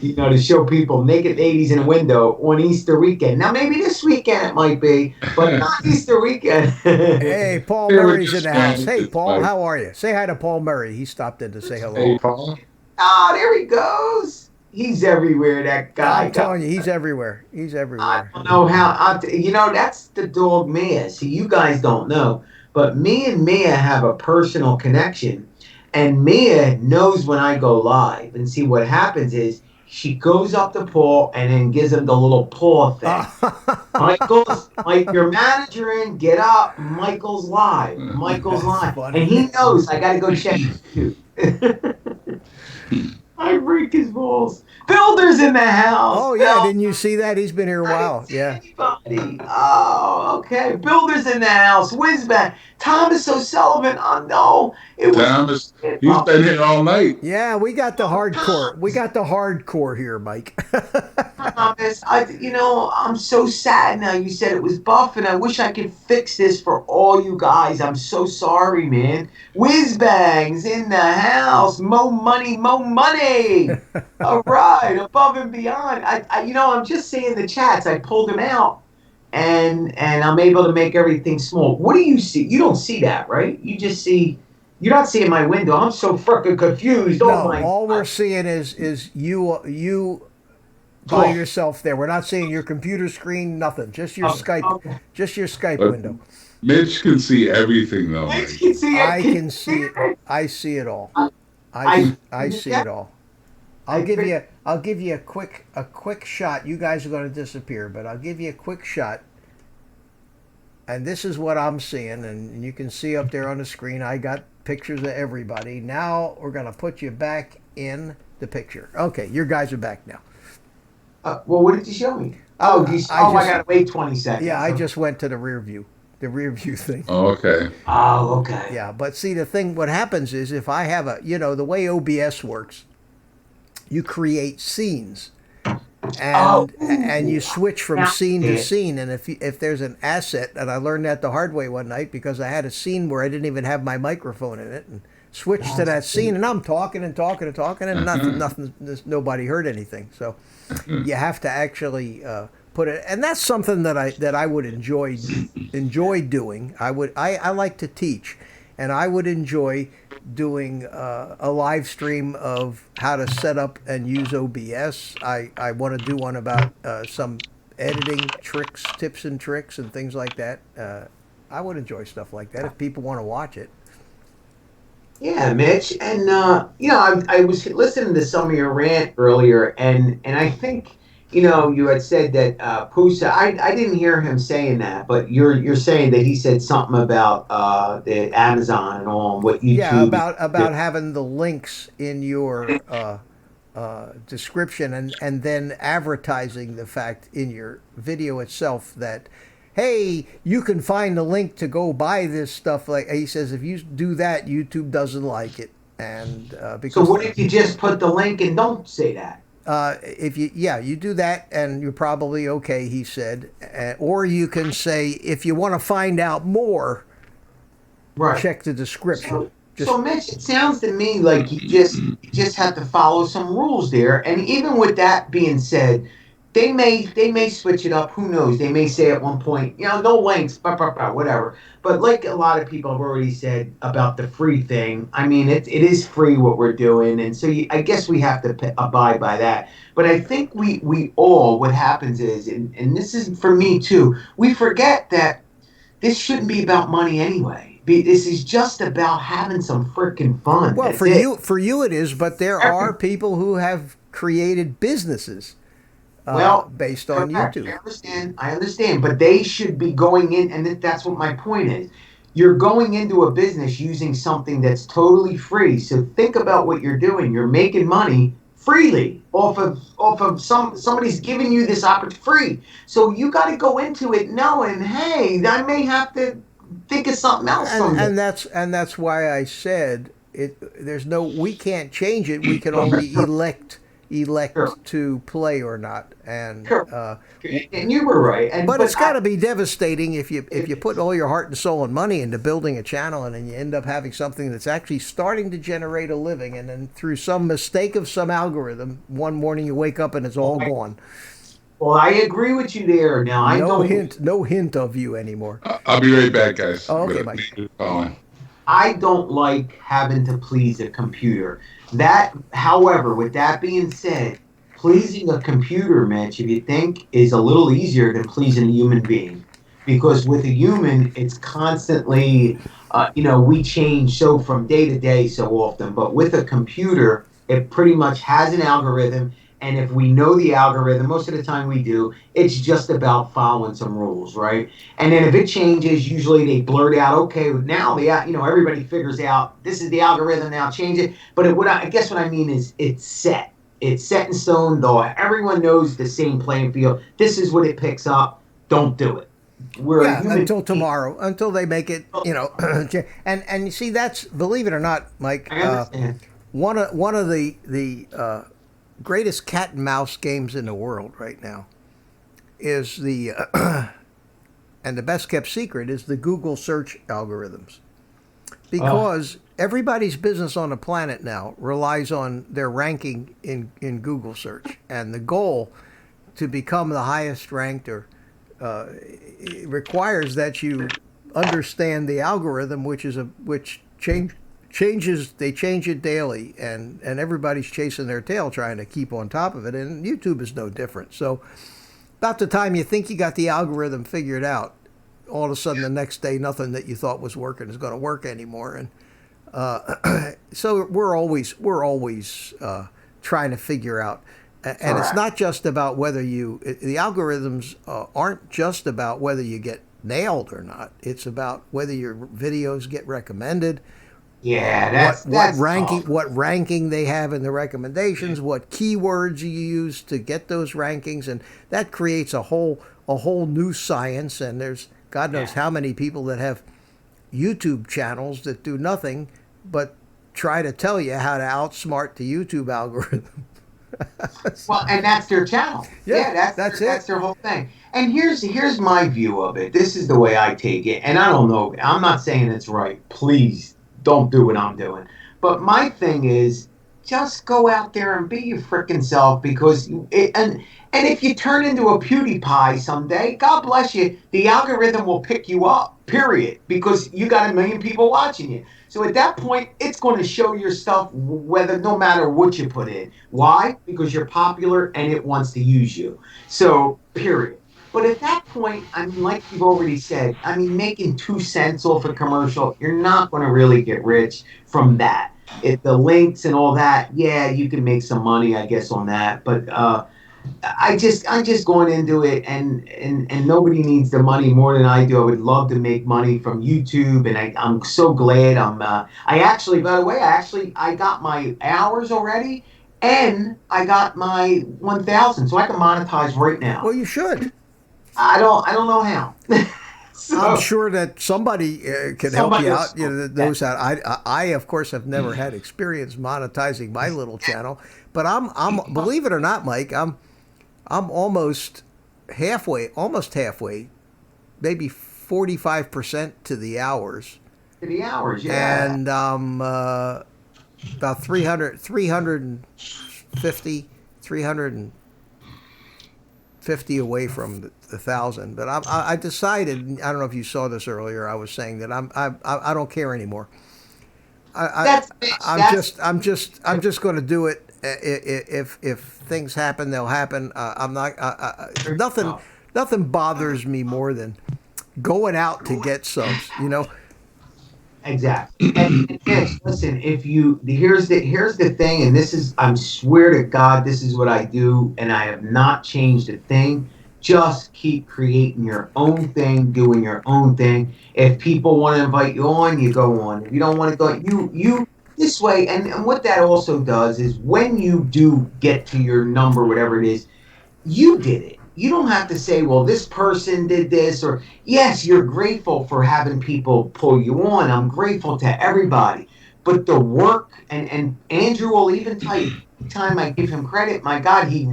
To show people naked ladies in a window on Easter weekend. Now, maybe this weekend it might be, but not Easter weekend. Hey, Paul Murray's in the house. Hey, Paul, how are you? Say hi to Paul Murray. He stopped in to say hello. Hey, Paul. Oh, there he goes. He's everywhere, that guy. I'm telling you, he's everywhere. He's everywhere. I don't know how. That's the dog Mia. See, you guys don't know, but me and Mia have a personal connection, and Mia knows when I go live. And see, what happens is she goes up to Paul and then gives him the little paw thing. Michael's like your manager in, get up. Michael's live. Michael's live. funny. And he knows I got to go check his too. I break his balls. Builder's in the house. Oh yeah, didn't you see that? He's been here a I while. didn't see Yeah. anybody. Oh, okay. Builder's in the house. Whizbang. Thomas O'Sullivan. Oh no, it was. Thomas, he's been here all night. Yeah, we got the hardcore. We got the hardcore here, Mike. Thomas, I'm so sad now. You said it was buff, and I wish I could fix this for all you guys. I'm so sorry, man. Whizbangs in the house. Mo money, mo money. All right, above and beyond. I'm just seeing the chats. I pulled them out, and I'm able to make everything small. What do you see? You don't see that, right? You just see. You're not seeing my window. I'm so freaking confused. Oh No, my all we're God. seeing is you by yourself there. We're not seeing your computer screen, nothing. Just your Skype, Okay. just your Skype But window. Mitch can see everything, though, Mitch Mike. can see it. I can see it. I see it all. I see it all. I'll give you a quick shot. You guys are going to disappear, but I'll give you a quick shot. And this is what I'm seeing, and you can see up there on the screen. I got pictures of everybody. Now we're going to put you back in the picture. Okay, your guys are back now. Well, what did you show me? I I gotta wait 20 seconds. Yeah, I just went to the rear view thing. Oh, okay. Oh, okay. Yeah, but see, what happens is if I have the way OBS works, you create scenes, and you switch from scene to scene. And if there's an asset, and I learned that the hard way one night because I had a scene where I didn't even have my microphone in it, and switched to that scene, and I'm talking and talking and talking, and nothing, nobody heard anything. So you have to actually put it, and that's something that I would enjoy doing. I like to teach, and I would enjoy doing a live stream of how to set up and use OBS. I want to do one about some editing tricks, tips and tricks, and things like that. I would enjoy stuff like that if people want to watch it. Yeah, Mitch, and I was listening to some of your rant earlier, and I think you had said that Pusa. I didn't hear him saying that, but you're saying that he said something about the Amazon and all, and what YouTube. Yeah, about having the links in your description, and then advertising the fact in your video itself that, hey, you can find the link to go buy this stuff. Like he says, if you do that, YouTube doesn't like it, and because. So what if you just put the link and don't say that? If you do that, and you're probably okay, he said, or you can say, if you want to find out more, Right. check the description. So Mitch, it sounds to me like you just have to follow some rules there. And even with that being said, they may switch it up. Who knows? They may say at one point, no links, whatever. But like a lot of people have already said about the free thing, I mean, it is free what we're doing, and so I guess we have to abide by that. But I think we all, what happens is, and this is for me too, we forget that this shouldn't be about money anyway. This is just about having some freaking fun. Well, That's for you it is, but there are people who have created businesses based on correct. YouTube. I understand, but they should be going in, and that's what my point is. You're going into a business using something that's totally free. So think about what you're doing. You're making money freely off of somebody's giving you this opportunity free. So you got to go into it knowing, hey, I may have to think of something else. And that's why I said it. We can't change it. We can only elect to play or not. And and you were right. But it's got to be devastating if you put all your heart and soul and money into building a channel, and then you end up having something that's actually starting to generate a living, and then through some mistake of some algorithm, one morning you wake up and it's all gone. Well, I agree with you there. Now no hint of you anymore. I'll be right back, guys. Oh, okay, Mike. I don't like having to please a computer. However, with that being said, pleasing a computer, Mitch, if you think, is a little easier than pleasing a human being. Because with a human, it's constantly, we change from day to day so often. But with a computer, it pretty much has an algorithm, And if we know the algorithm, most of the time we do, it's just about following some rules, right? And then if it changes, usually they blurt out, okay, now everybody figures out this is the algorithm, now change it. But I guess what I mean is it's set. It's set in stone, though. Everyone knows the same playing field. This is what it picks up. Don't do it. Until tomorrow, until they make it, and you see, that's, believe it or not, Mike, I understand. one of the greatest cat and mouse games in the world right now is and the best kept secret is the Google search algorithms, because everybody's business on the planet now relies on their ranking in Google search, and the goal to become the highest ranked it requires that you understand the algorithm, which changes. They change it daily, and everybody's chasing their tail trying to keep on top of it. And YouTube is no different. So, about the time you think you got the algorithm figured out, all of a sudden the next day, nothing that you thought was working is going to work anymore. And so we're always trying to figure out. And it's not just about whether the algorithms aren't just about whether you get nailed or not. It's about whether your videos get recommended. Yeah, that's what ranking they have in the recommendations, what keywords you use to get those rankings, and that creates a whole new science. And there's God knows how many people that have YouTube channels that do nothing but try to tell you how to outsmart the YouTube algorithm. Well, and that's their channel. That's that's their whole thing. And here's my view of it. This is the way I take it. And I don't know. I'm not saying it's right. Please don't do what I'm doing. But my thing is, just go out there and be your freaking self, because and if you turn into a PewDiePie someday, God bless you, the algorithm will pick you up, period, because you got 1 million people watching you. So at that point, it's going to show your stuff no matter what you put in. Why? Because you're popular and it wants to use you. So, period. But at that point, I mean, like you've already said, I mean, making 2 cents off a commercial, you're not going to really get rich from that. The links and all that, yeah, you can make some money, I guess, on that. But I'm just going into it, and nobody needs the money more than I do. I would love to make money from YouTube, and I'm so glad I actually, by the way, I got my hours already, and I got my 1,000, so I can monetize right now. Well, you should. I don't know how. So, I'm sure that somebody can help you out. Those out. I of course have never had experience monetizing my little channel, but I'm believe it or not, Mike, I'm almost halfway, maybe 45% to the hours. To the hours, yeah. And about 350 away from the 1,000. But I decided, I don't know if you saw this earlier, I was saying that I don't care anymore. I'm just going to do it. If things happen, they'll happen. I'm not. Nothing bothers me more than going out to get subs. Exactly. And yes, listen. Here's the thing, and this is, I swear to God, this is what I do, and I have not changed a thing. Just keep creating your own thing, doing your own thing. If people want to invite you on, you go on. If you don't want to go, you this way. And what that also does is, when you do get to your number, whatever it is, you did it. You don't have to say, well, this person did this, or yes, you're grateful for having people pull you on. I'm grateful to everybody. But the work, and Andrew will even tell you, every time I give him credit, my God, he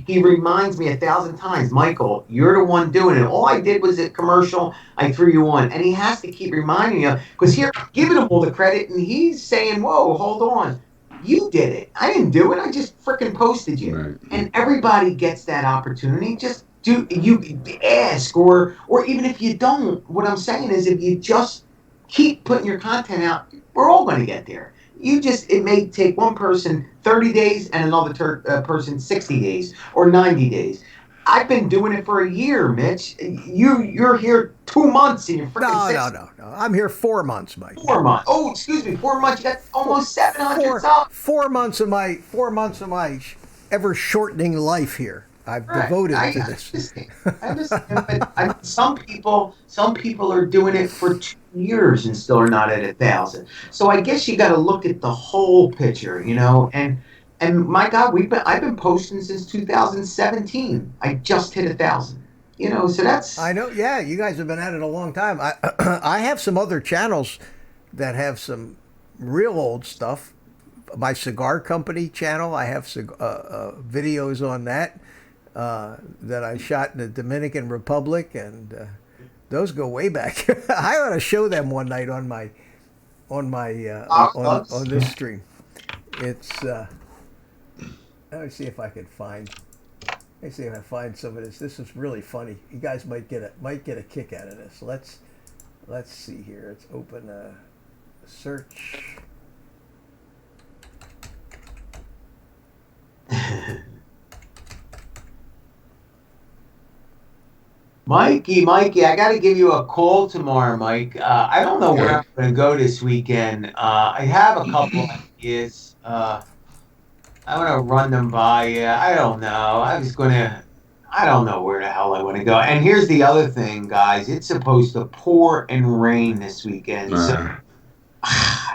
reminds me 1,000 times, Michael, you're the one doing it. All I did was a commercial, I threw you on. And he has to keep reminding you, because here, giving him all the credit, and he's saying, whoa, hold on. You did it. I didn't do it. I just freaking posted you. Right. And everybody gets that opportunity. Just you ask, or even if you don't, what I'm saying is, if you just keep putting your content out, we're all going to get there. It may take one person 30 days and another person 60 days or 90 days. I've been doing it for a year, Mitch. You're here 2 months and you're freaking No. I'm here 4 months, Mike. 4 months. Oh, excuse me, 4 months. You got almost 700 subs. 4 months of my ever shortening life here. I've devoted to this. I understand, but some people are doing it for 2 years and still are not at 1,000. So I guess you got to look at the whole picture, you know. And my God, I've been posting since 2017. I just hit 1,000. You know, so that's. I know. Yeah, you guys have been at it a long time. I have some other channels that have some real old stuff. My cigar company channel, I have videos on that that I shot in the Dominican Republic, and those go way back. I ought to show them one night on this stream. It's let me see if I can find. Let me see if I find some of this. This is really funny. You guys might get a kick out of this. Let's see here. Let's open a search. Mikey, I got to give you a call tomorrow, Mike. I don't know where I'm going to go this weekend. I have a couple ideas. I want to run them by you. I don't know. I don't know where the hell I want to go. And here's the other thing, guys. It's supposed to pour and rain this weekend. So,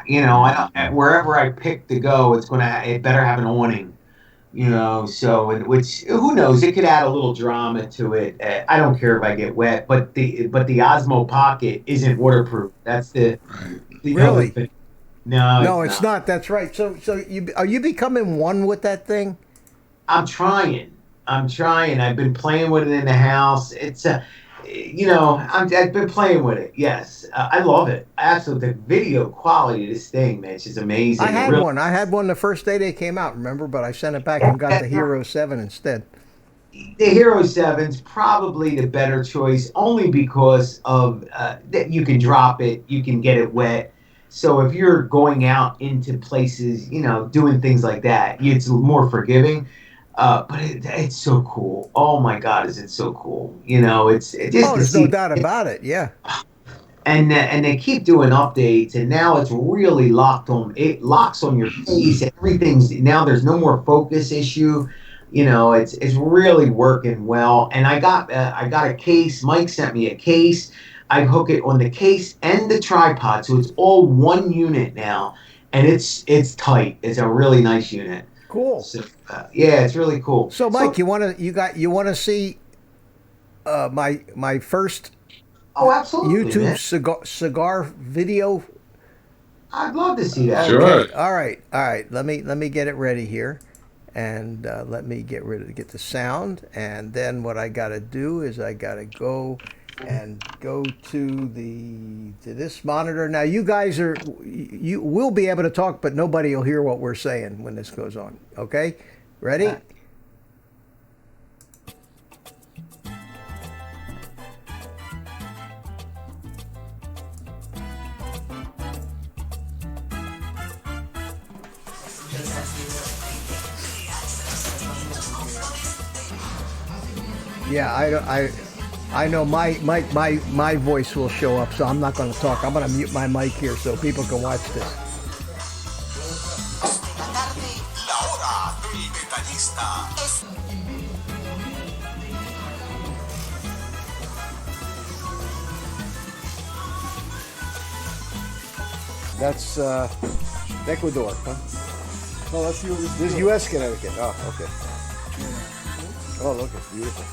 you know, wherever I pick to go, it better have an awning. You know, so which who knows? It could add a little drama to it. I don't care if I get wet, but the Osmo Pocket isn't waterproof. That's the really other thing. No, it's not. That's right. So are you becoming one with that thing? I'm trying. I've been playing with it in the house. It's I've been playing with it. Yes, I love it. Absolutely, the video quality of this thing, man, it's just amazing. I had one the first day they came out. Remember, but I sent it back and got the Hero 7 instead. The Hero 7's probably the better choice, only because of that you can drop it, you can get it wet. So if you're going out into places, you know, doing things like that, it's more forgiving. But it's so cool. Oh my God, is it so cool? You know, there's no doubt about it. Yeah. And they keep doing updates, and now it's really locked on. It locks on your face. Everything's now. There's no more focus issue. You know, it's really working well. And I got a case. Mike sent me a case. I hook it on the case and the tripod, so it's all one unit now, and it's tight. It's a really nice unit. Cool. So, yeah, it's really cool. So, Mike, you want to see my first absolutely, YouTube cigar video? I'd love to see that. Sure. Okay. All right. Let me get it ready here, and let me get the sound, and then what I got to do is I got to go to this monitor. Now you guys you will be able to talk, but nobody will hear what we're saying when this goes on. Okay, ready? Yeah, I know my voice will show up, so I'm not going to talk. I'm going to mute my mic here so people can watch this. That's Ecuador, huh? No, that's U.S. This is U.S. Connecticut. Oh, okay. Oh, look, it's beautiful.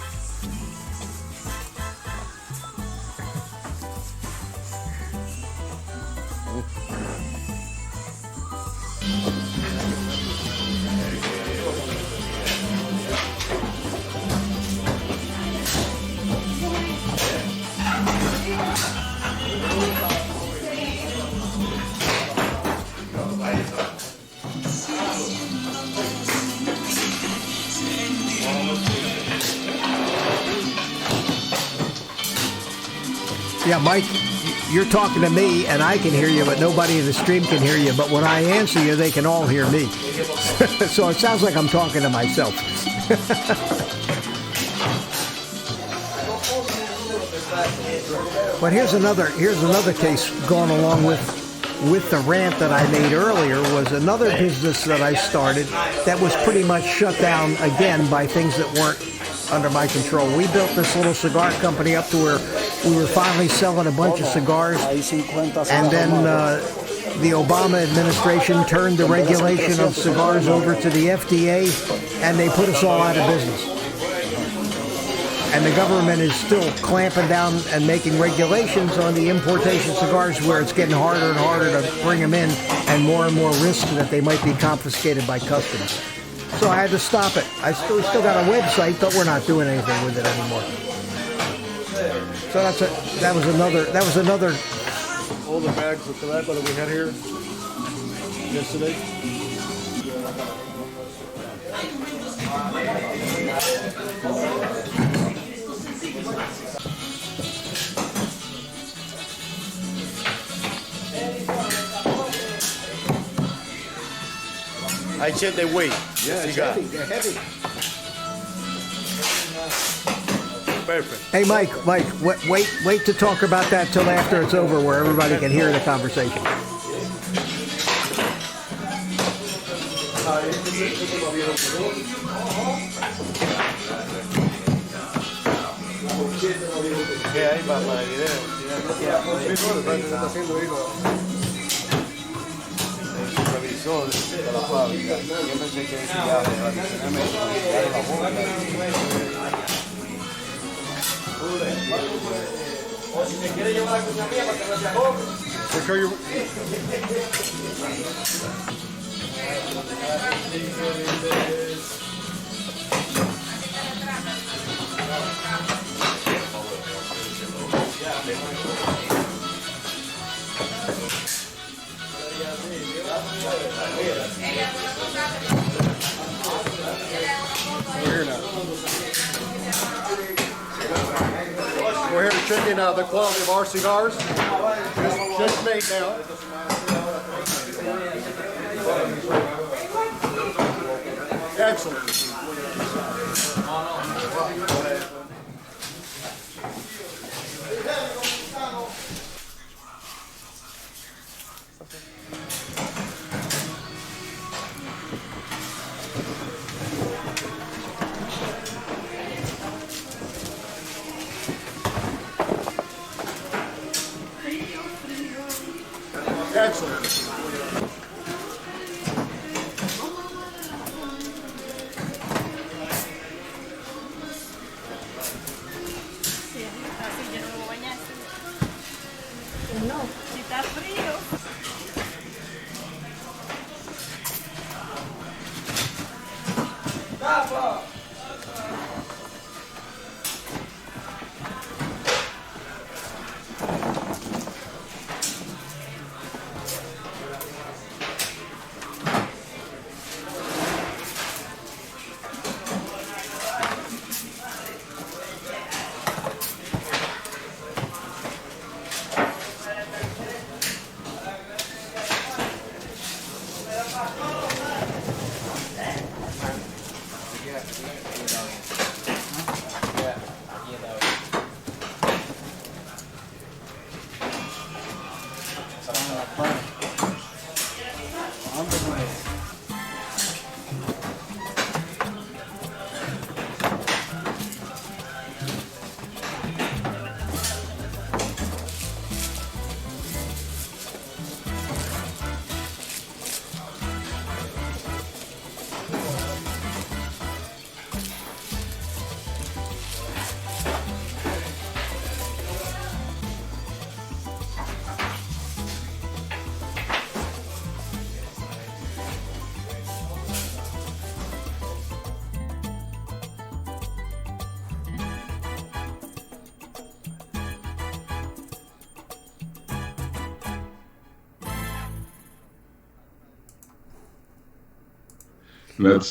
Yeah, Mike, you're talking to me, and I can hear you, but nobody in the stream can hear you. But when I answer you, they can all hear me. So it sounds like I'm talking to myself. But here's another case going along with with the rant that I made earlier was another business that I started that was pretty much shut down again by things that weren't under my control. We built this little cigar company up to where we were finally selling a bunch of cigars, and then the Obama administration turned the regulation of cigars over to the FDA, and they put us all out of business. And the government is still clamping down and making regulations on the importation cigars, where it's getting harder and harder to bring them in, and more risk that they might be confiscated by customs. So I had to stop it. We still got a website, but we're not doing anything with it anymore. So that was another. All the bags of tobacco that we had here yesterday. I checked the weight. Yeah, they're heavy. Perfect. Hey, Mike, wait to talk about that till after it's over, where everybody can hear the conversation. ¿Qué hay para el video? El supervisor de la fábrica. Yo pensé que decía tradicionalmente la boca. O si te quiere llevar la cuña mía para que no se ahogue. We're here to check in the quality of our cigars. Just made now. Excellent. Excellent. No, si está frío. That's,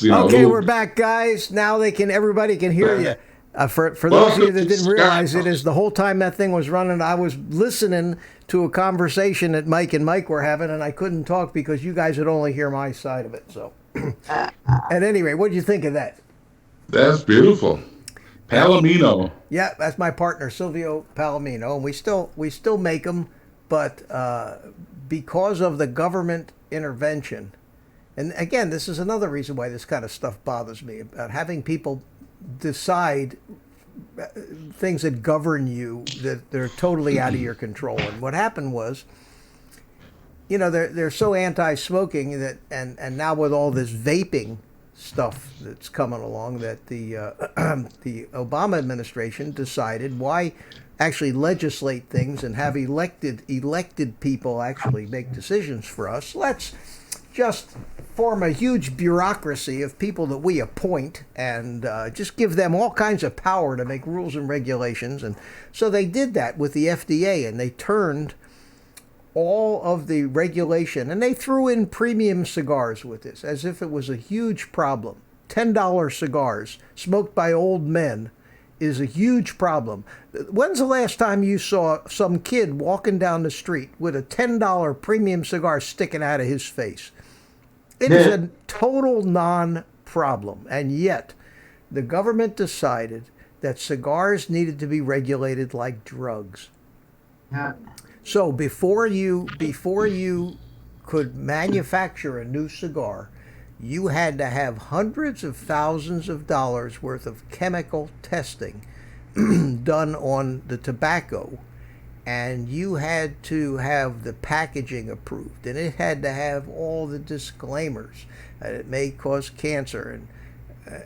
Okay, we're back, guys. Now everybody can hear you. For those of you that didn't realize it, is the whole time that thing was running, I was listening to a conversation that Mike and Mike were having, and I couldn't talk because you guys would only hear my side of it. So, at any rate, what did you think of that? That's beautiful. Palomino. Yeah, that's my partner, Silvio Palomino, and we still make them, but because of the government intervention, and again, this is another reason why this kind of stuff bothers me, about having people decide things that govern you that they're totally out of your control. And what happened was, you know, they're so anti-smoking that, and now with all this vaping stuff that's coming along, that the the Obama administration decided, why actually legislate things and have elected people actually make decisions for us? Let's just form a huge bureaucracy of people that we appoint and just give them all kinds of power to make rules and regulations. And so they did that with the FDA, and they turned all of the regulation, and they threw in premium cigars with this as if it was a huge problem. $10 cigars smoked by old men is a huge problem. When's the last time you saw some kid walking down the street with a $10 premium cigar sticking out of his face? It is a total non-problem, and yet the government decided that cigars needed to be regulated like drugs. So before you could manufacture a new cigar, you had to have hundreds of thousands of dollars worth of chemical testing done on the tobacco, and you had to have the packaging approved, and it had to have all the disclaimers that it may cause cancer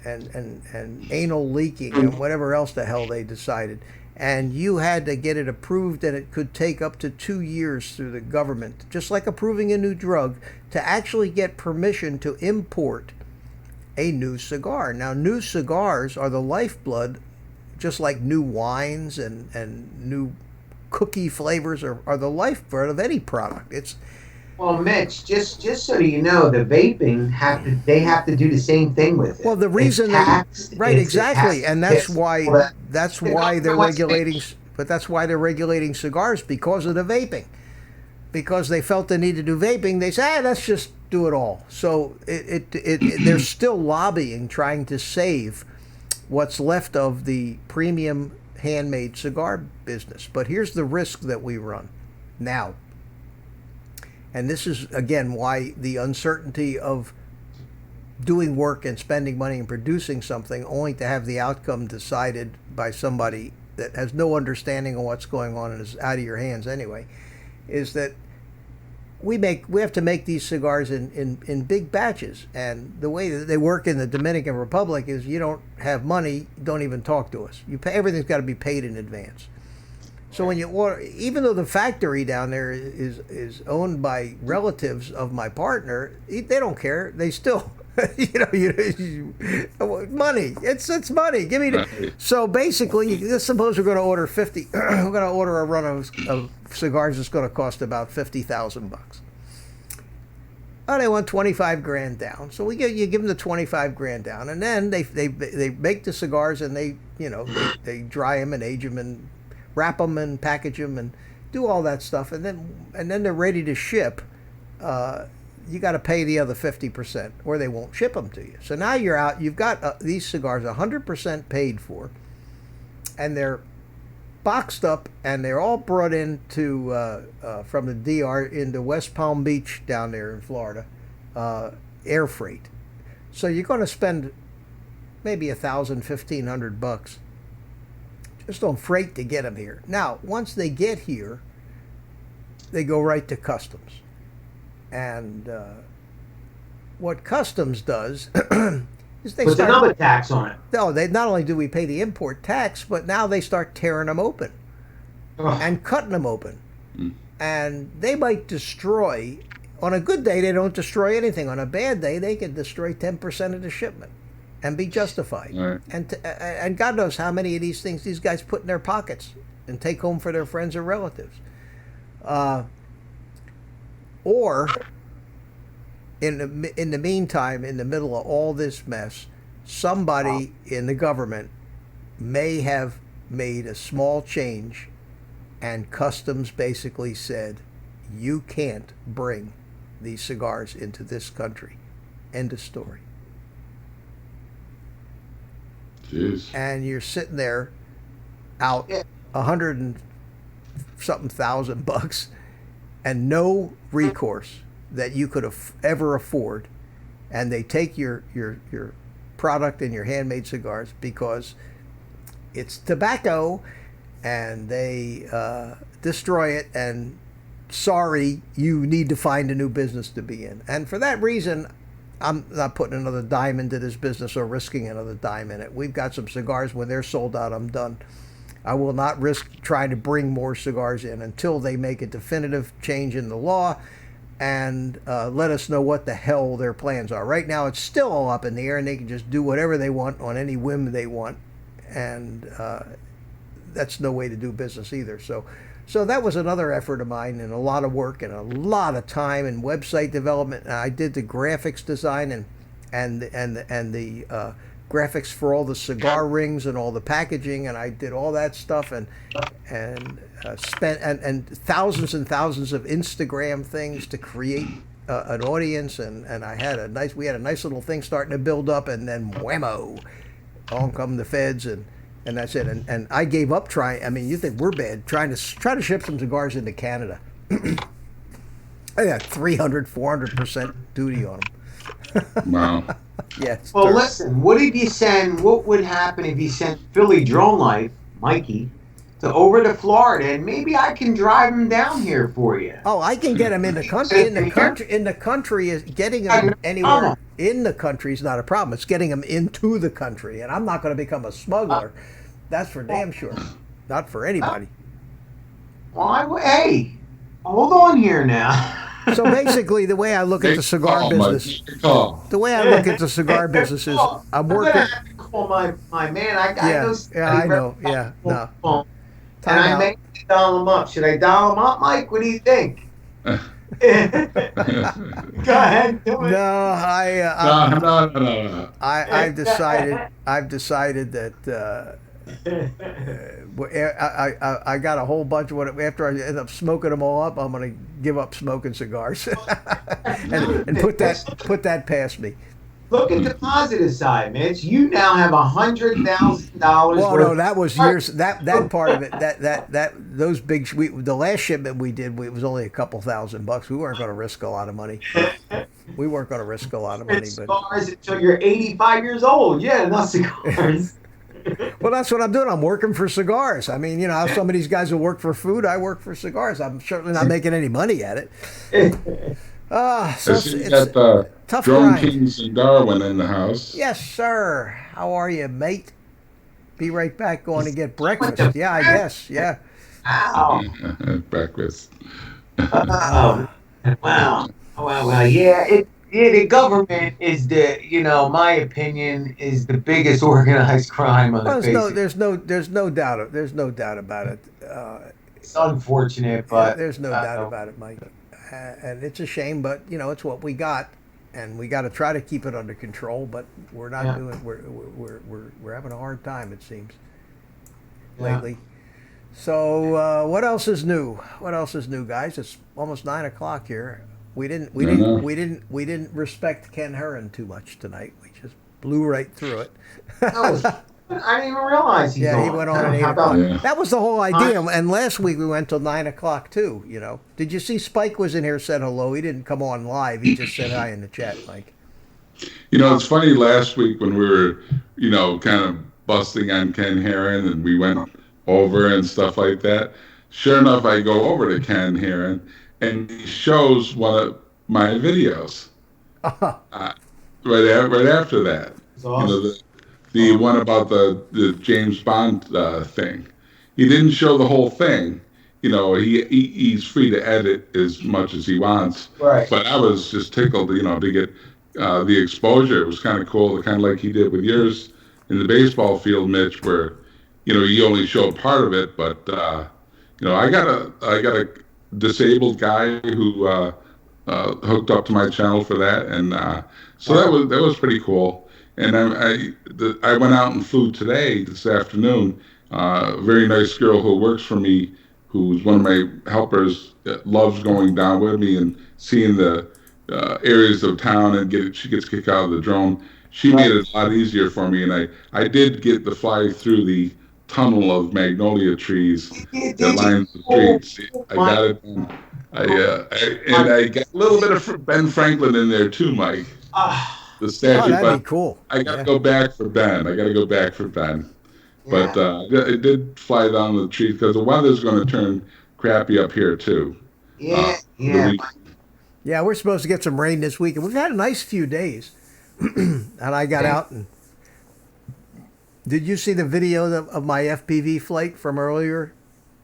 and anal leaking and whatever else the hell they decided. And you had to get it approved, and it could take up to 2 years through the government, just like approving a new drug, to actually get permission to import a new cigar. Now, new cigars are the lifeblood, just like new wines and new cookie flavors are the lifeblood of any product. It's Well, Mitch, just so you know, the vaping they have to do the same thing with it. Well, the reason exactly, and that's why they're regulating. But that's why they're regulating cigars, because of the vaping. Because they felt the need to do vaping, they say, let's just do it all. So they're still lobbying, trying to save what's left of the premium handmade cigar business. But here's the risk that we run now. And this is, again, why the uncertainty of doing work and spending money and producing something only to have the outcome decided by somebody that has no understanding of what's going on and is out of your hands anyway, is that we have to make these cigars in big batches. And the way that they work in the Dominican Republic is, you don't have money, don't even talk to us. You pay, everything's got to be paid in advance. So when you order, even though the factory down there is owned by relatives of my partner, they don't care. They still, money. It's money. Give me the. So basically, let's suppose we're going to order 50. We're going to order a run of cigars that's going to cost about $50,000. Oh, they want 25 grand down. So you give them the 25 grand down, and then they make the cigars, and they dry them and age them and wrap them and package them and do all that stuff, and then they're ready to ship. You got to pay the other 50%, or they won't ship them to you. So now you're out. You've got these cigars 100% paid for, and they're boxed up, and they're all brought into from the DR into West Palm Beach down there in Florida, air freight. So you're going to spend maybe $1,000-$1,500 just on freight to get them here. Now, once they get here, they go right to customs. And what customs does is they put another tax on it. No, they not only do we pay the import tax, but now they start tearing them open and cutting them open. And they might destroy, on a good day, they don't destroy anything. On a bad day, they can destroy 10% of the shipment and be justified. Right. And God knows how many of these things these guys put in their pockets and take home for their friends or relatives. Or in the meantime, in the middle of all this mess, somebody in the government may have made a small change, and customs basically said, you can't bring these cigars into this country. End of story. Jeez. And you're sitting there out $100 and something thousand bucks, and no recourse that you could ever afford, and they take your product and your handmade cigars because it's tobacco, and they destroy it, and sorry, you need to find a new business to be in. And for that reason, I'm not putting another dime into this business or risking another dime in it. We've got some cigars. When they're sold out, I'm done. I will not risk trying to bring more cigars in until they make a definitive change in the law and let us know what the hell their plans are. Right now, it's still all up in the air, and they can just do whatever they want on any whim they want. And that's no way to do business either. So that was another effort of mine, and a lot of work and a lot of time and website development. And I did the graphics design and the graphics for all the cigar rings and all the packaging, and I did all that stuff and spent and thousands and thousands of Instagram things to create an audience, and we had a nice little thing starting to build up, and then whammo, on come the feds, and that's it. And I gave up trying. I mean, you think we're bad trying to ship some cigars into Canada? I got 300-400% duty on them. Wow. Yes. Well, listen. What would happen if you sent Philly Drone Life, Mikey, over to Florida, and maybe I can drive him down here for you? Oh, I can get him in the country. In the country is getting him anywhere in the country is not a problem. It's getting him into the country, and I'm not going to become a smuggler. That's for damn sure. Not for anybody. Hey, hold on here now. So basically, the way I look at the cigar business, is I'm working. I'm gonna have to call my man. I know. Yeah. No. And I may dial him up. Should I dial him up, Mike? What do you think? Go ahead. Do it. No, I've decided that I got a whole bunch of what. After I end up smoking them all up, I'm going to give up smoking cigars and put that past me. Look at the positive side, Mitch. You now have $100,000. Well, no, that was years. That part of it. Those big. The last shipment we did, it was only a couple $1,000. We weren't going to risk a lot of money. Cigars until you're 85 years old. Yeah, enough cigars. Well, that's what I'm doing. I'm working for cigars. I mean, how some of these guys will work for food. I work for cigars. I'm certainly not making any money at it. So it's tough Drone grind. Kings and Darwin in the house. Yes, sir. How are you, mate? Be right back. Going to get breakfast. Yeah, I guess. Yeah. Wow. Breakfast. Wow. Yeah. The government is my opinion, is the biggest organized crime on the face. There's no doubt. There's no doubt about it. It's unfortunate, but there's no doubt about it, Mike. And it's a shame, but it's what we got, and we got to try to keep it under control. But we're not doing. We're having a hard time, it seems, lately. So what else is new? What else is new, guys? It's almost 9:00 here. We didn't respect Ken Herron too much tonight. We just blew right through it. I didn't even realize he went on at 8:00. Yeah. That was the whole idea. And last week we went till 9:00 too. Did you see Spike was in here, said hello? He didn't come on live. He just said hi in the chat, Mike. It's funny. Last week when we were, kind of busting on Ken Herron, and we went over and stuff like that. Sure enough, I go over to Ken Herron, and he shows one of my videos. Right after that. That's awesome. The one about the James Bond thing. He didn't show the whole thing. He's free to edit as much as he wants. Right. But I was just tickled, to get the exposure. It was kind of cool, kind of like he did with yours in the baseball field, Mitch, where you only showed part of it. But I got a disabled guy who hooked up to my channel for that, and so that was pretty cool. And I went out and flew this afternoon. A very nice girl who works for me, who's one of my helpers, loves going down with me and seeing the areas of town, and she gets kicked out of the drone. She made it a lot easier for me, and I did get to fly through the tunnel of magnolia trees Did that you? lines the streets. I got it. And I got a little bit of Ben Franklin in there too, Mike. The Oh, statue, that'd be but cool. I got to go back for Ben. Yeah. But it did fly down the tree because the weather's going to turn crappy up here too. Yeah, the yeah. week. Yeah, we're supposed to get some rain this week, and we've had a nice few days. And I got out and did you see the video of my FPV flight from earlier,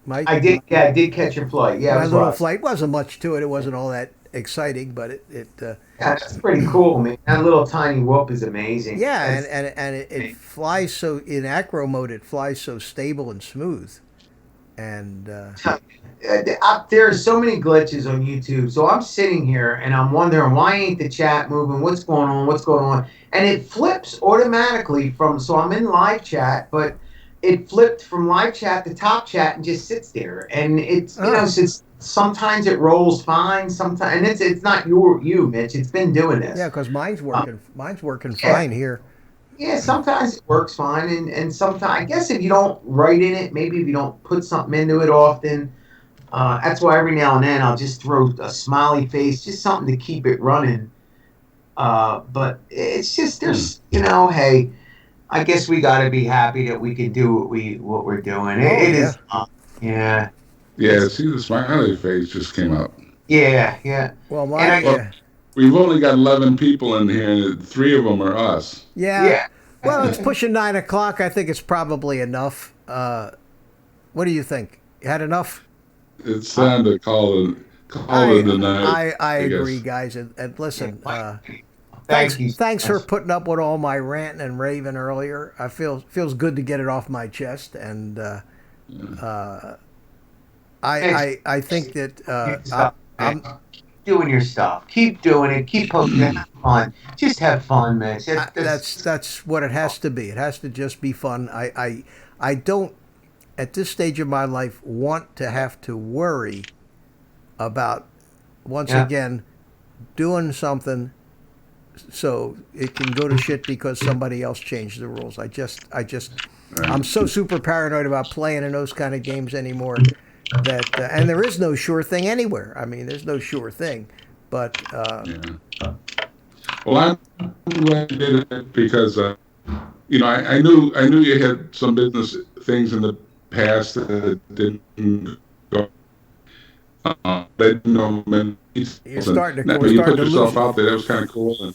Mike? I did. Yeah, I did catch your flight. Yeah, My it was little awesome. flight wasn't much to it. It wasn't all that exciting, but it Yeah, that's pretty cool, man. That little tiny whoop is amazing. yeah, That's- and it flies so in acro mode. It flies so stable and smooth, and there are so many glitches on YouTube. So I'm sitting here and I'm wondering why ain't the chat moving? What's going on? What's going on? And it flips automatically from. So I'm in live chat, but it flipped from live chat to top chat and just sits there. And it's sometimes it rolls fine. Sometimes and it's not you, Mitch. It's been doing this. yeah, because mine's working fine here. Yeah, sometimes it works fine, and sometimes I guess if you don't write in it, maybe if you don't put something into it often, that's why every now and then I'll just throw a smiley face, just something to keep it running. But it's just there's hey, I guess we got to be happy that we can do what we're doing. It is, yeah. Yeah, see the smiley face just came up. Yeah. Well, We've only got 11 people in here, and 3 of them are us. yeah. Well, it's pushing 9 o'clock. I think it's probably enough. What do you think? You had enough? It's time to call it a night. I guess. agree, guys. And listen, Thank you. thanks for putting up with all my ranting and raving earlier. I feels good to get it off my chest, and I think that I'm doing your stuff. Keep doing it. Keep posting. Have fun. Just have fun, man. that's what it has to be. It has to just be fun. I don't at this stage of my life want to have to worry about once again doing something so it can go to shit because somebody else changed the rules. I'm so super paranoid about playing in those kind of games anymore that and there is no sure thing anywhere. I mean, there's no sure thing, but well, I'm glad you did it because I knew you had some business things in the past that didn't go. I didn't know many. You're starting to you put lose yourself it. out there. That was kind of cool, and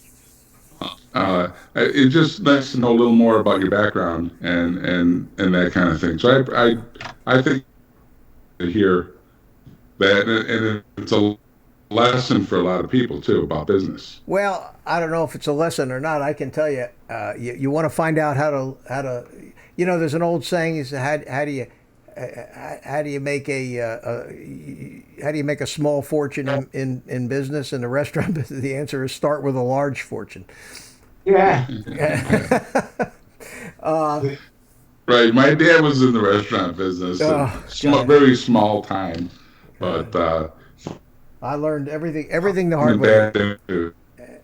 it's just nice to know a little more about your background and that kind of thing. So I think to hear that, and it's a lesson for a lot of people too about business. Well, I don't know if it's a lesson or not. I can tell you, you want to find out how to, there's an old saying is how do you make a small fortune in business in the restaurant business? The answer is start with a large fortune. Yeah. Right. My dad was in the restaurant business, very small time, but I learned everything the hard way.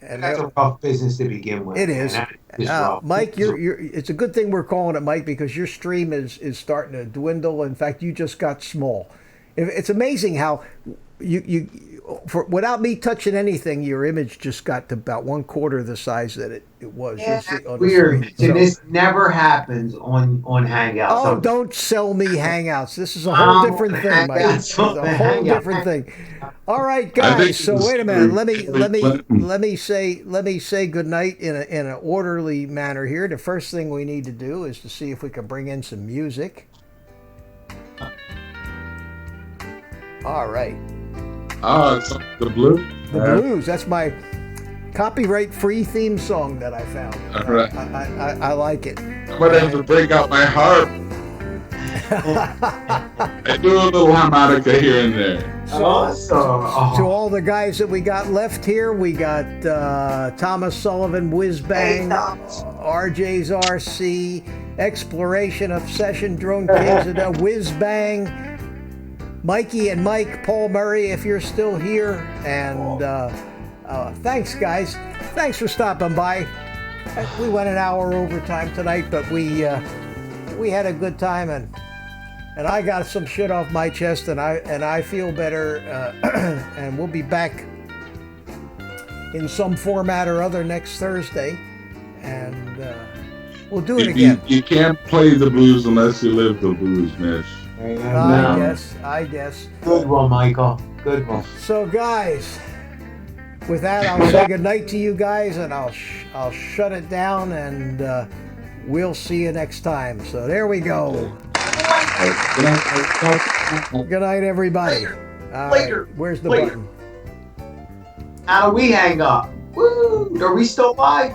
And that's a rough business to begin with. It is. Rough. Mike, it's a good thing we're calling it Mike because your stream is starting to dwindle. In fact, you just got small. It's amazing how without me touching anything, your image just got to about 1/4 the size that it was. Yeah, that's weird. And this never happens on Hangouts. Oh, don't sell me Hangouts. This is a whole different thing, Mike. It's a whole different thing. All right, guys. So wait a minute. Let me say good night in an orderly manner here. The first thing we need to do is to see if we can bring in some music. All right. It's the blues. The blues. That's my copyright-free theme song that I found. All right. I like it. I'm gonna have to break out my harp. I do a little harmonica here and there. Awesome. To all the guys that we got left here, we got Thomas Sullivan, Whiz Bang, RJ's RC, Exploration Obsession, Drone Kings, and Whiz Bang, Mikey and Mike, Paul Murray, if you're still here, and thanks, guys. Thanks for stopping by. We went an hour overtime tonight, but we we had a good time, and I got some shit off my chest, and I feel better, and we'll be back in some format or other next Thursday, and we'll do it again. You can't play the blues unless you live the blues, Mitch. I guess. Good one, Michael. Good one. So, guys, with that, I'll say goodnight to you guys, and I'll shut it down, and we'll see you next time. So there we go. Good night, everybody. Later. Where's the button? How do we hang up? Woo! Are we still live?